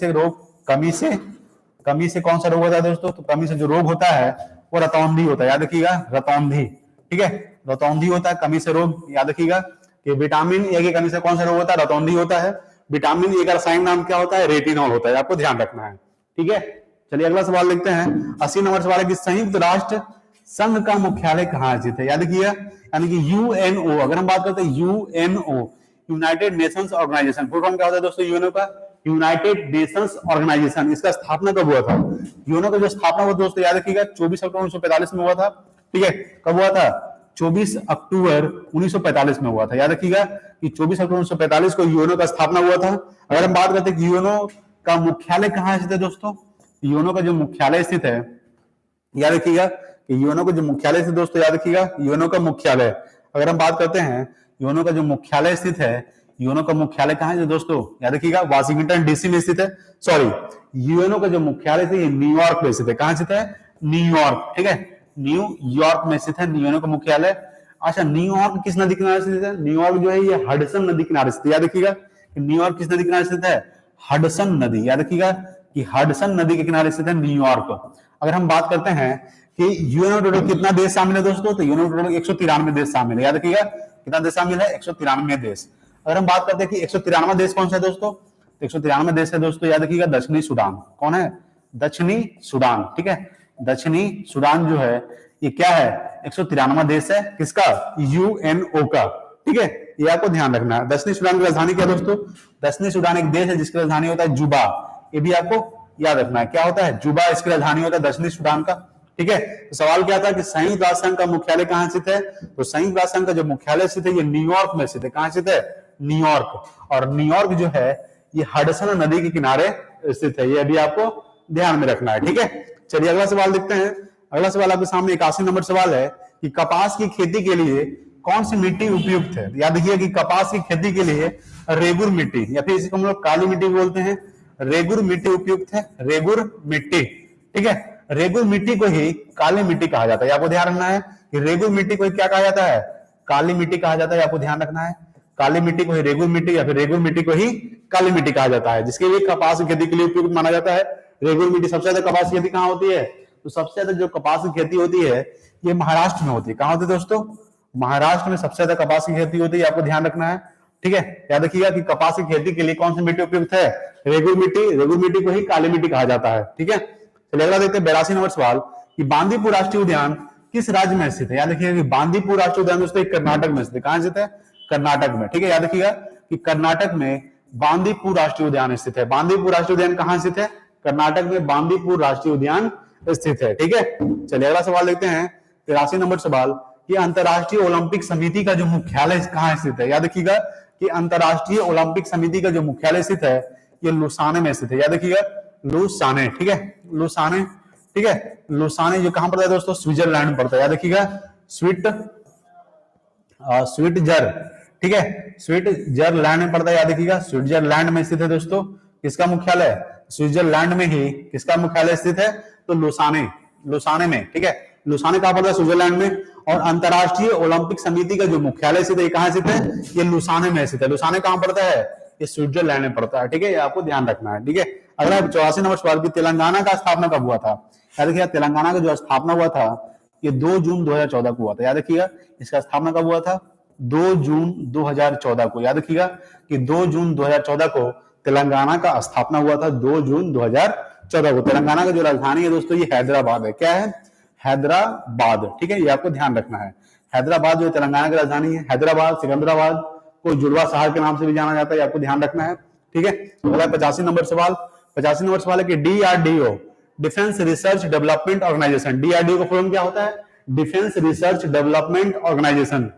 से कौन सा रोग होता है दोस्तों? तो कमी से जो रोग होता है वो रतौंधी होता है। याद रखिएगा रतौंधी, ठीक है, रतौंधी होता है कमी से रोग। याद रखिएगा कि विटामिन ए की कमी से कौन सा रोग होता है? रतौंधी होता है। विटामिन ए का रासायनिक नाम क्या होता है? रेटिनॉल होता है। आपको ध्यान रखना है। ठीक है, चलिए अगला सवाल देखते हैं। 80 नंबर सवाल है कि संयुक्त राष्ट्र संघ का मुख्यालय कहां स्थित है? याद रखिएगा यानी कि यूएनओ। अगर हम बात करते हैं UNO, United Nations Organization, full form क्या होता है दोस्तों यूएनओ का? United Nations Organization. इसका स्थापना कब हुआ था? यूएनओ का जो स्थापना हुआ दोस्तों याद रखिएगा 24 अक्टूबर 1945 में हुआ था। ठीक है, कब हुआ था? 24 अक्टूबर 1945 में हुआ था। याद रखिएगा कि 24 अक्टूबर 1945 को यूएनओ का स्थापना हुआ था। अगर हम बात करते हैं कि यूएनओ का मुख्यालय कहां स्थित है दोस्तों? यूएनओ का जो मुख्यालय स्थित है, याद रखिएगा कि यूएनओ का जो मुख्यालय स्थित दोस्तों, याद रखिएगा यूएनओ का मुख्यालय, अगर हम बात करते हैं यूएनओ का जो मुख्यालय स्थित है, यूएनओ का मुख्यालय कहां है दोस्तों? याद रखिएगा वाशिंगटन डीसी में स्थित है। सॉरी, यूएनओ का जो मुख्यालय है न्यूयॉर्क में स्थित है। कहां स्थित है? न्यूयॉर्क। ठीक है, न्यूयॉर्क में स्थित है यूएनओ का मुख्यालय। अच्छा, न्यूयॉर्क किस नदी किनारे स्थित है? न्यूयॉर्क जो है ये हडसन नदी किनारे स्थित है। याद रखिएगा न्यूयॉर्क किस नदी के किनारे स्थित है? हडसन नदी, याद रखिएगा कि हडसन नदी के किनारे स्थित है न्यूयॉर्क। अगर हम बात करते हैं कि यूएनओ टोटल कितना देश शामिल है दोस्तों, तो यूएनओ टोटल 193 देश शामिल है, याद रखिएगा कितना देश शामिल है? 193 देश। अगर हम बात करते हैं कि 193वां देश कौन सा है दोस्तों, तो 193वां देश है दोस्तों, याद रखिएगा दक्षिणी सूडान। कौन है? दक्षिणी सूडान, ठीक है। दक्षिणी सूडान जो है ये क्या है? 193वां देश है, किसका? यूएनओ का, ठीक है। ये आपको ध्यान रखना है। दक्षिणी सूडान की राजधानी क्या दोस्तों? दक्षिणी सूडान एक देश है जिसकी राजधानी होता है जुबा, ये भी आपको याद रखना है। क्या होता है? जुबा इसकी राजधानी होता है दक्षिणी सूडान का, ठीक है। तो सवाल क्या था कि संयुक्त राष्ट्र संघ का मुख्यालय कहां स्थित है? तो संयुक्त राष्ट्र संघ का जो मुख्यालय स्थित है ये न्यूयॉर्क में स्थित है। कहां स्थित है? न्यूयॉर्क। और न्यूयॉर्क जो है ये हडसन नदी के किनारे स्थित है, ये भी आपको ध्यान में रखना है, ठीक है। चलिए अगला सवाल देखते हैं। अगला सवाल आपके सामने 81 नंबर सवाल है कि कपास की खेती के लिए कौन सी मिट्टी उपयुक्त है? याद रखिए कि कपास की खेती के लिए रेगुर मिट्टी या फिर इसे हम लोग काली मिट्टी बोलते हैं, रेगुर मिट्टी उपयुक्त है। रेगुर मिट्टी, ठीक है। रेगुर मिट्टी को ही काली मिट्टी कहा जाता है, आपको ध्यान रखना है कि रेगुर मिट्टी को क्या कहा जाता है? काली मिट्टी कहा जाता है, आपको ध्यान रखना है। काली मिट्टी को ही रेगुर मिट्टी या फिर रेगुर मिट्टी को ही काली मिट्टी कहा जाता है, जिसके लिए कपास की खेती के लिए उपयुक्त माना जाता है रेगुर मिट्टी। सबसे ज्यादा कपास की खेती कहाँ होती है? तो सबसे ज्यादा जो कपास की खेती होती है ये महाराष्ट्र में होती है। कहाँ होती है दोस्तों? महाराष्ट्र में सबसे ज्यादा कपास की खेती होती है, आपको ध्यान रखना है, ठीक है। याद रखिएगा कि कपास की खेती के लिए कौन सी मिट्टी उपयुक्त है? रेगुर मिट्टी। रेगुर मिट्टी को ही काली मिट्टी कहा जाता है, ठीक है। चलिए अगला देखते हैं 82 नंबर सवाल कि बांदीपुर राष्ट्रीय उद्यान किस राज्य में स्थित है? याद रखिएगा कि बांदीपुर राष्ट्रीय उद्यान दोस्तों कर्नाटक में स्थित है। कहां स्थित है? कर्नाटक में, ठीक है। याद रखिएगा कि कर्नाटक में बांदीपुर राष्ट्रीय उद्यान स्थित है। बांदीपुर राष्ट्रीय उद्यान कहां स्थित है? कर्नाटक में बांदीपुर राष्ट्रीय उद्यान स्थित है, ठीक है। चलिए अगला सवाल देखते हैं 83 नंबर सवाल कि अंतरराष्ट्रीय ओलंपिक समिति का जो मुख्यालय कहां स्थित है? याद रखिएगा कि अंतरराष्ट्रीय ओलंपिक समिति का जो मुख्यालय स्थित है ये लुसाने में स्थित है। याद रखिएगा लुसाने, ठीक है। लुसाने, ठीक है। लुसाने जो कहां पड़ता है दोस्तों? स्विट्जरलैंड में पड़ता है। याद रखिएगा स्विट्जर, ठीक है। स्विट्जरलैंड में पड़ता है, याद रखिएगा स्विट्जरलैंड में स्थित है दोस्तों। किसका मुख्यालय? स्विट्जरलैंड में ही किसका मुख्यालय स्थित है? तो लुसाने, लुसाने में, ठीक है। लुसाने कहां पड़ता है? स्विट्जरलैंड में। और अंतरराष्ट्रीय ओलंपिक समिति का जो मुख्यालय स्थित है कहां स्थित है? ये लुसाने में स्थित है। लुसाने कहां पड़ता है? ये स्विट्जरलैंड में पड़ता है, ठीक है। ये आपको ध्यान रखना है, ठीक है। अगला 84 नंबर सवाल की तेलंगाना का स्थापना कब हुआ था? याद रखिएगा तेलंगाना का जो स्थापना हुआ था ये 2 जून 2014 को हुआ था। याद रखिएगा इसका स्थापना कब हुआ था? 2 जून 2014 को। याद रखिएगा कि 2 जून 2014 को तेलंगाना का स्थापना हुआ था। 2 जून 2014 को। तेलंगाना का जो राजधानी है दोस्तों ये हैदराबाद है। क्या है? हैदराबाद, ठीक है। ये आपको ध्यान रखना है। हैदराबाद जो तेलंगाना की राजधानी है। हैदराबाद, सिकंदराबाद को जुड़वा शहर के नाम से भी जाना जाता है, आपको ध्यान रखना है, ठीक है। अगला 85 नंबर सवाल। 85 नंबर सवाल है कि DRDO Defence Research Development Organisation, DRDO का फुल फॉर्म क्या होता है? Defence Research Development Organisation.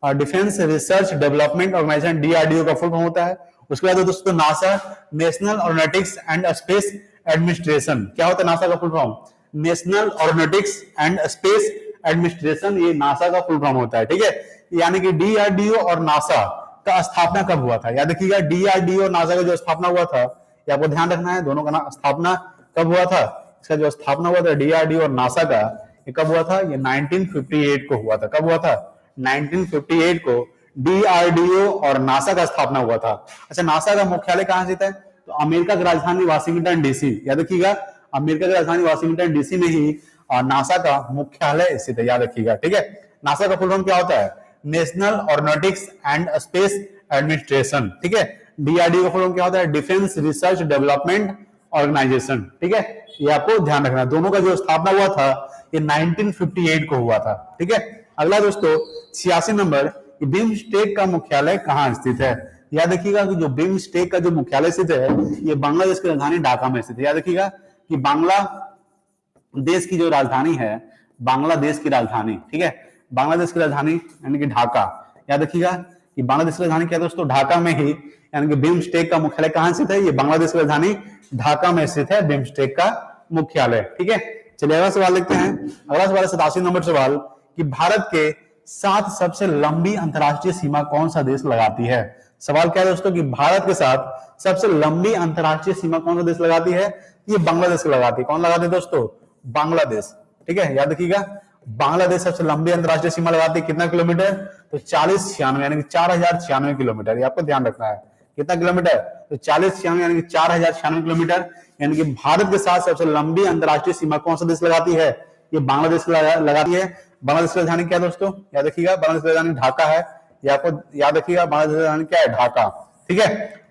Defence Research Development Organisation DRDO का फुल फॉर्म होता है। उसके बाद दोस्तों NASA, National Aeronautics and Space Administration. क्या होता है नासा का full form? National Aeronautics and Space Administration, ये नासा का फुल फॉर्म होता है, ठीक है। यानी कि डीआरडीओ और नासा का स्थापना कब हुआ था? याद रखिएगा डीआरडीओ और नासा का जो स्थापना हुआ था ये आपको ध्यान रखना है। दोनों का स्थापना कब हुआ था? इसका जो स्थापना हुआ था डीआरडीओ और नासा का, ये कब हुआ था? ये 1958 को हुआ था। कब हुआ था? 1958 को डीआरडीओ और नासा का स्थापना हुआ था। अच्छा, नासा का मुख्यालय कहां स्थित है? तो अमेरिका की राजधानी वाशिंगटन डीसी। याद रखिएगा अमेरिका की राजधानी वाशिंगटन डीसी में ही नासा का मुख्यालय स्थित है। याद रखिएगा, ठीक है। नासा का फुल फॉर्म क्या होता है? National Aeronautics and Space administration, ठीक है। डीआरडीओ का फुल फॉर्म क्या होता है? डिफेंस रिसर्च डेवलपमेंट ऑर्गेनाइजेशन, ठीक है। ये आपको ध्यान रखना है। दोनों का जो स्थापना हुआ था ये 1958 को हुआ था, ठीक है। अगला दोस्तों 86 नंबर, बिम्स्टेक का मुख्यालय कहां स्थित है? याद रखिएगा कि जो बिम्स्टेक का जो मुख्यालय स्थित है ये बांग्लादेश की राजधानी ढाका में स्थित है। याद रखिएगा कि बांग्लादेश की जो राजधानी है, बांग्लादेश की राजधानी, ठीक है, बांग्लादेश की राजधानी यानी कि ढाका। याद रखिएगा कि बांग्लादेश की राजधानी क्या है दोस्तों? ढाका में ही, यानी कि बिम्स्टेक का मुख्यालय कहां स्थित है? ये बांग्लादेश की राजधानी ढाका में स्थित है बिम्स्टेक का मुख्यालय, ठीक है। चलिए अगला सवाल देखते हैं। अगला सवाल है 87 नंबर सवाल कि भारत के 7 सबसे लंबी अंतरराष्ट्रीय सीमा कौन सा देश लगाती है? सवाल क्या है दोस्तों कि भारत के साथ सबसे लंबी अंतरराष्ट्रीय सीमा कौन सा देश लगाती है? ये बांग्लादेश लगाती है। कौन लगाती है दोस्तों? बांग्लादेश, ठीक है। याद रखिएगा बांग्लादेश सबसे लंबी अंतरराष्ट्रीय सीमा लगाती है कितना किलोमीटर? तो 4096 यानी कि 4096 किलोमीटर, ये आपको ध्यान रखना है। कितना किलोमीटर? तो 4096 यानी कि 4096 किलोमीटर। यानी कि भारत के साथ सबसे लंबी अंतरराष्ट्रीय सीमा कौन सा देश लगाती है? ये बांग्लादेश लगाती है। बांग्लादेश की राजधानी क्या है दोस्तों? याद रखिएगा, बांग्लादेश की राजधानी ढाका है। ये आपको याद रखिएगा, बांग्लादेश की राजधानी क्या है? ढाका। ठीक है,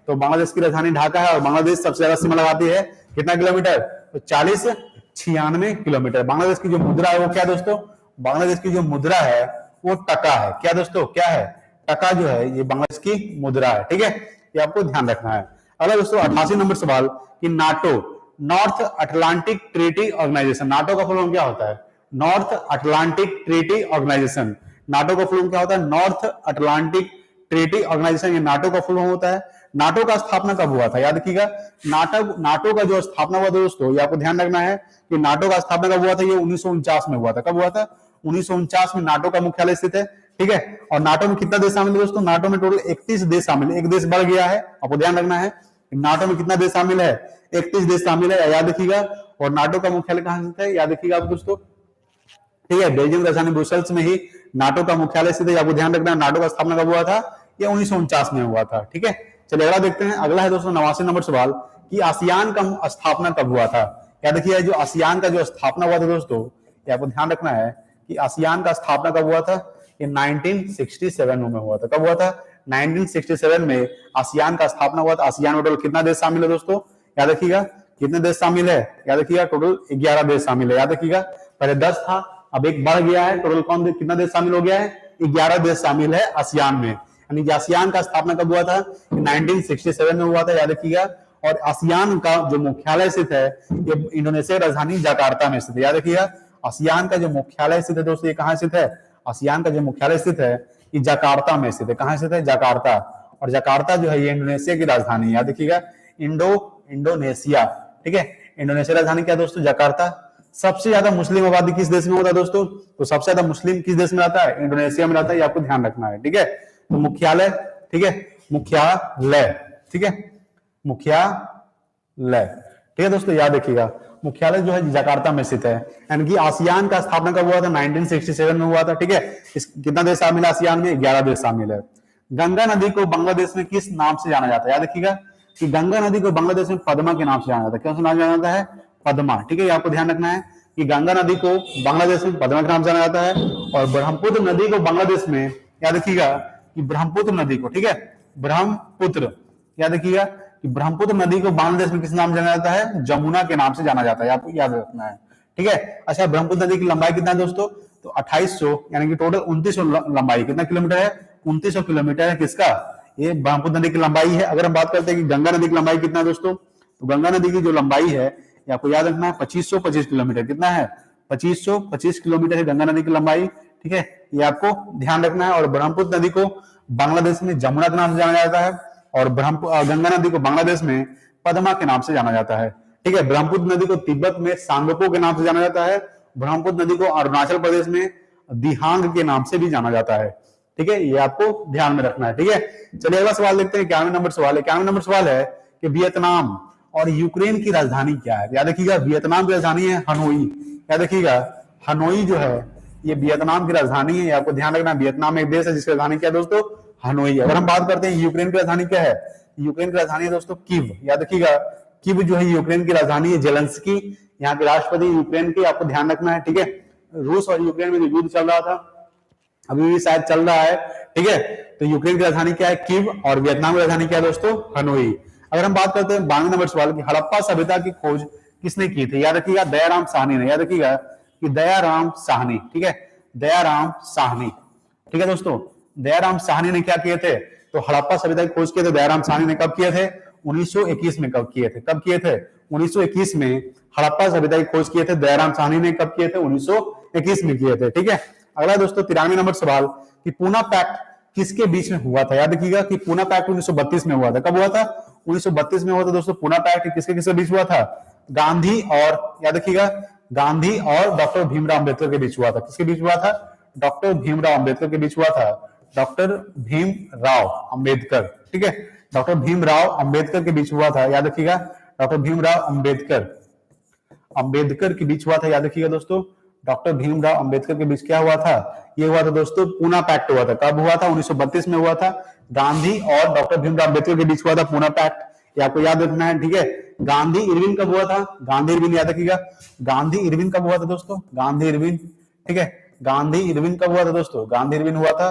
तो बांग्लादेश की राजधानी ढाका है और बांग्लादेश सबसे ज्यादा सीमा लगाती है कितना किलोमीटर? तो 4096 किलोमीटर। बांग्लादेश की जो मुद्रा है वो क्या दोस्तों? बांग्लादेश की जो मुद्रा है वो टका है। क्या दोस्तों? क्या है? टका जो है ये बांग्लादेश की मुद्रा है। ठीक है, ये आपको ध्यान रखना है। अगला दोस्तों 88 नंबर सवाल कि NATO, North Atlantic Treaty Organization, NATO का फुल फॉर्म क्या होता है? North Atlantic Treaty Organization. NATO का फुल फॉर्म क्या होता है? नॉर्थ अटलांटिक ट्रीटी ऑर्गेनाइजेशन, ये नाटो का फुल फॉर्म होता है। नाटो का स्थापना कब हुआ था? याद रखिएगा, नाटो का जो स्थापना हुआ दोस्तों, ये आपको ध्यान रखना है कि नाटो का स्थापना कब हुआ था? ये 1949 में हुआ था। कब हुआ था? 1949 में नाटो का मुख्यालय स्थित है। ठीक है, और नाटो में कितना देश शामिल है दोस्तों? नाटो में टोटल 31 देश शामिल है। एक देश बढ़ गया है, आपको ध्यान रखना है। नाटो में कितना देश शामिल है? 31 देश शामिल है, याद रखिएगा। और नाटो का मुख्यालय कहां स्थित है? याद रखिएगा आप दोस्तों। ठीक है, बेल्जियम राजधानी ब्रुसेल्स में ही नाटो का मुख्यालय स्थित है, आपको ध्यान रखना है। नाटो का स्थापना कब हुआ था? ये 1949 में हुआ था। ठीक है, चलिए अगला देखते हैं। अगला है दोस्तों 89 नंबर सवाल कि आसियान का स्थापना कब हुआ था? याद रखिए, जो आसियान का जो स्थापना हुआ था दोस्तों, ये आपको ध्यान रखना है कि आसियान का स्थापना कब हुआ था? ये 1967 में हुआ था। कब हुआ था? 1967 में आसियान का स्थापना हुआ था। आसियान में टोटल कितना देश शामिल है दोस्तों? याद रखिएगा, कितने देश शामिल है? याद रखिएगा, टोटल 11 देश शामिल है। याद रखिएगा, पहले 10 था, अब एक बढ़ गया है। टोटल कितना देश शामिल हो गया है? 11 देश शामिल है आसियान में। यानी आसियान का स्थापना कब हुआ था? 1967 में हुआ था, याद रखिएगा। और आसियान का जो मुख्यालय स्थित है ये इंडोनेशिया की राजधानी जकार्ता में स्थित है। याद रखिएगा, आसियान का जो मुख्यालय स्थित है दोस्तों, ये कहां स्थित है? आसियान का जो मुख्यालय स्थित है ये जकार्ता में स्थित है। कहां स्थित है? जकार्ता। और जकार्ता जो है ये इंडोनेशिया की राजधानी है। याद रखिएगा, इंडोनेशिया। ठीक है, इंडोनेशिया राजधानी क्या दोस्तों? जकार्ता। सबसे ज्यादा मुस्लिम आबादी किस देश में होता है दोस्तों? तो सबसे ज्यादा मुस्लिम किस देश में रहता है? इंडोनेशिया में रहता है, ये आपको ध्यान रखना है। ठीक है, तो मुख्यालय, ठीक है, मुख्यालय, ठीक है, मुख्यालय, ठीक है दोस्तों, याद रखिएगा मुख्यालय जो है जकार्ता में स्थित है। यानी कि आसियान का स्थापना कब हुआ था? 1967 में हुआ था। ठीक है, कितना देश शामिल है आसियान में? 11 देश शामिल है। गंगा नदी को बांग्लादेश में किस नाम से जाना जाता है? याद रखिएगा कि गंगा नदी को बांग्लादेश में पद्मा के नाम से जाना जाता है। क्या नाम जाना जाता है? पद्मा। ठीक है, आपको ध्यान रखना है कि गंगा नदी को बांग्लादेश में पद्मा के नाम से जाना जाता है। और ब्रह्मपुत्र नदी को बांग्लादेश में, याद रखिएगा कि ब्रह्मपुत्र नदी को, ठीक है, ब्रह्मपुत्र, याद रखिएगा कि ब्रह्मपुत्र नदी को बांग्लादेश में किस नाम से जाना जाता है? जमुना के नाम से जाना जाता है, आपको याद रखना है। ठीक है, अच्छा, ब्रह्मपुत्र नदी की लंबाई कितना है दोस्तों? तो 2800, यानी कि टोटल 2900 लंबाई। कितना किलोमीटर है? 2900 किलोमीटर है। किसका? ये ब्रह्मपुत्र नदी की लंबाई है। अगर हम बात करते हैं कि गंगा नदी की लंबाई कितना है दोस्तों, तो गंगा नदी की जो लंबाई है ये आपको याद रखना है 2525 किलोमीटर। कितना है? 2525 किलोमीटर है गंगा नदी की लंबाई। ठीक है, ये आपको ध्यान रखना है। और ब्रह्मपुत्र नदी को बांग्लादेश में जमुना के नाम से जाना जाता है और गंगा नदी को बांग्लादेश में पद्मा के नाम से जाना जाता है। ठीक है, ब्रह्मपुत्र नदी को तिब्बत में सांगपो के नाम से जाना जाता है। ब्रह्मपुत्र नदी को अरुणाचल प्रदेश में दिहांग के नाम से भी जाना जाता है। ठीक है, ये आपको ध्यान में रखना है। ठीक है, चलिए अगला सवाल देखते हैं। 91 नंबर सवाल है। 91 नंबर सवाल है कि वियतनाम और यूक्रेन की राजधानी क्या है? याद रखिएगा, वियतनाम की राजधानी है हनोई। याद रखिएगा, हनोई जो है ये वियतनाम की राजधानी है। आपको ध्यान रखना, वियतनाम एक देश है जिसकी राजधानी क्या है दोस्तों? हनोई। अगर हम बात करते हैं यूक्रेन की राजधानी क्या है? यूक्रेन की राजधानी है दोस्तों कीव। याद रखिएगा, कीव जो है यूक्रेन की राजधानी है। जेलेंस्की यहाँ के राष्ट्रपति यूक्रेन के, आपको ध्यान रखना है। ठीक है, रूस और यूक्रेन में जो युद्ध चल रहा था, अभी भी शायद चल रहा है। ठीक है, तो यूक्रेन की राजधानी क्या है? कीव। और वियतनाम की राजधानी क्या है दोस्तों? हनोई। अगर हम बात करते हैं 92 नंबर सवाल की, हड़प्पा सभ्यता की खोज किसने की थी? याद रखिएगा, दयाराम साहनी ने। याद रखिएगा कि दयाराम साहनी, ठीक है, दयाराम साहनी। ठीक है दोस्तों, दयाराम साहनी ने क्या किए थे? तो हड़प्पा सभ्यता की खोज किए थे दयाराम साहनी ने। कब किए थे? 1921 में। कब किए थे? कब किए थे? 1921 में हड़प्पा सभ्यता की खोज किए थे दयाराम साहनी ने। कब किए थे? 1921 में किए थे। ठीक है, अगला दोस्तों 93 नंबर सवाल कि पूना पैक्ट किसके बीच में हुआ था? याद रखिएगा कि पूना पैक्ट 1932 में हुआ था। कब हुआ था? 1932 में हुआ था दोस्तों। पूना पैक्ट किसके किसके बीच हुआ था? गांधी और, याद रखिएगा, गांधी और डॉक्टर भीमराव अंबेडकर के बीच हुआ था। किसके बीच हुआ था? डॉक्टर भीमराव अंबेडकर के बीच हुआ था। डॉक्टर भीमराव अंबेडकर, ठीक है, डॉक्टर भीमराव अंबेडकर के बीच हुआ था। याद रखिएगा, डॉक्टर भीमराव अंबेडकर के बीच हुआ था। याद रखिएगा दोस्तों, डॉक्टर भीमराव अंबेडकर के बीच क्या हुआ था? ये हुआ था दोस्तों पूना पैक्ट हुआ था। कब हुआ था? 1932 में हुआ था। गांधी और डॉक्टर भीमराव अंबेडकर के बीच हुआ था पूना पैक्ट, ये आपको याद रखना है, ठीक है। गांधी इरविन कब हुआ था? गांधी इरविन याद रखिएगा। गांधी इरविन कब हुआ था दोस्तों? गांधी इरविन, ठीक है। गांधी इरविन कब हुआ था दोस्तों? गांधी इरविन हुआ था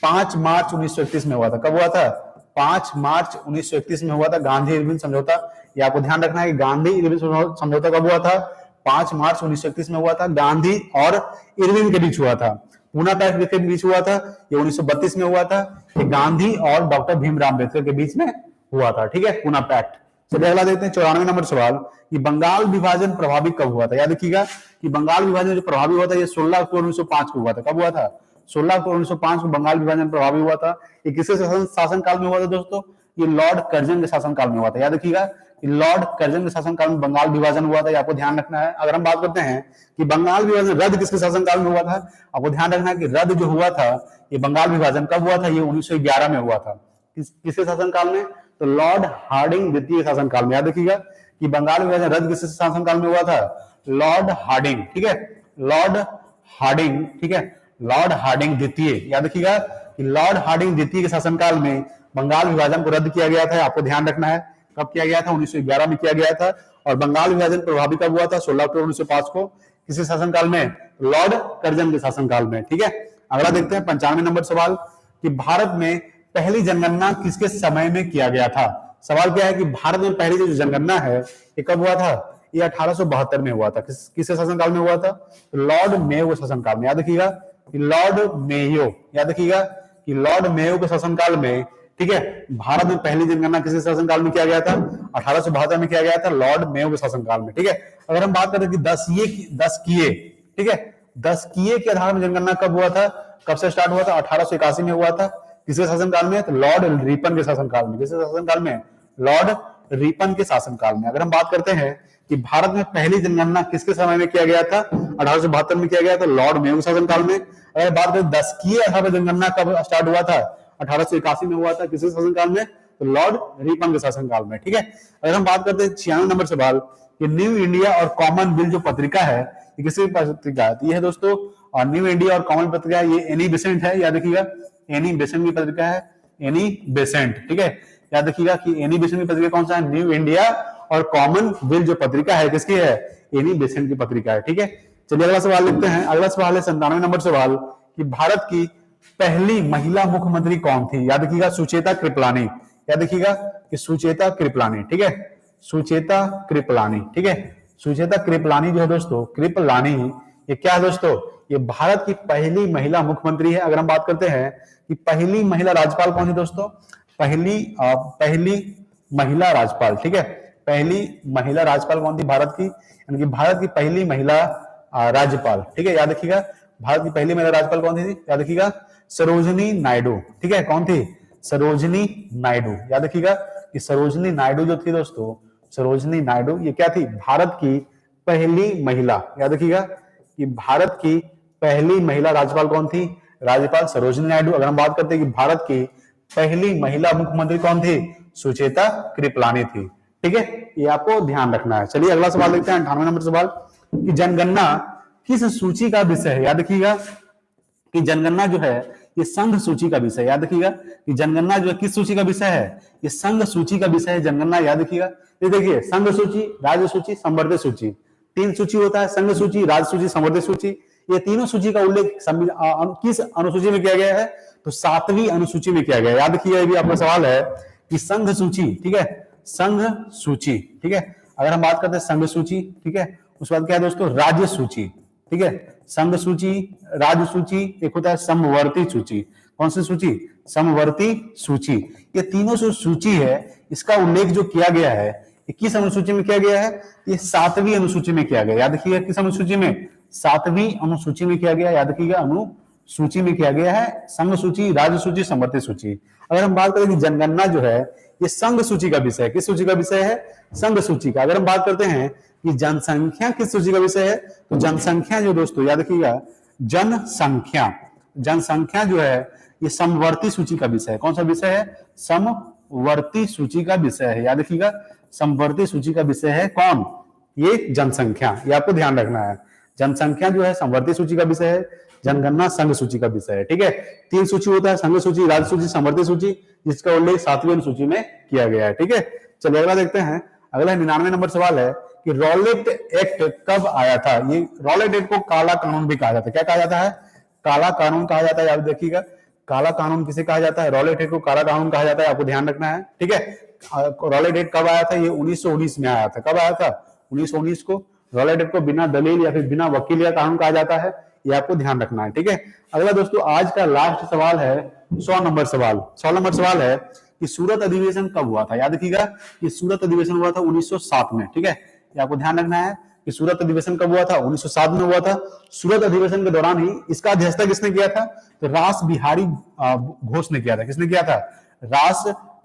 5 मार्च 1931 में हुआ था। कब हुआ था? 5 मार्च 1931 में हुआ था गांधी इरविन समझौता। ये आपको ध्यान रखना है कि गांधी इरविन समझौता कब हुआ था? 5 मार्च 1931 में हुआ था। गांधी और इरविन के बीच हुआ था। पूना पैक्ट के बीच हुआ था, ये 1932 में हुआ था। ये गांधी और डॉक्टर भीमराव अम्बेडकर के बीच में हुआ था, ठीक है, पूना पैक्ट। चलिए अगला देखते हैं 94 नंबर सवाल कि बंगाल विभाजन प्रभावी कब हुआ था? याद रखिएगा कि बंगाल विभाजन जो प्रभावी हुआ था ये 16 अक्टूबर 1905 को हुआ था। कब हुआ था? 16 अक्टूबर 1905 को बंगाल विभाजन प्रभावी हुआ था। ये किसके शासन काल में हुआ था दोस्तों? ये लॉर्ड कर्जन के शासन काल में हुआ था। याद रखिएगा लॉर्ड कर्जन के शासन काल में बंगाल विभाजन हुआ था, ये आपको ध्यान रखना है। अगर हम बात करते हैं कि बंगाल विभाजन रद्द किसके शासन काल में हुआ था, आपको ध्यान रखना है कि रद्द जो हुआ था ये बंगाल विभाजन कब हुआ था? ये 1911 में हुआ था। किसके शासन काल में? तो लॉर्ड हार्डिंग द्वितीय शासन काल में। याद रखिएगा कि बंगाल विभाजन रद्द किसके शासन काल में हुआ था? लॉर्ड हार्डिंग, ठीक है, लॉर्ड हार्डिंग, ठीक है, लॉर्ड हार्डिंग द्वितीय। याद रखिएगा कि लॉर्ड हार्डिंग द्वितीय के शासनकाल में बंगाल विभाजन को रद्द किया गया था, आपको ध्यान रखना है। कब किया गया था? 1911 में किया गया था। और बंगाल विभाजन प्रभावी कब हुआ था? 16 अक्टूबर 1905 को। किसी शासनकाल में? लॉर्ड कर्जन के शासनकाल में, ठीक है। अगला देखते हैं 95 नंबर सवाल कि भारत में पहली जनगणना किसके समय में किया गया था? सवाल क्या है कि भारत में पहली जो जनगणना है ये कब हुआ था? ये 1872 में हुआ था। किसके शासनकाल में हुआ था? लॉर्ड मेयो के शासनकाल में। याद रखिएगा कि लॉर्ड मेयो, याद रखिएगा कि लॉर्ड मेयो के शासनकाल में, ठीक है, भारत में पहली जनगणना किसके शासनकाल में किया गया था? 1872 में किया गया था, लॉर्ड मेयो के शासनकाल में, ठीक है। अगर हम बात करें कि 10 किए, ठीक है, 10 किए के आधार में जनगणना कब हुआ था? कब से स्टार्ट हुआ था? 1881 में हुआ था। किसके शासनकाल में? तो लॉर्ड रिपन के शासनकाल में। किसके शासनकाल में? लॉर्ड रिपन के शासनकाल में। अगर हम बात करते हैं कि भारत में पहली जनगणना किसके समय में किया गया था? 1872 में किया गया था, लॉर्ड मेयो के शासनकाल में। अगर बात करें 10 किए आधार पर जनगणना कब स्टार्ट हुआ था? 1881 में हुआ था। किसके शासनकाल में? तो लॉर्ड रिपन के शासनकाल में, ठीक है। अगर हम बात करते हैं 96 नंबर सवाल कि न्यू इंडिया और कॉमनवेल्थ जो पत्रिका है ये किसकी पत्रिका है? ये है दोस्तों और न्यू इंडिया और कॉमन पत्रिका, ये एनी बेसेंट है। याद रखिएगा एनी बेसेंट की पत्रिका है, एनी बेसेंट, ठीक है। याद रखिएगा कि एनी बेसेंट की पत्रिका कौन सा है? न्यू इंडिया और कॉमनवेल्थ जो पत्रिका है किसकी है? एनी बेसेंट की पत्रिका है, ठीक है। चलिए अगला सवाल लिखते हैं। अगला सवाल है 97 नंबर सवाल कि भारत की पहली महिला मुख्यमंत्री कौन थी? याद रखिएगा सुचेता कृपलानी। याद रखिएगा कि सुचेता कृपलानी, ठीक है, सुचेता कृपलानी, ठीक है। सुचेता कृपलानी जो है दोस्तों, कृपलानी, ये क्या है दोस्तों? ये भारत की पहली महिला मुख्यमंत्री है। अगर हम बात करते हैं कि पहली महिला राज्यपाल कौन थी दोस्तों? पहली महिला राज्यपाल, ठीक है, पहली महिला राज्यपाल कौन थी भारत की? यानी कि भारत की पहली महिला राज्यपाल, ठीक है। याद रखिएगा भारत की पहली महिला राज्यपाल कौन थी? याद रखिएगा सरोजिनी नायडू, ठीक है। कौन थी? सरोजिनी नायडू। याद रखिएगा कि सरोजिनी नायडू जो थी दोस्तों, सरोजिनी नायडू ये क्या थी? भारत की पहली महिला। याद रखिएगा कि भारत की पहली महिला राज्यपाल कौन थी? राज्यपाल सरोजिनी नायडू। अगर हम बात करते हैं कि भारत की पहली महिला मुख्यमंत्री कौन थी? सुचेता कृपलानी थी, ठीक है, ये आपको ध्यान रखना है। चलिए अगला सवाल देखते हैं 98 नंबर सवाल कि जनगणना किस सूची का विषय है? याद रखिएगा कि जनगणना जो है ये संघ सूची का विषय। याद रखिएगा कि जनगणना जो है किस सूची का विषय है? ये संघ सूची का विषय है जनगणना। याद रखिएगा ये देखिए संघ सूची, राज्य सूची, संवर्धित सूची, 3 सूची होता है, संघ सूची, राज्य सूची, संवर्धित सूची। ये तीनों सूची का उल्लेख किस अनुसूची में किया गया है? तो 7वीं अनुसूची में किया गया है। याद रखिएगा ये भी आपका सवाल है कि संघ सूची, ठीक है, संघ सूची, ठीक है। अगर हम बात करते हैं संघ सूची, ठीक है, उसके बाद क्या है दोस्तों? राज्य सूची, ठीक है, संघ सूची, राज्य सूची, एक होता है समवर्ती सूची। कौन सी सूची? समवर्ती सूची। ये तीनों जो सूची है इसका उल्लेख जो किया गया है ये किस अनुसूची में किया गया है? ये 7वीं अनुसूची में किया गया। याद रखिएगा किस अनुसूची में? 7वीं अनुसूची में किया गया। याद रखिएगा अनुसूची में किया गया है, संघ सूची, राज्य सूची, समवर्ती सूची। अगर हम बात करें कि जनगणना जो है ये संघ सूची का विषय है। किस सूची का विषय है? संघ सूची का। अगर हम बात करते हैं कि जनसंख्या किस सूची का विषय है? तो जनसंख्या जो दोस्तों, याद रखिएगा जनसंख्या, जनसंख्या जो है ये समवर्ती सूची का विषय है। कौन सा विषय है? समवर्ती सूची का विषय है। याद रखिएगा समवर्ती सूची का विषय है कौन? ये जनसंख्या, ये आपको ध्यान रखना है। जनसंख्या जो है संवर्ती सूची का विषय है, जनगणना संघ सूची का विषय है। ठीक है, 3 सूची होता है, संघ सूची, राज्य सूची, संवर्ती सूची, जिसका उल्लेख 7वीं अनुसूची में किया गया है। ठीक है, चलिए अगला देखते हैं। अगला 99 नंबर सवाल है कि रॉलेट एक्ट कब आया था। ये रॉलेट एक्ट को काला कानून भी कहा जाता है। क्या कहा जाता है? काला कानून कहा जाता है। आप देखिएगा, काला कानून किसे कहा जाता है? रॉलेट एक्ट को काला कानून कहा जाता है, आपको ध्यान रखना है। ठीक है, रॉलेट एक्ट कब आया था? ये 1919 में आया था। कब आया था? 1919 को। रॉलेट एक्ट को बिना दलील या फिर बिना वकील का कानून कहा जाता है, ये आपको ध्यान रखना है। ठीक है, अगला दोस्तों आज का लास्ट सवाल है 100 नंबर सवाल। 100 नंबर सवाल है कि सूरत अधिवेशन कब हुआ था। याद रखिएगा कि सूरत अधिवेशन हुआ था 1907 में। ठीक है, ये आपको ध्यान रखना है कि सूरत अधिवेशन कब हुआ था? 1907 में हुआ था। सूरत अधिवेशन के दौरान ही इसका अध्यक्षता किसने किया था? तो रास बिहारी घोष ने किया था। किसने किया था? रास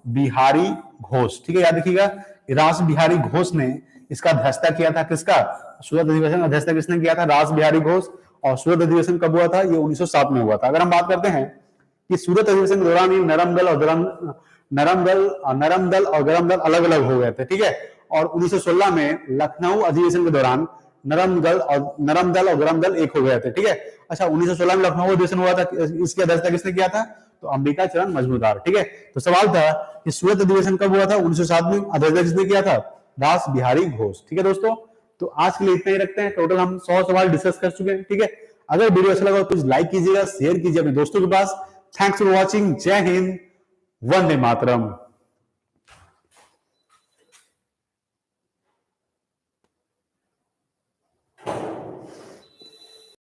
बिहारी घोष। ठीक है, याद रखिएगा रास बिहारी घोष ने इसका अध्यक्षता किया था। किसका? सूरत अधिवेशन अध्यक्षता किसने किया था? रास बिहारी घोष। और सूरत अधिवेशन कब हुआ था? ये 1907 में हुआ था। अगर हम बात करते हैं कि सूरत अधिवेशन के दौरान ही नरम दल और गरम दल अलग अलग हो गए थे। ठीक है, और 1916 में लखनऊ अधिवेशन के दौरान नरम दल और गरम दल एक हो गए थे। ठीक है, अच्छा 1916 में लखनऊ अधिवेशन हुआ था, इसकी अध्यक्षता किसने किया था? तो अंबिका चरण मजमूदार। ठीक है, तो सवाल था कि सूरत अधिवेशन कब हुआ था? 1907 में। अध्यक्षता किसने किया था? रास बिहारी घोष। ठीक है दोस्तों, तो आज के लिए इतना ही रखते हैं। टोटल हम 100 सवाल डिस्कस कर चुके हैं। ठीक है, अगर वीडियो अच्छा लगा तो प्लीज लाइक कीजिएगा, शेयर कीजिए अपने दोस्तों के पास। Thanks for watching. जय हिंद, वंदे मातरम।